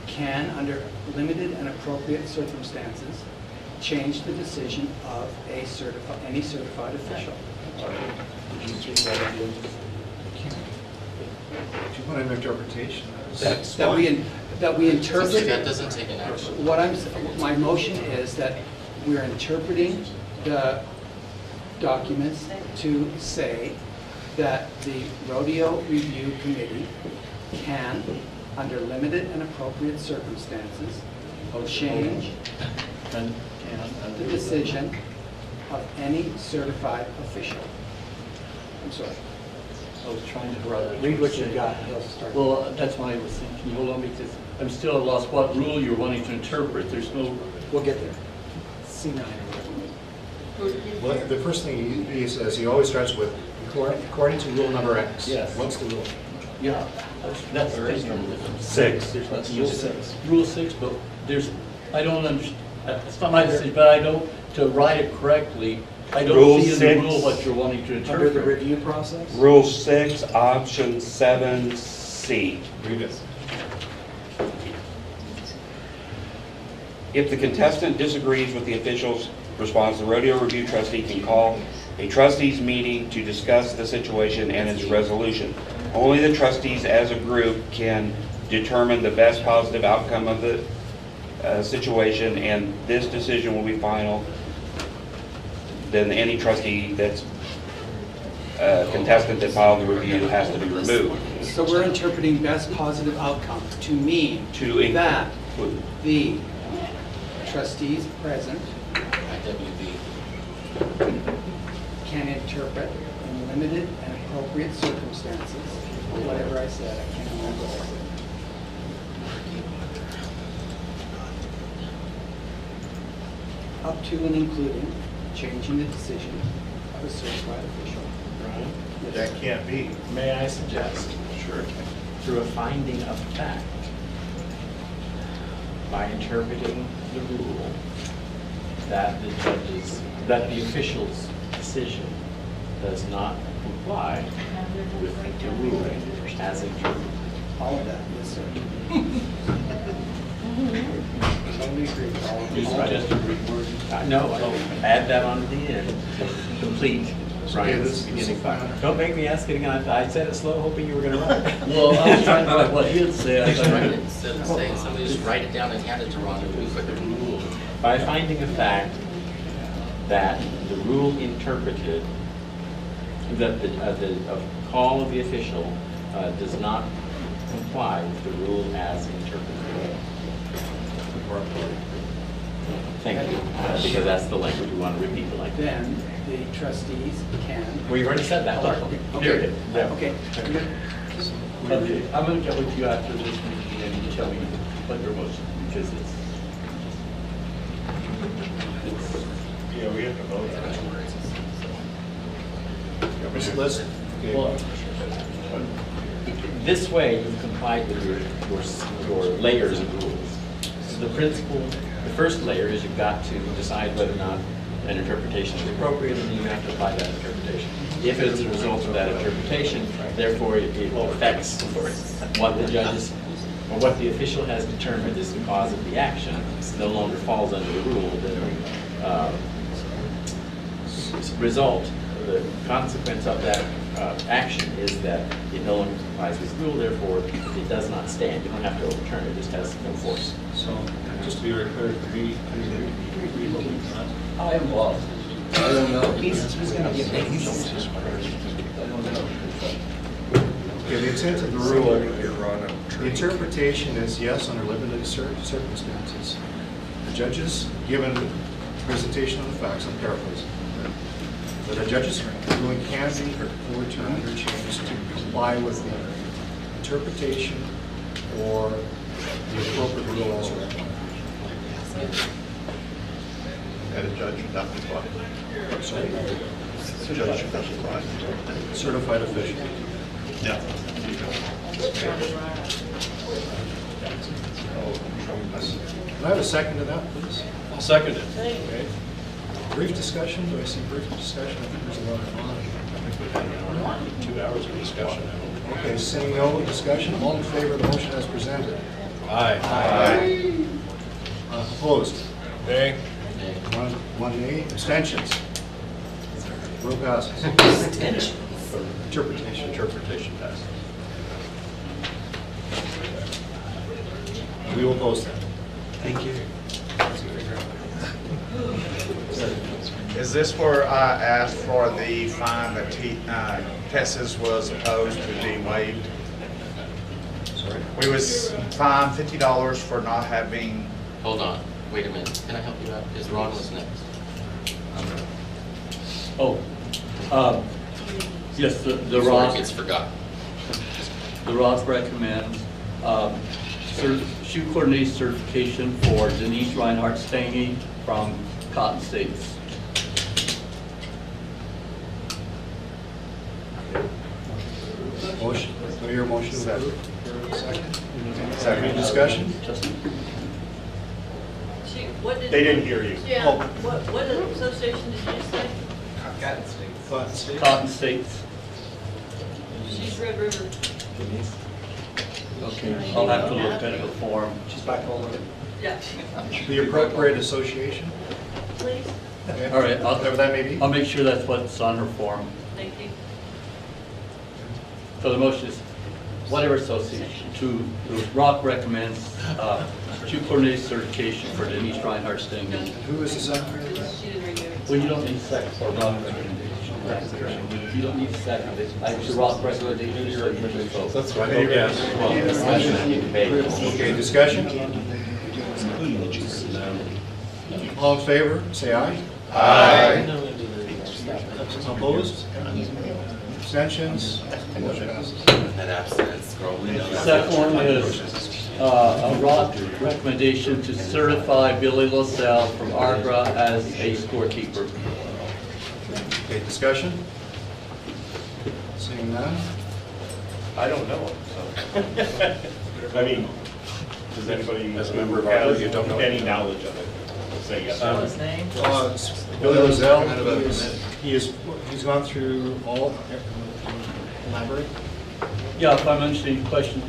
D: can, under limited and appropriate circumstances, change the decision of any certified official.
N: If you want an interpretation,
D: That we interpret.
S: That doesn't take an action.
D: My motion is that we're interpreting the documents to say that the rodeo review committee can, under limited and appropriate circumstances, change the decision of any certified official. I'm sorry.
H: I was trying to
G: Read what you got. He'll start.
H: Well, that's why I was thinking, hold on, because I'm still at a loss what rule you're wanting to interpret. There's no.
G: We'll get there. C9.
N: well, the first thing he says, he always starts with, according to rule number X.
H: Yes.
N: What's the rule?
H: Yeah, that's
S: There is no rule.
Q: 6.
H: There's nothing.
G: Rule 6.
H: Rule 6, but I don't understand, it's not my decision, but I don't, to write it correctly, I
Q: Rule
H: don't see in the
Q: 6.
H: rule what you're wanting to
G: Under the
H: interpret.
G: review process?
Q: Rule 6, option 7C.
N: Read it.
Q: If the contestant disagrees with the official's response, the rodeo review trustee can call a trustees meeting to discuss the situation and its resolution. Only the trustees as a group can determine the best positive outcome of the situation, and this decision will be final. Then any trustee that's contestant that filed the review has to be removed.
D: So we're interpreting best positive outcome to mean that the trustees present can interpret in limited and appropriate circumstances, whatever I said, I can't remember what I said. Up to and including changing the decision of a certified official.
V: That can't be.
E: May I suggest? Sure. Through a finding of fact, by interpreting the rule, that the official's decision does not comply with the ruling as interpreted.
D: All of that, yes, sir. Totally agree.
E: You suggest a reword? No, I'll add that on to the end. Complete. Brian's beginning thought. Don't make me ask it again. I said it slow, hoping you were going to write it.
H: Well, I was trying to write what he had said.
S: Just write it instead of saying somebody, just write it down and hand it to Ron. It'll be quicker.
E: By finding a fact that the rule interpreted, that the call of the official does not comply with the rule as interpreted. Thank you, because that's the language we want to repeat the language.
D: Then the trustees can.
E: Well, you've already said that.
D: Okay.
E: Period. Yeah.
D: Okay.
H: Okay, I'm going to get with you after this meeting and you tell me what your motion, because it's
V: Yeah, we have to vote on it.
A: Mr. List?
H: well,
E: This way, you've complied with your layers of rules. So the principle, the first layer is you've got to decide whether or not an interpretation is appropriate, and then you have to apply that interpretation. If it's a result of that interpretation, therefore it affects what the judges, or what the official has determined is the cause of the action, no longer falls under the rule, then result, the consequence of that action is that it no longer complies with rule, therefore it does not stand. You don't have to overturn it, it just has no force.
A: So, just to be very clear,
H: I am lost.
A: I don't know.
D: He's going to give
A: I don't know. Okay, the intent of the rule, the interpretation is yes, under limited circumstances. The judges, given presentation of the facts, I'm paraphrasing, but the judge's ruling can be overturned or changed to comply with the interpretation or the appropriate rule as required.
V: And a judge should not comply.
A: Sorry?
V: A judge should not comply.
A: Certified official.
V: Yeah.
A: Can I have a second to that, please?
C: I'll second it.
A: Okay. Brief discussion, do I see brief discussion? I think there's a lot of on.
V: I think we've had 2 hours of discussion.
A: Okay, seeing no discussion, all in favor of the motion as presented?
C: Aye.
A: Aye. Opposed?
C: Nay.
A: One nay. Abstentions? Rule passes. Interpretation.
V: Interpretation test.
A: We will post that.
Q: Thank you.
T: Is this where I asked for the fine that Texas was opposed to be waived?
A: Sorry?
T: We was fined $50 for not having.
S: Hold on, wait a minute. Can I help you out? Because Ron was next.
H: Yes, the
S: Before
H: ROC.
S: it gets forgotten.
H: The ROC recommends shoe coordination certification for Denise Reinhardt Stange from Cotton States.
A: Motion, do I hear a motion? Second. Second. Any discussion?
V: They didn't hear you.
L: Yeah,
A: Oh.
L: what association did you say?
A: Cotton States.
H: Cotton States.
L: She's Red River.
H: Okay, I'll have to look at it before.
D: She's bipolar.
L: Yeah.
A: The appropriate association?
L: Please?
H: All right,
A: Whatever that may be.
H: I'll make sure that's what's on her form.
L: Thank you.
H: So the motion is, whatever association, Rock recommends to coordinate certification for Denise Reinhardt thing.
A: Who is the secretary of that?
L: She didn't review it.
H: Well, you don't need a second for Rock recommendation. You don't need a second. It's a Rock recommendation. So you just vote.
A: That's right. Okay, discussion? All in favor, say aye. Aye. Opposed? Abstentions? Motion passes.
H: Second one is a Rock recommendation to certify Billy LaSalle from IGRA as a scorekeeper.
A: Okay, discussion? Seeing none?
V: I don't know him, so. I mean, does anybody
Q: As a member of our group, you don't know
V: any
Q: it?
V: knowledge of it? Say yes.
M: His name?
A: Billy Lozelle, he's gone through all, elaborate?
H: Yeah, if I'm understanding your question,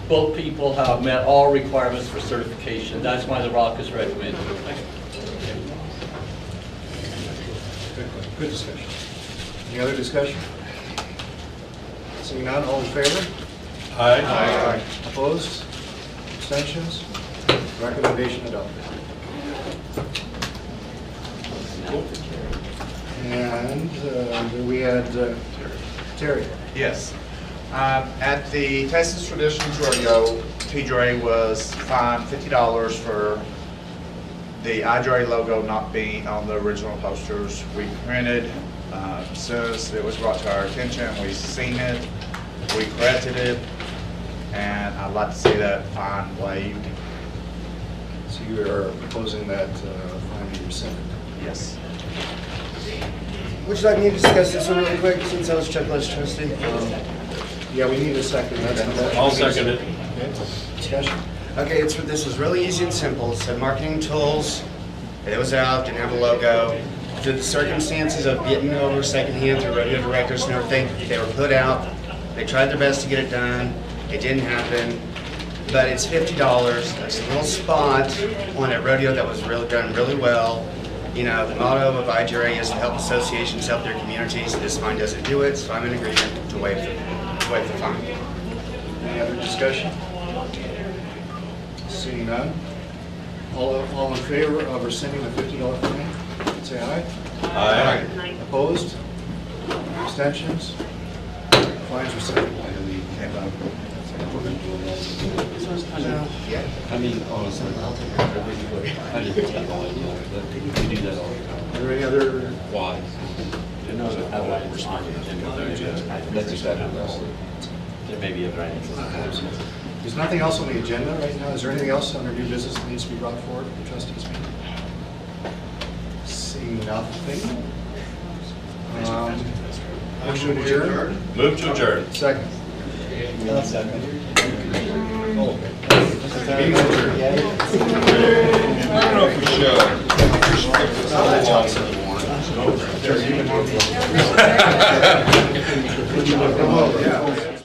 H: both people have met all requirements for certification. That's why the Rock is recommended.
A: Good discussion. Any other discussion? Seeing none, all in favor? Aye. Opposed? Abstentions? Recommendation adopted. And we had Terry.
T: Yes. At the Texas Traditions Rodeo, TJ was fined $50 for the IGRA logo not being on the original posters we printed. As soon as it was brought to our attention, we seen it, we corrected it, and I'd like to see that fine waived.
A: So you are proposing that fine be rescinded?
T: Yes.
J: Would you like me to discuss this one really quick, since I was checklist trustee?
A: Yeah, we need a second.
Q: I'll second it.
A: Okay, discussion?
J: Okay, this was really easy and simple. It said marketing tools, it was out, didn't have a logo. Through the circumstances of getting over secondhand through rodeo directors and everything, they were put out. They tried their best to get it done. It didn't happen. But it's $50. That's a little spot on a rodeo that was really done really well. You know, the motto of IGRA is to help associations help their communities. This fine doesn't do it, so I'm in agreement to waive the fine.
A: Any other discussion? Seeing none. All in favor of rescinding the $50 fine, say aye.
Q: Aye.
A: Opposed? Abstentions? Fines rescinded.
Q: I mean, honestly, I just have no idea, but you do that all the time.
A: Are there any other?
Q: Why? That's just that.
E: There may be other items.
A: There's nothing else on the agenda right now. Is there anything else under new business that needs to be brought forward for the trustees meeting? Seeing nothing. Motion to adjourn?
Q: Move to adjourn.
A: Second.
J: Second.
A: Meeting adjourned.
C: I don't know if we should.
A: Yeah.